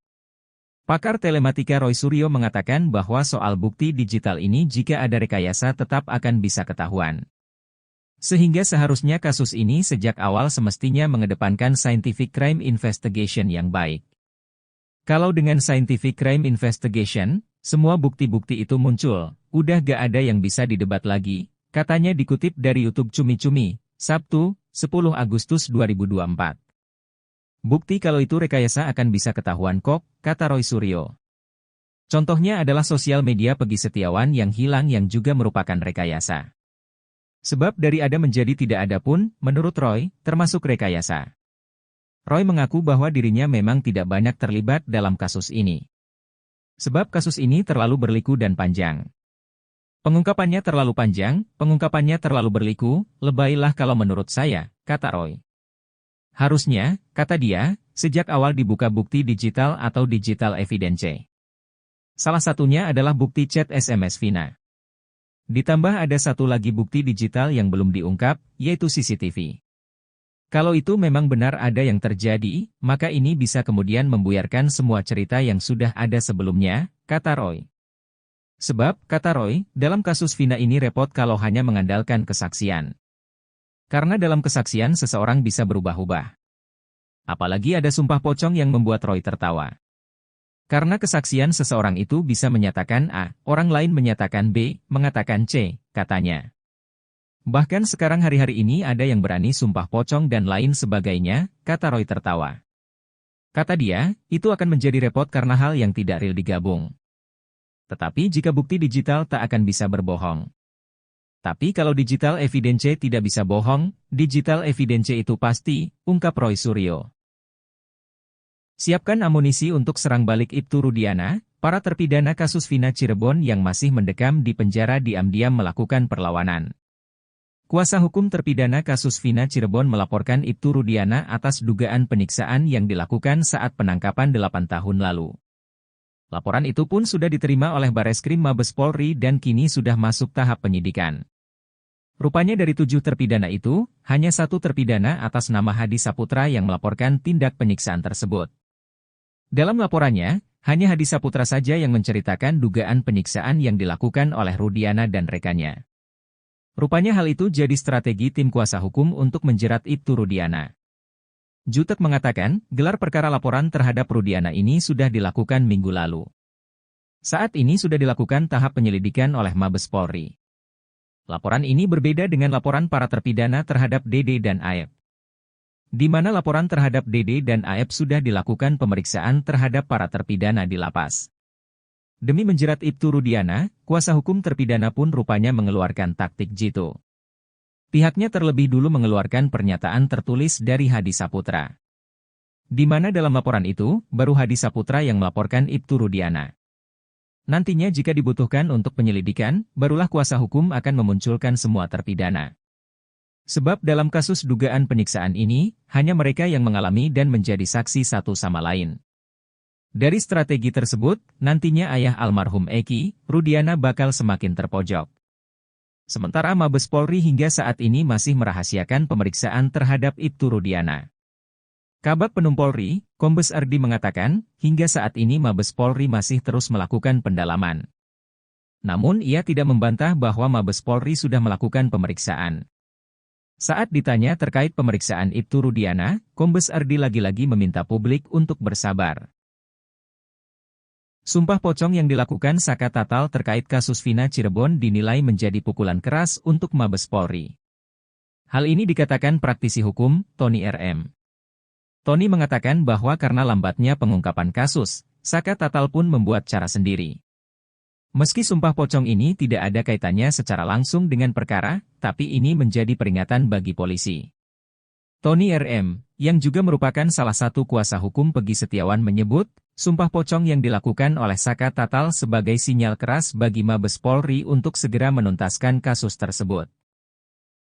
Pakar telematika Roy Suryo mengatakan bahwa soal bukti digital ini jika ada rekayasa tetap akan bisa ketahuan. Sehingga seharusnya kasus ini sejak awal semestinya mengedepankan scientific crime investigation yang baik. Kalau dengan scientific crime investigation, semua bukti-bukti itu muncul, udah gak ada yang bisa didebat lagi. Katanya dikutip dari YouTube Cumi-Cumi, Sabtu, 10 Agustus 2024. Bukti kalau itu rekayasa akan bisa ketahuan kok, kata Roy Suryo. Contohnya adalah sosial media Pegi Setiawan yang hilang yang juga merupakan rekayasa. Sebab dari ada menjadi tidak ada pun, menurut Roy, termasuk rekayasa. Roy mengaku bahwa dirinya memang tidak banyak terlibat dalam kasus ini. Sebab kasus ini terlalu berliku dan panjang. Pengungkapannya terlalu panjang, pengungkapannya terlalu berliku, lebaylah kalau menurut saya, kata Roy. Harusnya, kata dia, sejak awal dibuka bukti digital atau digital evidence. Salah satunya adalah bukti chat SMS Vina. Ditambah ada satu lagi bukti digital yang belum diungkap, yaitu CCTV. Kalau itu memang benar ada yang terjadi, maka ini bisa kemudian membuyarkan semua cerita yang sudah ada sebelumnya, kata Roy. Sebab, kata Roy, dalam kasus Vina ini repot kalau hanya mengandalkan kesaksian. Karena dalam kesaksian seseorang bisa berubah-ubah. Apalagi ada sumpah pocong yang membuat Roy tertawa. Karena kesaksian seseorang itu bisa menyatakan A, orang lain menyatakan B, mengatakan C, katanya. Bahkan sekarang hari-hari ini ada yang berani sumpah pocong dan lain sebagainya, kata Roy tertawa. Kata dia, itu akan menjadi repot karena hal yang tidak real digabung. Tetapi jika bukti digital tak akan bisa berbohong. Tapi kalau digital evidence tidak bisa bohong, digital evidence itu pasti, ungkap Roy Suryo. Siapkan amunisi untuk serang balik Ibtu Rudiana, para terpidana kasus Vina Cirebon yang masih mendekam di penjara diam-diam melakukan perlawanan. Kuasa hukum terpidana kasus Vina Cirebon melaporkan Ibtu Rudiana atas dugaan penyiksaan yang dilakukan saat penangkapan 8 tahun lalu. Laporan itu pun sudah diterima oleh Bareskrim Mabes Polri dan kini sudah masuk tahap penyidikan. Rupanya dari 7 terpidana itu, hanya 1 terpidana atas nama Hadi Saputra yang melaporkan tindak penyiksaan tersebut. Dalam laporannya, hanya Hadi Saputra saja yang menceritakan dugaan penyiksaan yang dilakukan oleh Rudiana dan rekannya. Rupanya hal itu jadi strategi tim kuasa hukum untuk menjerat Ibtu Rudiana. Jutek mengatakan, gelar perkara laporan terhadap Rudiana ini sudah dilakukan minggu lalu. Saat ini sudah dilakukan tahap penyelidikan oleh Mabes Polri. Laporan ini berbeda dengan laporan para terpidana terhadap Dede dan Aep. Di mana laporan terhadap Dede dan Aep sudah dilakukan pemeriksaan terhadap para terpidana di lapas. Demi menjerat Ibtu Rudiana, kuasa hukum terpidana pun rupanya mengeluarkan taktik jitu. Pihaknya terlebih dulu mengeluarkan pernyataan tertulis dari Hadi Saputra. Di mana dalam laporan itu, baru Hadi Saputra yang melaporkan Ibtu Rudiana. Nantinya jika dibutuhkan untuk penyelidikan, barulah kuasa hukum akan memunculkan semua terpidana. Sebab dalam kasus dugaan penyiksaan ini, hanya mereka yang mengalami dan menjadi saksi satu sama lain. Dari strategi tersebut, nantinya ayah almarhum Eki, Rudiana bakal semakin terpojok. Sementara Mabes Polri hingga saat ini masih merahasiakan pemeriksaan terhadap Ibtu Rudiana. Kabag Penum Polri, Kombes Ardi mengatakan, hingga saat ini Mabes Polri masih terus melakukan pendalaman. Namun ia tidak membantah bahwa Mabes Polri sudah melakukan pemeriksaan. Saat ditanya terkait pemeriksaan Ibtu Rudiana, Kombes Ardi lagi-lagi meminta publik untuk bersabar. Sumpah pocong yang dilakukan Saka Tatal terkait kasus Vina Cirebon dinilai menjadi pukulan keras untuk Mabes Polri. Hal ini dikatakan praktisi hukum, Tony RM. Tony mengatakan bahwa karena lambatnya pengungkapan kasus, Saka Tatal pun membuat cara sendiri. Meski sumpah pocong ini tidak ada kaitannya secara langsung dengan perkara, tapi ini menjadi peringatan bagi polisi. Tony RM, yang juga merupakan salah satu kuasa hukum Pegi Setiawan menyebut, sumpah pocong yang dilakukan oleh Saka Tatal sebagai sinyal keras bagi Mabes Polri untuk segera menuntaskan kasus tersebut.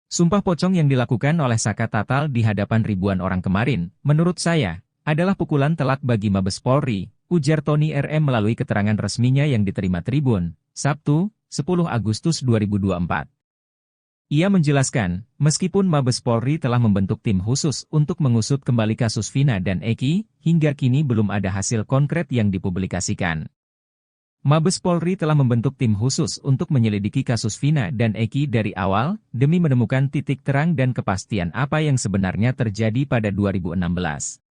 Sumpah pocong yang dilakukan oleh Saka Tatal di hadapan ribuan orang kemarin, menurut saya, adalah pukulan telak bagi Mabes Polri, ujar Tony RM melalui keterangan resminya yang diterima Tribun, Sabtu, 10 Agustus 2024. Ia menjelaskan, meskipun Mabes Polri telah membentuk tim khusus untuk mengusut kembali kasus Vina dan Eki, hingga kini belum ada hasil konkret yang dipublikasikan. Mabes Polri telah membentuk tim khusus untuk menyelidiki kasus Vina dan Eki dari awal, demi menemukan titik terang dan kepastian apa yang sebenarnya terjadi pada 2016.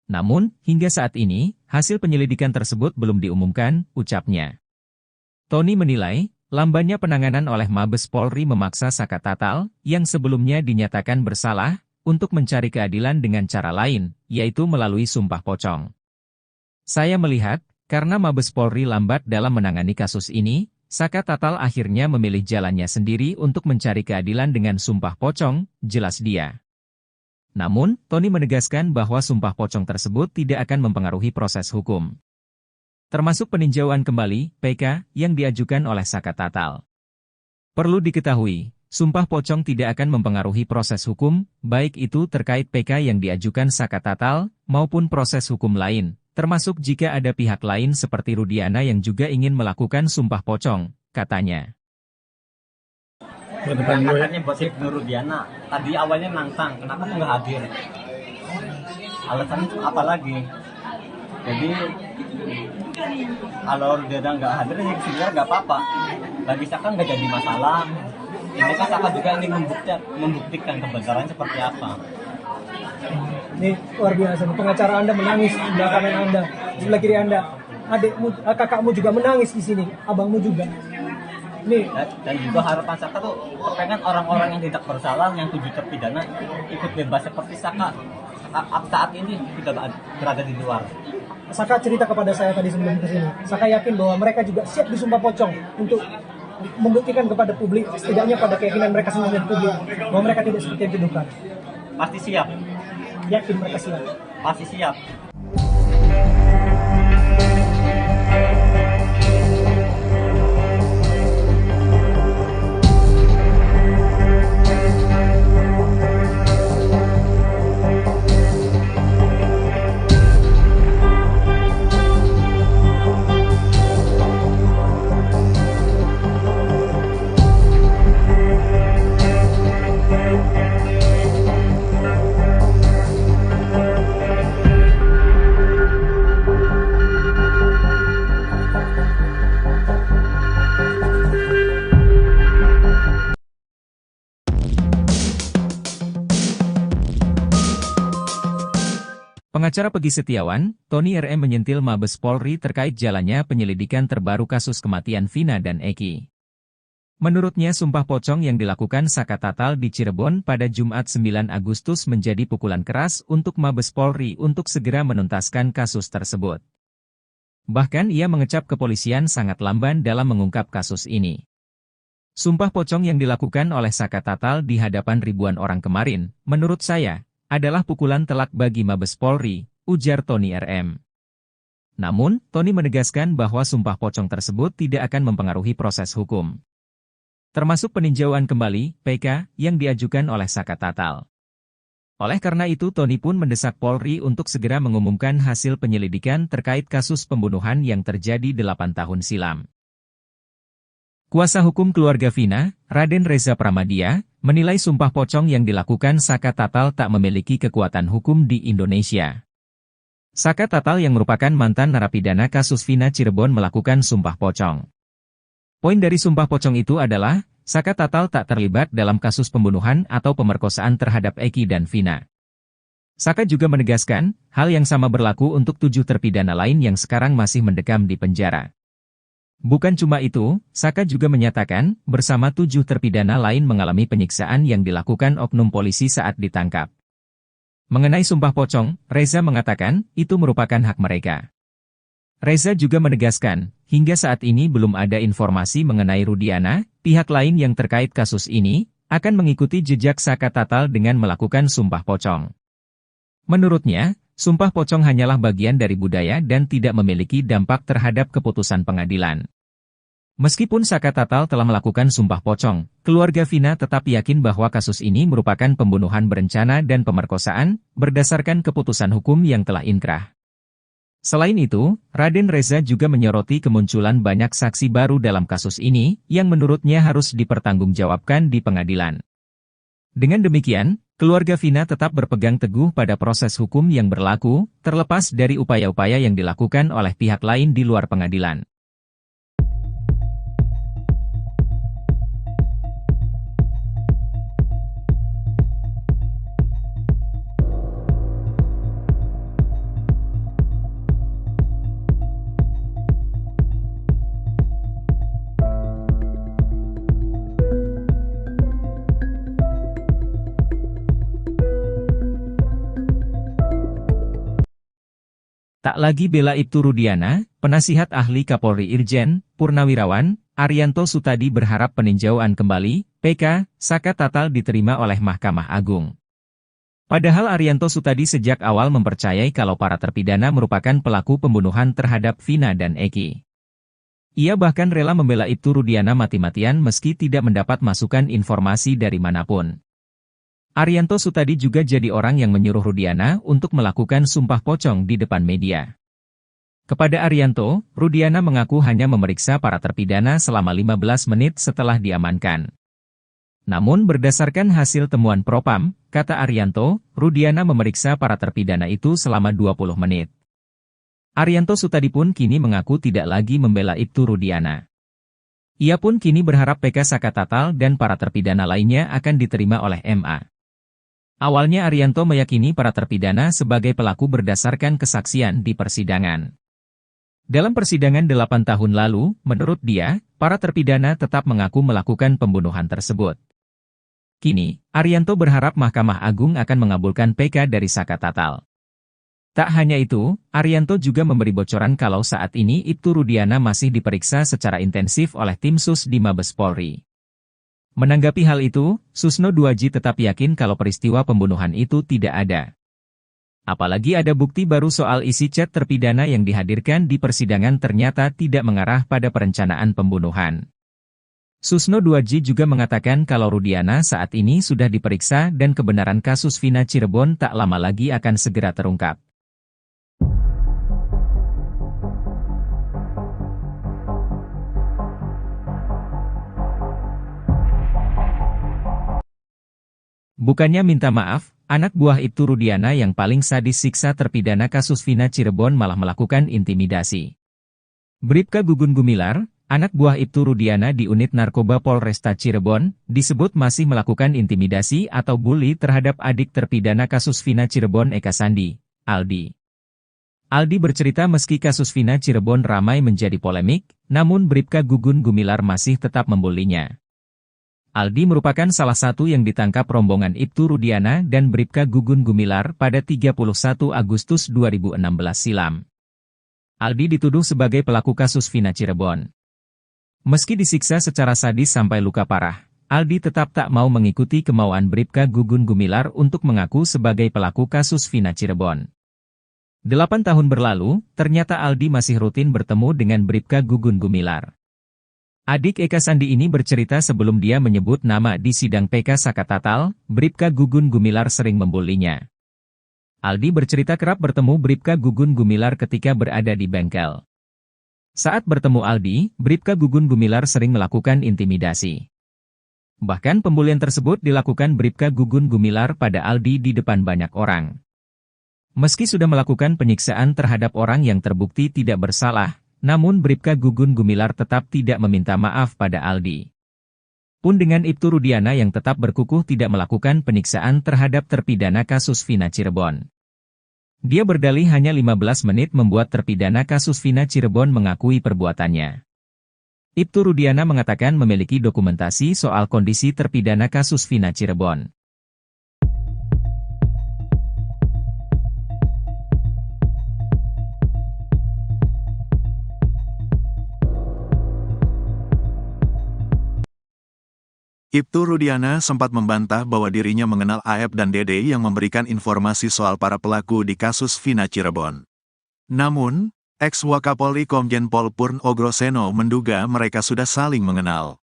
Namun, hingga saat ini, hasil penyelidikan tersebut belum diumumkan, ucapnya. Tony menilai, lambannya penanganan oleh Mabes Polri memaksa Saka Tatal, yang sebelumnya dinyatakan bersalah, untuk mencari keadilan dengan cara lain, yaitu melalui sumpah pocong. Saya melihat, karena Mabes Polri lambat dalam menangani kasus ini, Saka Tatal akhirnya memilih jalannya sendiri untuk mencari keadilan dengan sumpah pocong, jelas dia. Namun, Tony menegaskan bahwa sumpah pocong tersebut tidak akan mempengaruhi proses hukum. Termasuk peninjauan kembali, PK, yang diajukan oleh Saka Tatal. Perlu diketahui, sumpah pocong tidak akan mempengaruhi proses hukum, baik itu terkait PK yang diajukan Saka Tatal, maupun proses hukum lain, termasuk jika ada pihak lain seperti Rudiana yang juga ingin melakukan sumpah pocong, katanya. Katanya buat Ibtu Rudiana, tadi awalnya nantang, kenapa tuh nggak hadir? Alasannya apa lagi? Jadi, kalau Rudiana nggak hadir, ya sebenarnya nggak apa-apa. Bagi Saka nggak jadi masalah. Ini kan Saka juga ingin membuktikan kebenaran seperti apa. Ini luar biasa, pengacara Anda menangis di belakang Anda, di sebelah kiri Anda. adikmu, kakakmu juga menangis di sini, abangmu juga. Nih, Dan juga harapan Saka tuh pengen orang-orang yang tidak bersalah, yang 7 terpidana ikut bebas seperti Saka saat ini tidak berada di luar. Saka cerita kepada saya tadi sebelum kesini. Saka yakin bahwa mereka juga siap disumpah pocong untuk membuktikan kepada publik, setidaknya pada keyakinan mereka sendiri dan publik, bahwa mereka tidak seperti yang dituduhkan. Pasti siap, Yakin mereka siap. pasti siap. Pengacara Pegi Setiawan, Tony RM menyentil Mabes Polri terkait jalannya penyelidikan terbaru kasus kematian Vina dan Eki. Menurutnya sumpah pocong yang dilakukan Saka Tatal di Cirebon pada Jumat 9 Agustus menjadi pukulan keras untuk Mabes Polri untuk segera menuntaskan kasus tersebut. Bahkan ia mengecap kepolisian sangat lamban dalam mengungkap kasus ini. Sumpah pocong yang dilakukan oleh Saka Tatal di hadapan ribuan orang kemarin, menurut saya, adalah pukulan telak bagi Mabes Polri, ujar Tony RM. Namun, Tony menegaskan bahwa sumpah pocong tersebut tidak akan mempengaruhi proses hukum. Termasuk peninjauan kembali, PK, yang diajukan oleh Saka Tatal. Oleh karena itu Tony pun mendesak Polri untuk segera mengumumkan hasil penyelidikan terkait kasus pembunuhan yang terjadi 8 tahun silam. Kuasa hukum keluarga Vina, Raden Reza Pramadya, menilai sumpah pocong yang dilakukan Saka Tatal tak memiliki kekuatan hukum di Indonesia. Saka Tatal yang merupakan mantan narapidana kasus Vina Cirebon melakukan sumpah pocong. Poin dari sumpah pocong itu adalah, Saka Tatal tak terlibat dalam kasus pembunuhan atau pemerkosaan terhadap Eki dan Vina. Saka juga menegaskan, hal yang sama berlaku untuk 7 terpidana lain yang sekarang masih mendekam di penjara. Bukan cuma itu, Saka juga menyatakan, bersama 7 terpidana lain mengalami penyiksaan yang dilakukan oknum polisi saat ditangkap. Mengenai sumpah pocong, Reza mengatakan, itu merupakan hak mereka. Reza juga menegaskan, hingga saat ini belum ada informasi mengenai Rudiana, pihak lain yang terkait kasus ini, akan mengikuti jejak Saka Tatal dengan melakukan sumpah pocong. Menurutnya, sumpah pocong hanyalah bagian dari budaya dan tidak memiliki dampak terhadap keputusan pengadilan. Meskipun Saka Tatal telah melakukan sumpah pocong, keluarga Vina tetap yakin bahwa kasus ini merupakan pembunuhan berencana dan pemerkosaan, berdasarkan keputusan hukum yang telah inkrah. Selain itu, Raden Reza juga menyoroti kemunculan banyak saksi baru dalam kasus ini, yang menurutnya harus dipertanggungjawabkan di pengadilan. Dengan demikian, keluarga Vina tetap berpegang teguh pada proses hukum yang berlaku, terlepas dari upaya-upaya yang dilakukan oleh pihak lain di luar pengadilan. Tak lagi bela Ibtu Rudiana, penasihat ahli Kapolri Irjen Purnawirawan Arianto Sutadi berharap peninjauan kembali PK Saka Tatal diterima oleh Mahkamah Agung. Padahal Arianto Sutadi sejak awal mempercayai kalau para terpidana merupakan pelaku pembunuhan terhadap Vina dan Eki. Ia bahkan rela membela Ibtu Rudiana mati-matian meski tidak mendapat masukan informasi dari manapun. Arianto Sutadi juga jadi orang yang menyuruh Rudiana untuk melakukan sumpah pocong di depan media. Kepada Arianto, Rudiana mengaku hanya memeriksa para terpidana selama 15 menit setelah diamankan. Namun berdasarkan hasil temuan Propam, kata Arianto, Rudiana memeriksa para terpidana itu selama 20 menit. Arianto Sutadi pun kini mengaku tidak lagi membela Ibtu Rudiana. Ia pun kini berharap PK Saka Tatal dan para terpidana lainnya akan diterima oleh MA. Awalnya Arianto meyakini para terpidana sebagai pelaku berdasarkan kesaksian di persidangan. Dalam persidangan 8 tahun lalu, menurut dia, para terpidana tetap mengaku melakukan pembunuhan tersebut. Kini, Arianto berharap Mahkamah Agung akan mengabulkan PK dari Saka Tatal. Tak hanya itu, Arianto juga memberi bocoran kalau saat ini Ibtu Rudiana masih diperiksa secara intensif oleh tim SUS di Mabes Polri. Menanggapi hal itu, Susno Duaji tetap yakin kalau peristiwa pembunuhan itu tidak ada. Apalagi ada bukti baru soal isi chat terpidana yang dihadirkan di persidangan ternyata tidak mengarah pada perencanaan pembunuhan. Susno Duaji juga mengatakan kalau Rudiana saat ini sudah diperiksa dan kebenaran kasus Vina Cirebon tak lama lagi akan segera terungkap. Bukannya minta maaf, anak buah Ibtu Rudiana yang paling sadis siksa terpidana kasus Vina Cirebon malah melakukan intimidasi. Bribka Gugun Gumilar, anak buah Ibtu Rudiana di unit narkoba Polresta Cirebon, disebut masih melakukan intimidasi atau bully terhadap adik terpidana kasus Vina Cirebon Eka Sandi, Aldi. Aldi bercerita meski kasus Vina Cirebon ramai menjadi polemik, namun Bribka Gugun Gumilar masih tetap membulinya. Aldi merupakan salah satu yang ditangkap rombongan Ibtu Rudiana dan Bribka Gugun Gumilar pada 31 Agustus 2016 silam. Aldi dituduh sebagai pelaku kasus Vina Cirebon. Meski disiksa secara sadis sampai luka parah, Aldi tetap tak mau mengikuti kemauan Bribka Gugun Gumilar untuk mengaku sebagai pelaku kasus Vina Cirebon. 8 tahun berlalu, ternyata Aldi masih rutin bertemu dengan Bribka Gugun Gumilar. Adik Eka Sandi ini bercerita sebelum dia menyebut nama di sidang PK Saka Tatal, Bribka Gugun Gumilar sering membulinya. Aldi bercerita kerap bertemu Bribka Gugun Gumilar ketika berada di bengkel. Saat bertemu Aldi, Bribka Gugun Gumilar sering melakukan intimidasi. Bahkan pembulian tersebut dilakukan Bribka Gugun Gumilar pada Aldi di depan banyak orang. Meski sudah melakukan penyiksaan terhadap orang yang terbukti tidak bersalah, namun Bribka Gugun Gumilar tetap tidak meminta maaf pada Aldi. Pun dengan Ibtu Rudiana yang tetap berkukuh tidak melakukan penyiksaan terhadap terpidana kasus Vina Cirebon. Dia berdalih hanya 15 menit membuat terpidana kasus Vina Cirebon mengakui perbuatannya. Ibtu Rudiana mengatakan memiliki dokumentasi soal kondisi terpidana kasus Vina Cirebon. Ibtu Rudiana sempat membantah bahwa dirinya mengenal Aep dan Dede yang memberikan informasi soal para pelaku di kasus Vina Cirebon. Namun, ex-Wakapolri Komjen Pol Purn Ogroseno menduga mereka sudah saling mengenal.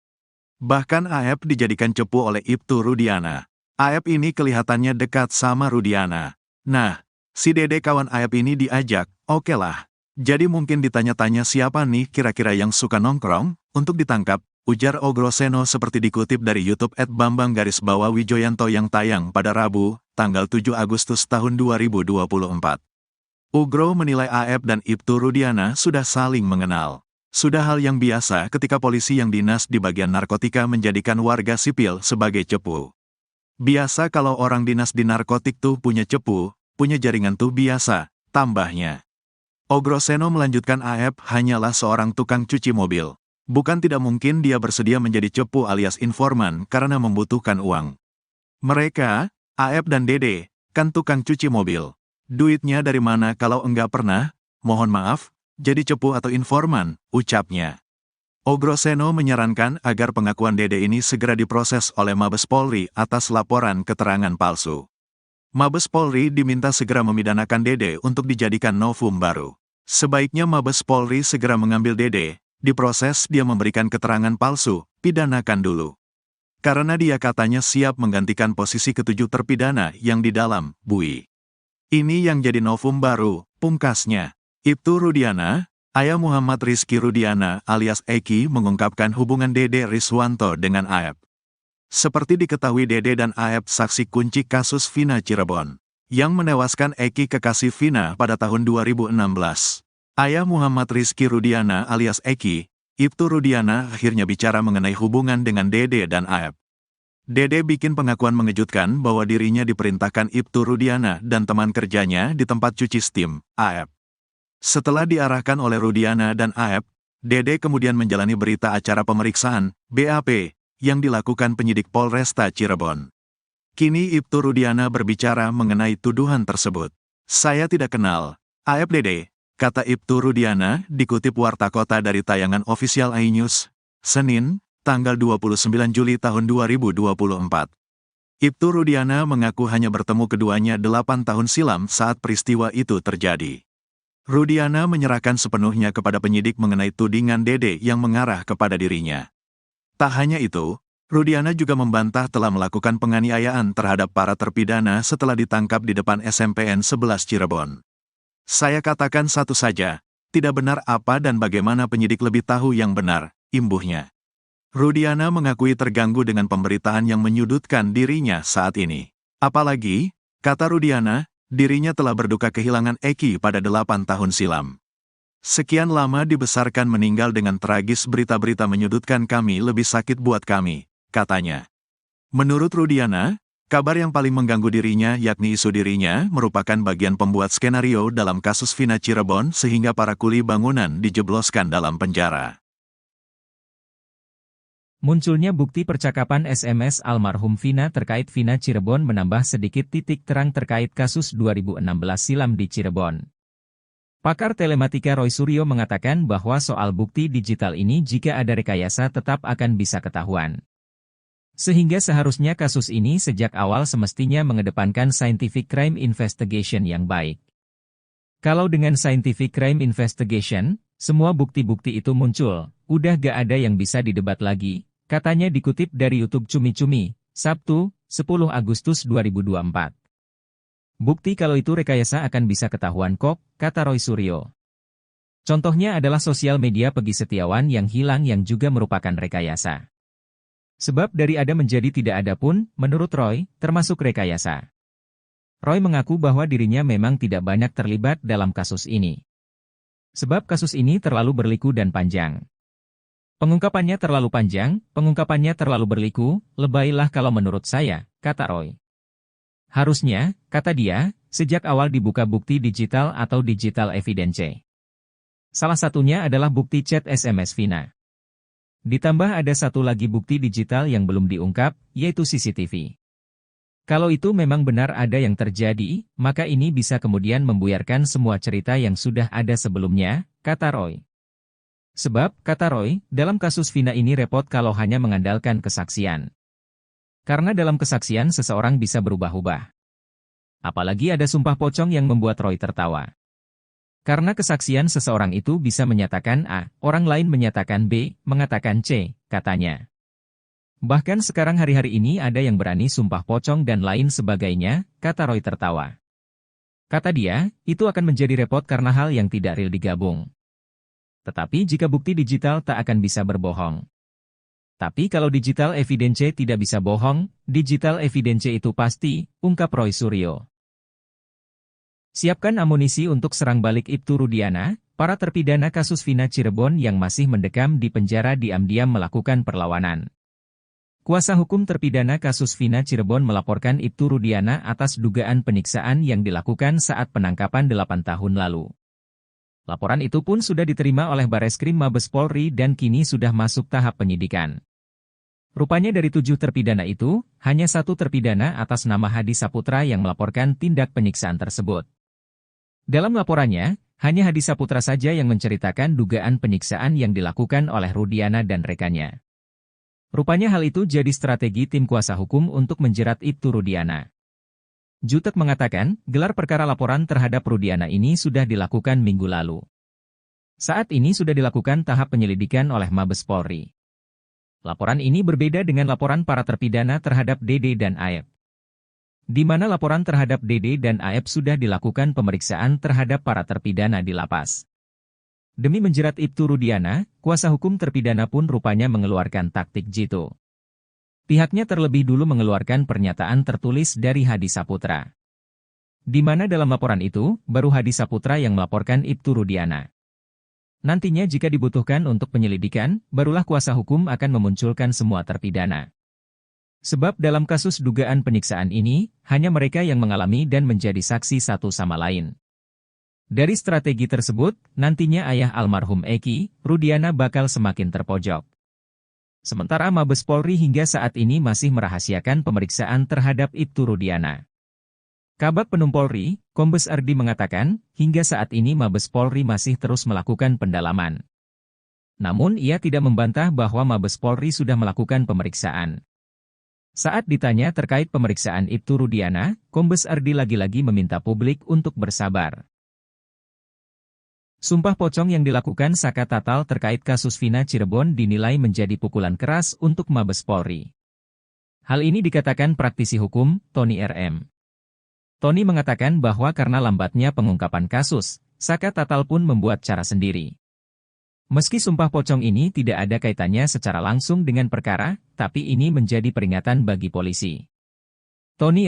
Bahkan Aep dijadikan cepu oleh Ibtu Rudiana. Aep ini kelihatannya dekat sama Rudiana. Nah, si Dede kawan Aep ini diajak, oke lah. Jadi mungkin ditanya-tanya siapa nih kira-kira yang suka nongkrong, untuk ditangkap. Ujar Ogroseno seperti dikutip dari YouTube @bambang_wijoyanto yang tayang pada Rabu, tanggal 7 Agustus tahun 2024. Ugro menilai Aep dan Ibtu Rudiana sudah saling mengenal. Sudah hal yang biasa ketika polisi yang dinas di bagian narkotika menjadikan warga sipil sebagai cepu. Biasa kalau orang dinas di narkotik tuh punya cepu, punya jaringan tuh biasa, tambahnya. Ogroseno melanjutkan Aep hanyalah seorang tukang cuci mobil. Bukan tidak mungkin dia bersedia menjadi cepu alias informan karena membutuhkan uang. Mereka, Aep dan Dede, kan tukang cuci mobil. Duitnya dari mana kalau enggak pernah, mohon maaf, jadi cepu atau informan, ucapnya. Ogroseno menyarankan agar pengakuan Dede ini segera diproses oleh Mabes Polri atas laporan keterangan palsu. Mabes Polri diminta segera memidanakan Dede untuk dijadikan novum baru. Sebaiknya Mabes Polri segera mengambil Dede. Diproses dia memberikan keterangan palsu, pidanakan dulu. Karena dia katanya siap menggantikan posisi ketujuh terpidana yang di dalam bui. Ini yang jadi novum baru, pungkasnya. Ibtu Rudiana, ayah Muhammad Rizky Rudiana alias Eki mengungkapkan hubungan Dede Riswanto dengan Aep. Seperti diketahui Dede dan Aep saksi kunci kasus Vina Cirebon, yang menewaskan Eki kekasih Vina pada tahun 2016. Ayah Muhammad Rizky Rudiana alias Eki, Ibtu Rudiana akhirnya bicara mengenai hubungan dengan Dede dan Aep. Dede bikin pengakuan mengejutkan bahwa dirinya diperintahkan Ibtu Rudiana dan teman kerjanya di tempat cuci steam, Aep. Setelah diarahkan oleh Rudiana dan Aep, Dede kemudian menjalani berita acara pemeriksaan, BAP, yang dilakukan penyidik Polresta Cirebon. Kini Ibtu Rudiana berbicara mengenai tuduhan tersebut. Saya tidak kenal Aep Dede, kata Ibtu Rudiana, dikutip Warta Kota dari tayangan official iNews, Senin, tanggal 29 Juli tahun 2024. Ibtu Rudiana mengaku hanya bertemu keduanya 8 tahun silam saat peristiwa itu terjadi. Rudiana menyerahkan sepenuhnya kepada penyidik mengenai tudingan Dede yang mengarah kepada dirinya. Tak hanya itu, Rudiana juga membantah telah melakukan penganiayaan terhadap para terpidana setelah ditangkap di depan SMPN 11 Cirebon. Saya katakan satu saja, tidak benar apa dan bagaimana penyidik lebih tahu yang benar, imbuhnya. Rudiana mengakui terganggu dengan pemberitaan yang menyudutkan dirinya saat ini. Apalagi, kata Rudiana, dirinya telah berduka kehilangan Eki pada 8 tahun silam. Sekian lama dibesarkan meninggal dengan tragis, berita-berita menyudutkan kami lebih sakit buat kami, katanya. Menurut Rudiana, kabar yang paling mengganggu dirinya yakni isu dirinya merupakan bagian pembuat skenario dalam kasus Vina Cirebon sehingga para kuli bangunan dijebloskan dalam penjara. Munculnya bukti percakapan SMS almarhum Vina terkait Vina Cirebon menambah sedikit titik terang terkait kasus 2016 silam di Cirebon. Pakar telematika Roy Suryo mengatakan bahwa soal bukti digital ini jika ada rekayasa tetap akan bisa ketahuan. Sehingga seharusnya kasus ini sejak awal semestinya mengedepankan scientific crime investigation yang baik. Kalau dengan scientific crime investigation, semua bukti-bukti itu muncul, udah gak ada yang bisa didebat lagi. Katanya dikutip dari YouTube Cumi-Cumi, Sabtu, 10 Agustus 2024. Bukti kalau itu rekayasa akan bisa ketahuan kok, kata Roy Suryo. Contohnya adalah sosial media Pegi Setiawan yang hilang yang juga merupakan rekayasa. Sebab dari ada menjadi tidak ada pun, menurut Roy, termasuk rekayasa. Roy mengaku bahwa dirinya memang tidak banyak terlibat dalam kasus ini. Sebab kasus ini terlalu berliku dan panjang. Pengungkapannya terlalu panjang, pengungkapannya terlalu berliku, lebaylah kalau menurut saya, kata Roy. Harusnya, kata dia, sejak awal dibuka bukti digital atau digital evidence. Salah satunya adalah bukti chat SMS Vina. Ditambah ada satu lagi bukti digital yang belum diungkap, yaitu CCTV. Kalau itu memang benar ada yang terjadi, maka ini bisa kemudian membuyarkan semua cerita yang sudah ada sebelumnya, kata Roy. Sebab, kata Roy, dalam kasus Vina ini repot kalau hanya mengandalkan kesaksian. Karena dalam kesaksian seseorang bisa berubah-ubah. Apalagi ada sumpah pocong yang membuat Roy tertawa. Karena kesaksian seseorang itu bisa menyatakan A, orang lain menyatakan B, mengatakan C, katanya. Bahkan sekarang hari-hari ini ada yang berani sumpah pocong dan lain sebagainya, kata Roy tertawa. Kata dia, itu akan menjadi repot karena hal yang tidak real digabung. Tetapi jika bukti digital tak akan bisa berbohong. Tapi kalau digital evidence tidak bisa bohong, digital evidence itu pasti, ungkap Roy Suryo. Siapkan amunisi untuk serang balik Ibtu Rudiana, para terpidana kasus Vina Cirebon yang masih mendekam di penjara diam-diam melakukan perlawanan. Kuasa hukum terpidana kasus Vina Cirebon melaporkan Ibtu Rudiana atas dugaan penyiksaan yang dilakukan saat penangkapan 8 tahun lalu. Laporan itu pun sudah diterima oleh Bareskrim Mabes Polri dan kini sudah masuk tahap penyidikan. Rupanya dari 7 terpidana itu, hanya 1 terpidana atas nama Hadi Saputra yang melaporkan tindak penyiksaan tersebut. Dalam laporannya, hanya Hadi Saputra saja yang menceritakan dugaan penyiksaan yang dilakukan oleh Rudiana dan rekannya. Rupanya hal itu jadi strategi tim kuasa hukum untuk menjerat Ibtu Rudiana. Jutek mengatakan, gelar perkara laporan terhadap Rudiana ini sudah dilakukan minggu lalu. Saat ini sudah dilakukan tahap penyelidikan oleh Mabes Polri. Laporan ini berbeda dengan laporan para terpidana terhadap Dede dan Aep. Di mana laporan terhadap Dede dan Aep sudah dilakukan pemeriksaan terhadap para terpidana di lapas. Demi menjerat Ibtu Rudiana, kuasa hukum terpidana pun rupanya mengeluarkan taktik jitu. Pihaknya terlebih dulu mengeluarkan pernyataan tertulis dari Hadi Saputra. Di mana dalam laporan itu, baru Hadi Saputra yang melaporkan Ibtu Rudiana. Nantinya jika dibutuhkan untuk penyelidikan, barulah kuasa hukum akan memunculkan semua terpidana. Sebab dalam kasus dugaan penyiksaan ini, hanya mereka yang mengalami dan menjadi saksi satu sama lain. Dari strategi tersebut, nantinya ayah almarhum Eki, Rudiana bakal semakin terpojok. Sementara Mabes Polri hingga saat ini masih merahasiakan pemeriksaan terhadap Ibtu Rudiana. Kabag Penum Polri, Kombes Ardi mengatakan, hingga saat ini Mabes Polri masih terus melakukan pendalaman. Namun ia tidak membantah bahwa Mabes Polri sudah melakukan pemeriksaan. Saat ditanya terkait pemeriksaan Ibtu Rudiana, Kombes Ardi lagi-lagi meminta publik untuk bersabar. Sumpah pocong yang dilakukan Saka Tatal terkait kasus Vina Cirebon dinilai menjadi pukulan keras untuk Mabes Polri. Hal ini dikatakan praktisi hukum, Tony RM. Tony mengatakan bahwa karena lambatnya pengungkapan kasus, Saka Tatal pun membuat cara sendiri. Meski sumpah pocong ini tidak ada kaitannya secara langsung dengan perkara, tapi ini menjadi peringatan bagi polisi. Tony